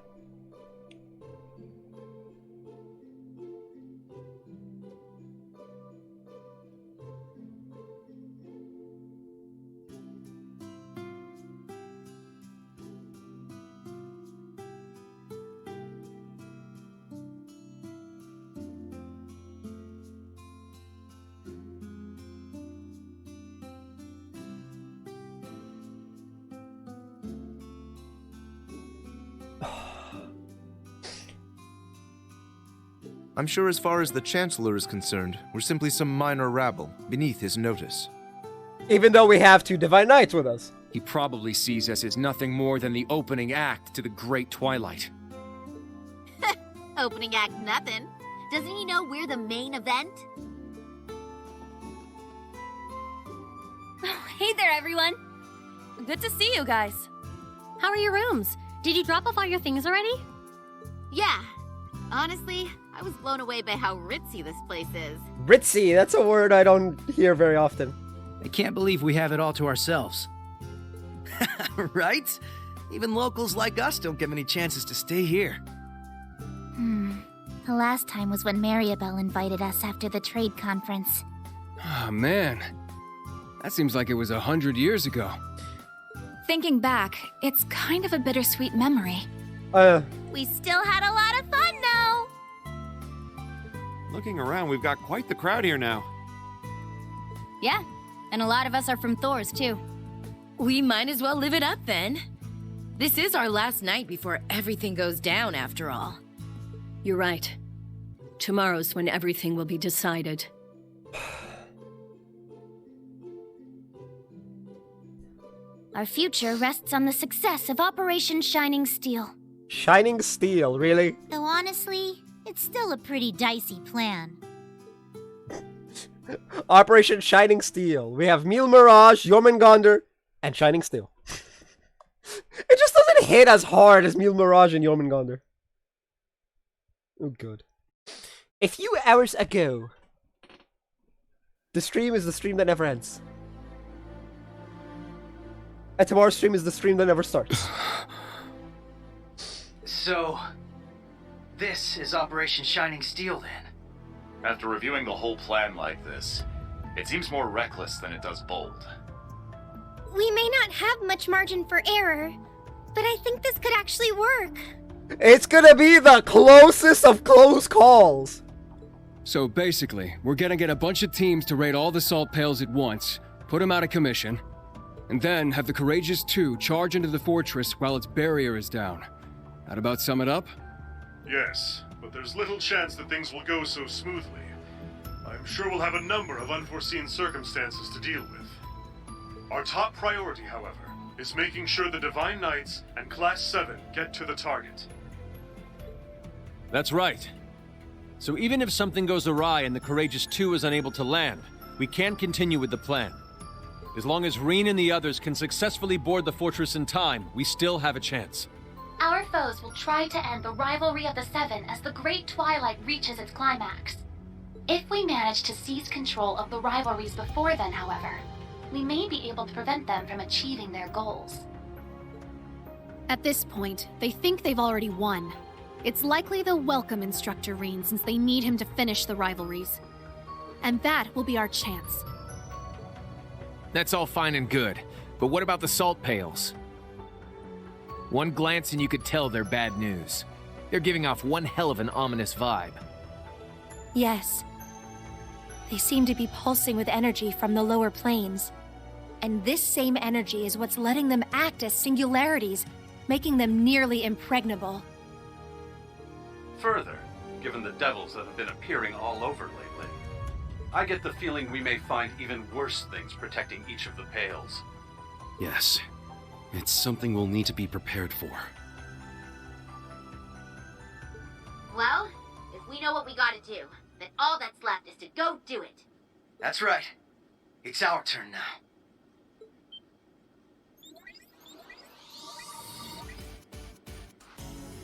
I'm sure as far as the Chancellor is concerned, we're simply some minor rabble, beneath his notice. Even though we have two Divine Knights with us. He probably sees us as nothing more than the opening act to the Great Twilight. Opening act nothing. Doesn't he know we're the main event? Oh, hey there, everyone. Good to see you guys. How are your rooms? Did you drop off all your things already? Yeah. Honestly, I was blown away by how ritzy this place is. Ritzy, that's a word I don't hear very often. I can't believe we have it all to ourselves. Right? Even locals like us don't get many chances to stay here. The last time was when Mariabelle invited us after the trade conference. Oh, man. That seems like it was 100 years ago. Thinking back, it's kind of a bittersweet memory. We still had a lot of fun, though! Looking around, we've got quite the crowd here now. Yeah, and a lot of us are from Thor's, too. We might as well live it up, then. This is our last night before everything goes down, after all. You're right. Tomorrow's when everything will be decided. Our future rests on the success of Operation Shining Steel. Shining Steel, really? Though honestly, it's still a pretty dicey plan. Operation Shining Steel. We have Mille Mirage, Jormungandr, and Shining Steel. It just doesn't hit as hard as Mille Mirage and Jormungandr. Oh, good. A few hours ago. The stream is the stream that never ends. And tomorrow's stream is the stream that never starts. So, this is Operation Shining Steel, then? After reviewing the whole plan like this, it seems more reckless than it does bold. We may not have much margin for error, but I think this could actually work. It's gonna be the closest of close calls. So basically, we're gonna get a bunch of teams to raid all the salt pails at once, put them out of commission, and then have the Courageous 2 charge into the fortress while its barrier is down. That about sum it up? Yes, but there's little chance that things will go so smoothly. I'm sure we'll have a number of unforeseen circumstances to deal with. Our top priority, however, is making sure the Divine Knights and Class 7 get to the target. That's right. So even if something goes awry and the Courageous 2 is unable to land, we can continue with the plan. As long as Rean and the others can successfully board the fortress in time, we still have a chance. Our foes will try to end the rivalry of the Seven as the Great Twilight reaches its climax. If we manage to seize control of the rivalries before then, however, we may be able to prevent them from achieving their goals. At this point, they think they've already won. It's likely they'll welcome Instructor Rean since they need him to finish the rivalries. And that will be our chance. That's all fine and good, but what about the salt pails? One glance and you could tell they're bad news. They're giving off one hell of an ominous vibe. Yes. They seem to be pulsing with energy from the lower planes. And this same energy is what's letting them act as singularities, making them nearly impregnable. Further, given the devils that have been appearing all over lately, I get the feeling we may find even worse things protecting each of the pails. Yes. It's something we'll need to be prepared for. Well, if we know what we gotta do, then all that's left is to go do it. That's right. It's our turn now.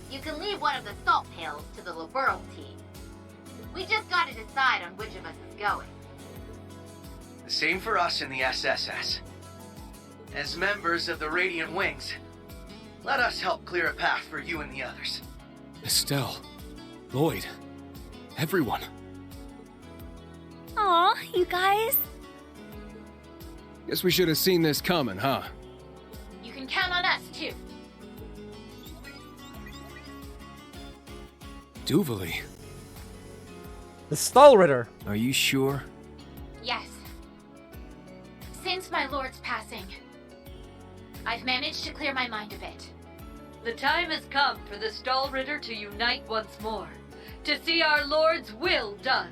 You can leave one of the salt pails to the Liberl team. We just gotta decide on which of us is going. The same for us in the SSS. As members of the Radiant Wings, let us help clear a path for you and the others. Estelle, Lloyd, everyone. Aw, you guys. Guess we should have seen this coming, huh? You can count on us, too. Duvali. The Stahlritter. Are you sure? Yes. Since my lord's passing, I've managed to clear my mind a bit. The time has come for the Stahlritter to unite once more, to see our lord's will done.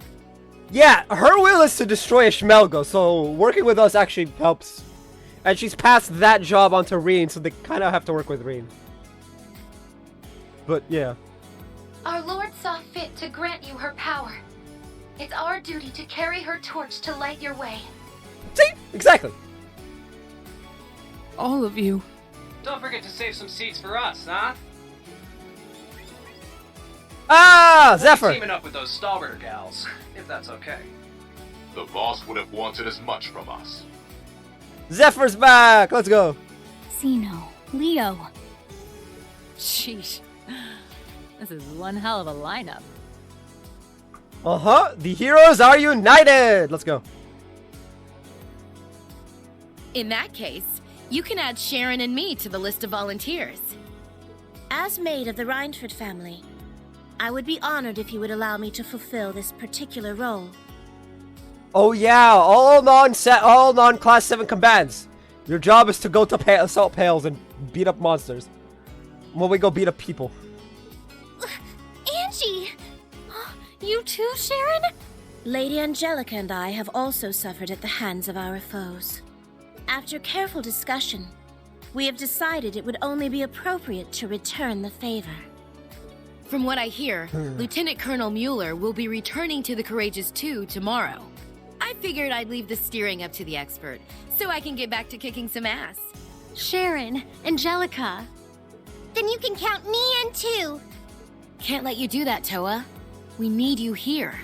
Yeah, her will is to destroy Ishmelgo, so working with us actually helps. And she's passed that job onto Reen, so they kind of have to work with Reen. But yeah. Our Lord saw fit to grant you her power. It's our duty to carry her torch to light your way. See? Exactly. All of you. Don't forget to save some seats for us, huh? Ah, Zephyr! Teaming up with those Stahlritter gals, if that's okay. The boss would have wanted as much from us. Zephyr's back! Let's go! Zeno, Leo. Sheesh. This is one hell of a lineup. Uh-huh! The heroes are united! Let's go. In that case, you can add Sharon and me to the list of volunteers. As maid of the Reinford family, I would be honored if you would allow me to fulfill this particular role. Oh yeah, all non-class 7 combatants. Your job is to go to assault pails and beat up monsters. When we go beat up people. Angie! You too, Sharon? Lady Angelica and I have also suffered at the hands of our foes. After careful discussion, we have decided it would only be appropriate to return the favor. From what I hear, Lieutenant Colonel Mueller will be returning to the Courageous 2 tomorrow. I figured I'd leave the steering up to the expert, so I can get back to kicking some ass. Sharon, Angelica. Then you can count me in too. Can't let you do that, Toa. We need you here.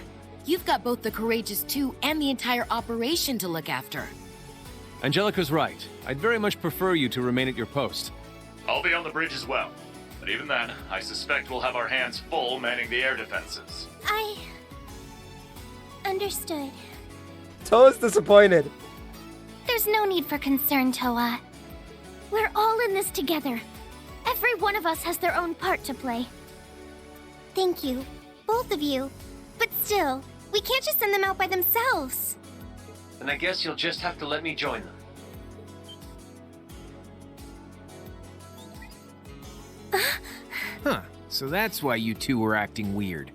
You've got both the Courageous 2 and the entire operation to look after. Angelica's right. I'd very much prefer you to remain at your post. I'll be on the bridge as well. But even then, I suspect we'll have our hands full manning the air defenses. I... understood. Toa's disappointed. There's no need for concern, Toa. We're all in this together. Every one of us has their own part to play. Thank you, both of you. But still, we can't just send them out by themselves. Then I guess you'll just have to let me join them. Huh, so that's why you two were acting weird.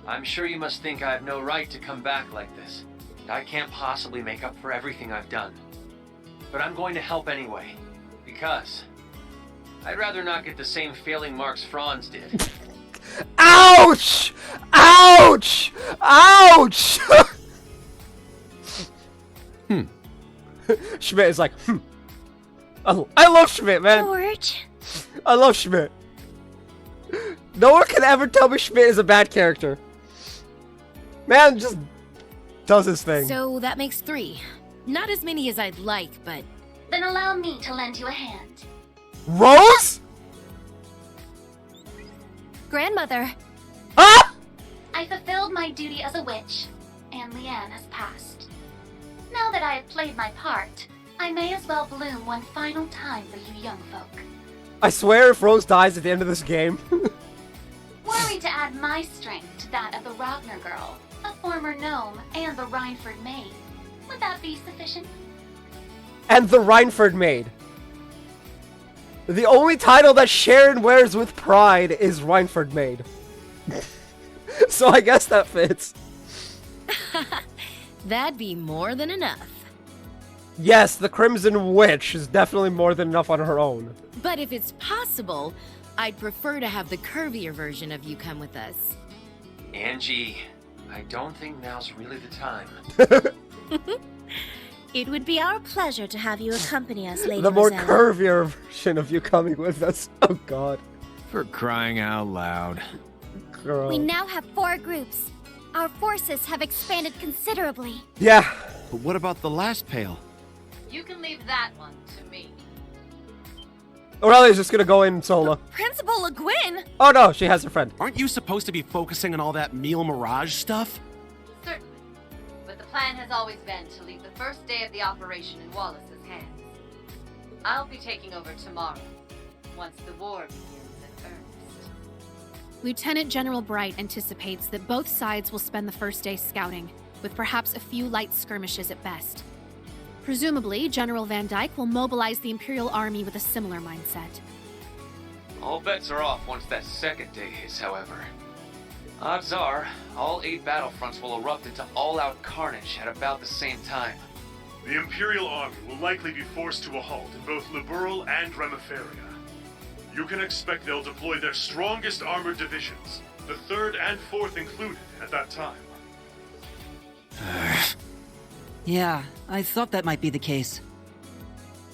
I'm sure you must think I have no right to come back like this. I can't possibly make up for everything I've done. But I'm going to help anyway, because I'd rather not get the same failing marks Franz did. Ouch! Ouch! Ouch! Schmidt is like, I love Schmidt, man. George. I love Schmidt. No one can ever tell me Schmidt is a bad character. Man just does his thing. So that makes 3. Not as many as I'd like, but... Then allow me to lend you a hand. Rose? Grandmother. Ah! I fulfilled my duty as a witch, and Leanne has passed. Now that I have played my part, I may as well bloom one final time for you young folk. I swear if Rose dies at the end of this game... Were we to add my strength to that of the Ragnar girl, a former gnome, and the Reinford maid, would that be sufficient? And the Reinford maid. The only title that Sharon wears with pride is Reinford maid. So I guess that fits. That'd be more than enough. Yes, the Crimson Witch is definitely more than enough on her own. But if it's possible, I'd prefer to have the curvier version of you come with us. Angie, I don't think now's really the time. It would be our pleasure to have you accompany us, Lady The more Rosella. curvier version of you coming with us. Oh god. For crying out loud. Girl. We now have 4 groups. Our forces have expanded considerably. Yeah. But what about the last pail? You can leave that one to me. Aurelia's just gonna go in solo. Principal Le Guin? Oh no, she has a friend. Aren't you supposed to be focusing on all that meal mirage stuff? Certainly. But the plan has always been to leave the first day of the operation in Wallace's hands. I'll be taking over tomorrow, once the war begins in earnest. Lieutenant General Bright anticipates that both sides will spend the first day scouting, with perhaps a few light skirmishes at best. Presumably, General Van Dyke will mobilize the Imperial Army with a similar mindset. All bets are off once that second day hits, however. Odds are, all 8 battlefronts will erupt into all-out carnage at about the same time. The Imperial Army will likely be forced to a halt in both Liberl and Remiferia. You can expect they'll deploy their strongest armored divisions, the 3rd and 4th included, at that time. Yeah, I thought that might be the case.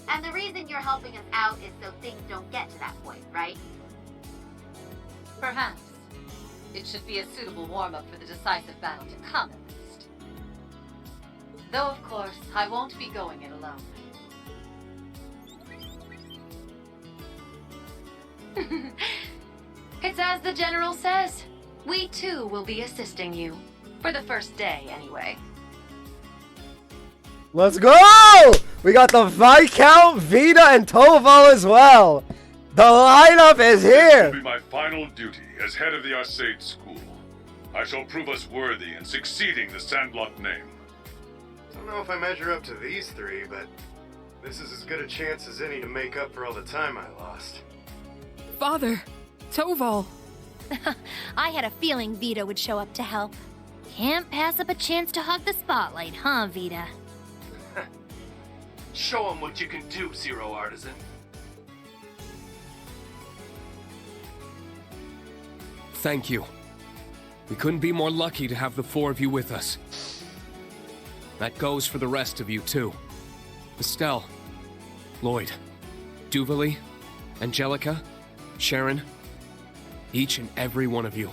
And the reason you're helping us out is so things don't get to that point, right? Perhaps. It should be a suitable warm-up for the decisive battle to come, at least. Though, of course, I won't be going it alone. It's as the General says. We too will be assisting you. For the first day, anyway. Let's go! We got the Viscount, Vita, and Toval as well. The lineup is This here. will be my final duty as head of the Arcade School. I shall prove us worthy in succeeding the Sandblock name. Don't know if I measure up to these 3, but this is as good a chance as any to make up for all the time I lost. Father, Toval. I had a feeling Vita would show up to help. Can't pass up a chance to hog the spotlight, huh, Vita? Show them what you can do, Zero Artisan. Thank you. We couldn't be more lucky to have the 4 of you with us. That goes for the rest of you, too. Estelle, Lloyd, Duvalie, Angelica, Sharon, each and every one of you.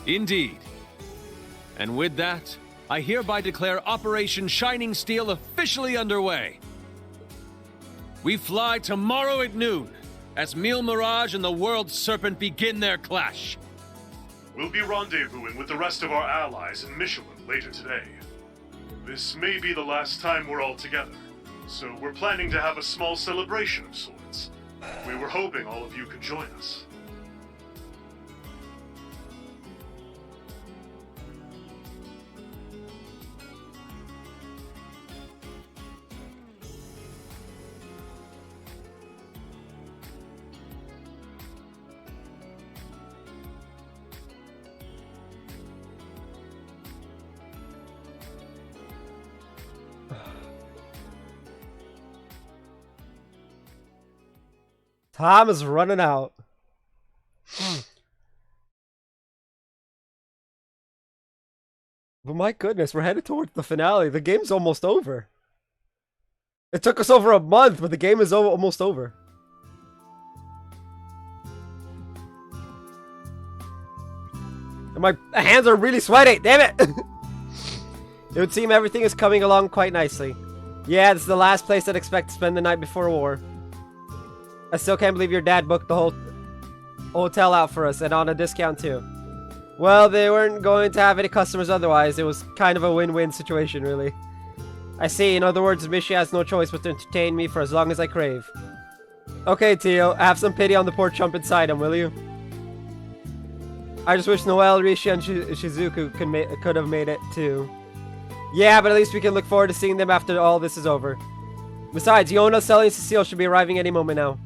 Indeed. And with that, I hereby declare Operation Shining Steel officially underway. We fly tomorrow at noon, as Meal Mirage and the World Serpent begin their clash. We'll be rendezvousing with the rest of our allies in Michelin later today. This may be the last time we're all together, so we're planning to have a small celebration of sorts. We were hoping all of you could join us. Time is running out. But my goodness, we're headed towards the finale. The game's almost over. It took us over a month, but the game is almost over. And my hands are really sweaty, damn it! It would seem everything is coming along quite nicely. Yeah, this is the last place I'd expect to spend the night before war. I still can't believe your dad booked the whole hotel out for us, and on a discount too. Well, they weren't going to have any customers otherwise. It was kind of a win-win situation, really. I see. In other words, Mishi has no choice but to entertain me for as long as I crave. Okay, Tio, have some pity on the poor chump inside him, will you? I just wish Noelle, Rishi, and Shizuku could have made it too. Yeah, but at least we can look forward to seeing them after all this is over. Besides, Yona, Sully, and Cecile should be arriving any moment now.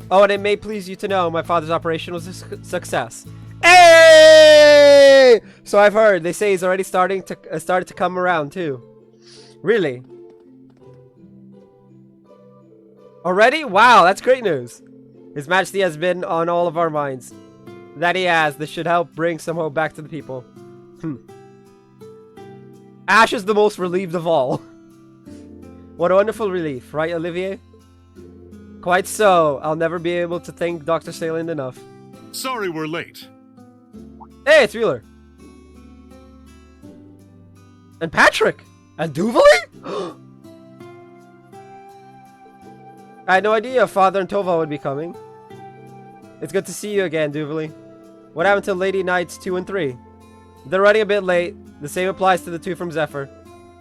Oh, and it may please you to know my father's operation was a success. Hey! So I've heard. They say he's already started to come around too. Really? Already? Wow, that's great news. His Majesty has been on all of our minds. That he has. This should help bring some hope back to the people. Ash is the most relieved of all. What a wonderful relief, right, Olivier? Quite so. I'll never be able to thank Dr. Salian enough. Sorry we're late. Hey, it's Wheeler. And Patrick! And Duvali? I had no idea Father and Tova would be coming. It's good to see you again, Duvali. What happened to Lady Knights 2 and 3? They're running a bit late. The same applies to the two from Zephyr.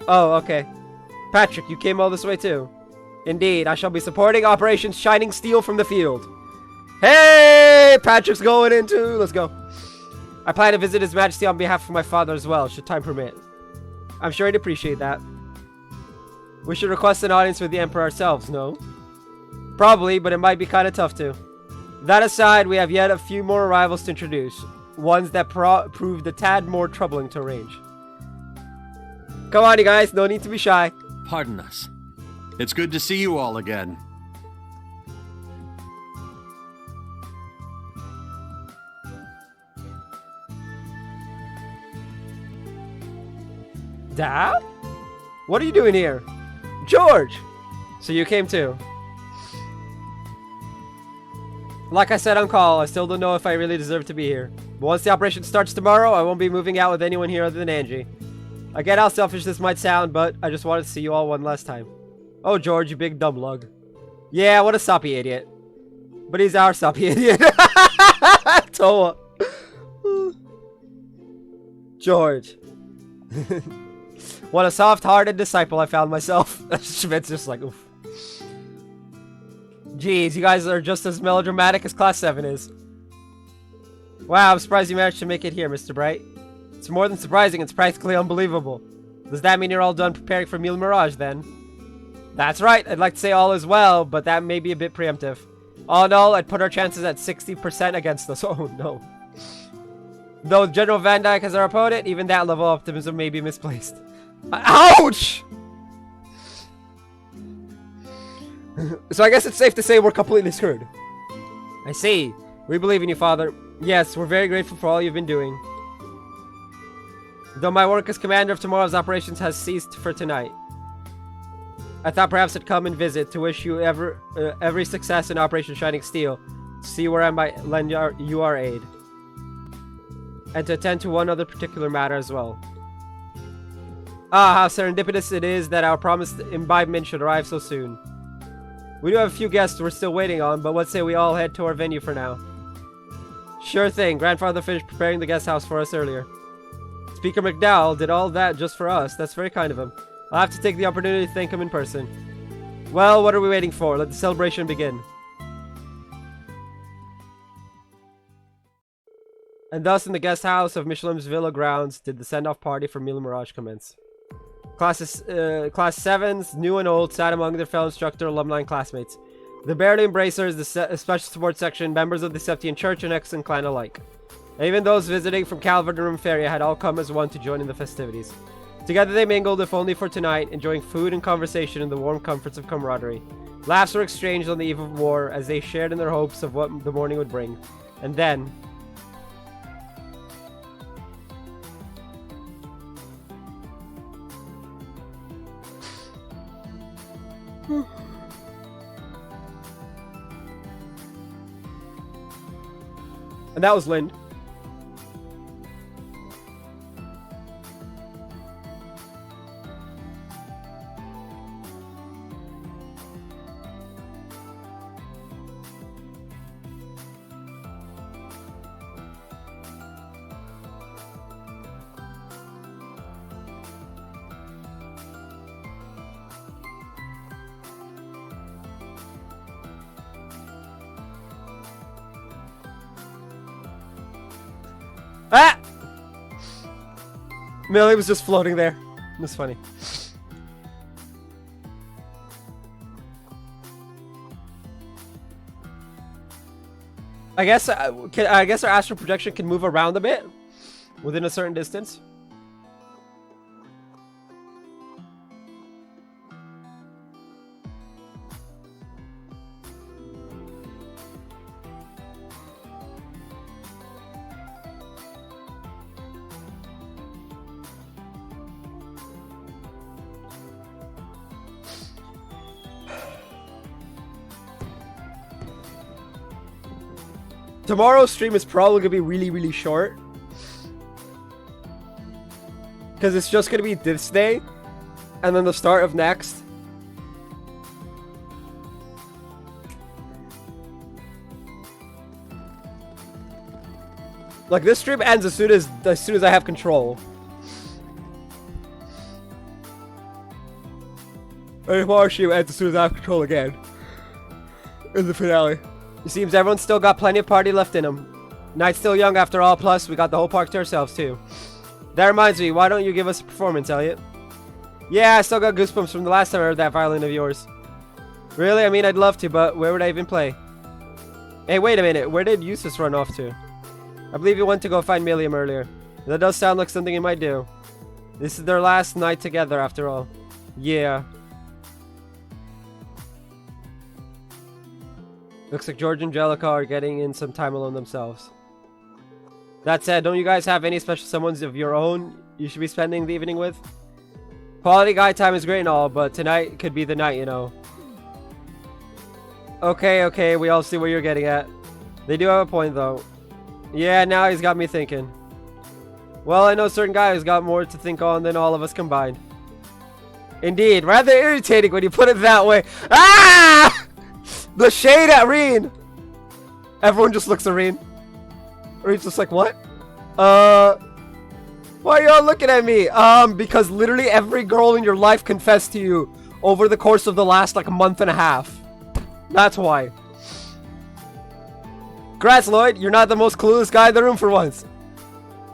Oh, okay. Patrick, you came all this way too. Indeed, I shall be supporting Operation Shining Steel from the field. Hey! Patrick's going in too. Let's go. I plan to visit His Majesty on behalf of my father as well, should time permit. I'm sure he'd appreciate that. We should request an audience with the Emperor ourselves, no? Probably, but it might be kind of tough to. That aside, we have yet a few more arrivals to introduce. Ones that proved a tad more troubling to arrange. Come on, you guys. No need to be shy. Pardon us. It's good to see you all again. Dad? What are you doing here? George! So you came too. Like I said on call, I still don't know if I really deserve to be here. But once the operation starts tomorrow, I won't be moving out with anyone here other than Angie. I get how selfish this might sound, but I just wanted to see you all one last time. Oh, George, you big dumb lug. Yeah, what a soppy idiot. But he's our soppy idiot. Toa. George. What a soft-hearted disciple I found myself. Schmidt's just like, oof. Jeez, you guys are just as melodramatic as Class 7 is. Wow, I'm surprised you managed to make it here, Mr. Bright. It's more than surprising, it's practically unbelievable. Does that mean you're all done preparing for Mille Mirage, then? That's right, I'd like to say all is well, but that may be a bit preemptive. All in all, I'd put our chances at 60% against us. Oh, no. Though General Van Dyke is our opponent, even that level of optimism may be misplaced. Ouch! So I guess it's safe to say we're completely screwed. I see. We believe in you, Father. Yes, we're very grateful for all you've been doing. Though my work as commander of tomorrow's operations has ceased for tonight. I thought perhaps I'd come and visit to wish you every success in Operation Shining Steel, to see where I might lend you our aid. And to attend to one other particular matter as well. Ah, how serendipitous it is that our promised imbibement should arrive so soon. We do have a few guests we're still waiting on, but let's say we all head to our venue for now. Sure thing, Grandfather finished preparing the guest house for us earlier. Speaker McDowell did all that just for us. That's very kind of him. I'll have to take the opportunity to thank him in person. Well, what are we waiting for? Let the celebration begin. And thus in the guest house of Michelin's Villa grounds did the send-off party for Mille Mirage commence. Class 7s, new and old, sat among their fellow instructor alumni and classmates. The Barely Embracers, the Special Support Section, members of the Septian Church and Exon clan alike. And even those visiting from Calvert and Rumferia had all come as one to join in the festivities. Together they mingled, if only for tonight, enjoying food and conversation in the warm comforts of camaraderie. Laughs were exchanged on the eve of war as they shared in their hopes of what the morning would bring. And then... And that was Lind. Ah! Millie was just floating there. It was funny. I guess our astral projection can move around a bit within a certain distance. Tomorrow's stream is probably gonna be really, really short. Because it's just gonna be this day. And then the start of next. Like, this stream ends as soon as I have control. And tomorrow's stream ends as soon as I have control again. In the finale. It seems everyone's still got plenty of party left in them. Night's still young after all, plus we got the whole park to ourselves too. That reminds me, why don't you give us a performance, Elliot? Yeah, I still got goosebumps from the last time I heard that violin of yours. Really? I mean, I'd love to, but where would I even play? Hey, wait a minute. Where did Eustace run off to? I believe he went to go find Milliam earlier. That does sound like something he might do. This is their last night together, after all. Yeah. Looks like George and Angelica are getting in some time alone themselves. That said, don't you guys have any special someones of your own you should be spending the evening with? Quality guy time is great and all, but tonight could be the night, you know. Okay, we all see where you're getting at. They do have a point, though. Yeah, now he's got me thinking. Well, I know a certain guy who's got more to think on than all of us combined. Indeed, rather irritating when you put it that way. Ah! The shade at Reen! Everyone just looks at Reen. Reen's just like, what? Why are y'all looking at me? Because literally every girl in your life confessed to you over the course of the last, like, month and a half. That's why. Congrats, Lloyd. You're not the most clueless guy in the room for once.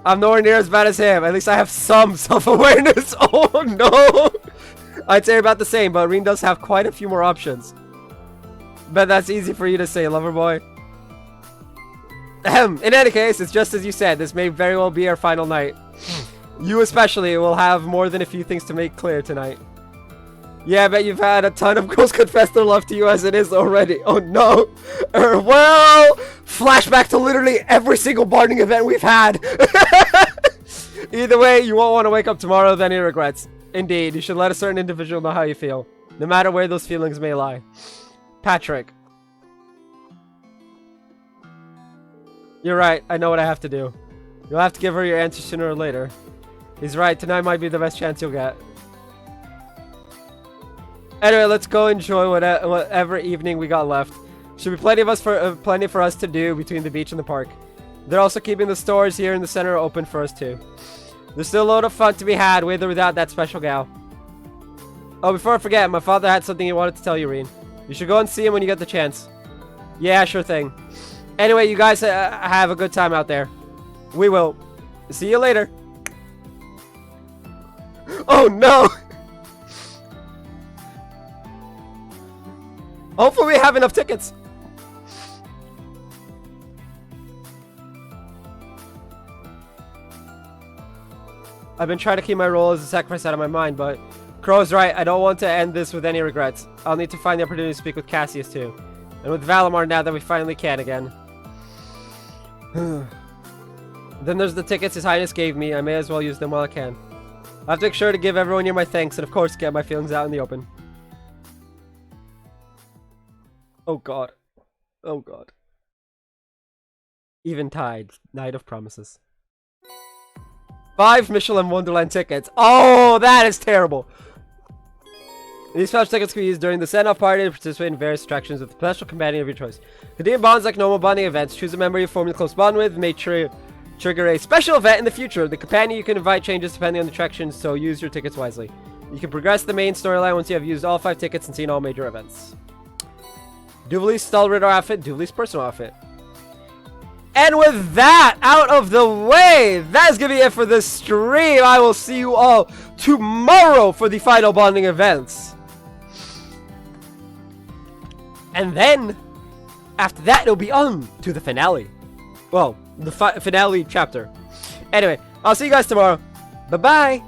I'm nowhere near as bad as him. At least I have some self-awareness. Oh, no. I'd say about the same, but Reen does have quite a few more options. Bet that's easy for you to say, lover boy. In any case, it's just as you said. This may very well be our final night. You especially will have more than a few things to make clear tonight. Yeah, I bet you've had a ton of girls confess their love to you as it is already. Oh no. Well, flashback to literally every single bonding event we've had. Either way, you won't want to wake up tomorrow with any regrets. Indeed, you should let a certain individual know how you feel, no matter where those feelings may lie. Patrick. You're right, I know what I have to do. You'll have to give her your answer sooner or later. He's right, tonight might be the best chance you'll get. Anyway, let's go enjoy whatever evening we got left. Should be plenty for us to do between the beach and the park. They're also keeping the stores here in the center open for us too. There's still a load of fun to be had with or without that special gal. Oh, before I forget, my father had something he wanted to tell you, Reen. You should go and see him when you get the chance. Yeah, sure thing. Anyway, you guys have a good time out there. We will. See you later. Oh no! Hopefully we have enough tickets. I've been trying to keep my role as a sacrifice out of my mind, but Crow's right. I don't want to end this with any regrets. I'll need to find the opportunity to speak with Cassius too. And with Valimar now that we finally can again. Then there's the tickets His Highness gave me. I may as well use them while I can. I'll have to make sure to give everyone here my thanks and of course get my feelings out in the open. Oh god. Oh god. Eventide. Night of Promises. 5 Michelin Wonderland tickets. Oh, that is terrible. These special tickets can be used during the send-off party to participate in various attractions with a special companion of your choice. Continue bonds like normal bonding events. Choose a member you form a close bond with. May trigger a special event in the future. The companion you can invite changes depending on the attraction, so use your tickets wisely. You can progress the main storyline once you have used all 5 tickets and seen all major events. Duvali's Stallritter outfit, Duvali's personal outfit. And with that out of the way, that's gonna be it for this stream. I will see you all tomorrow for the final bonding events. And then, after that, it'll be on to the finale. Well, the finale chapter. Anyway, I'll see you guys tomorrow. Bye-bye.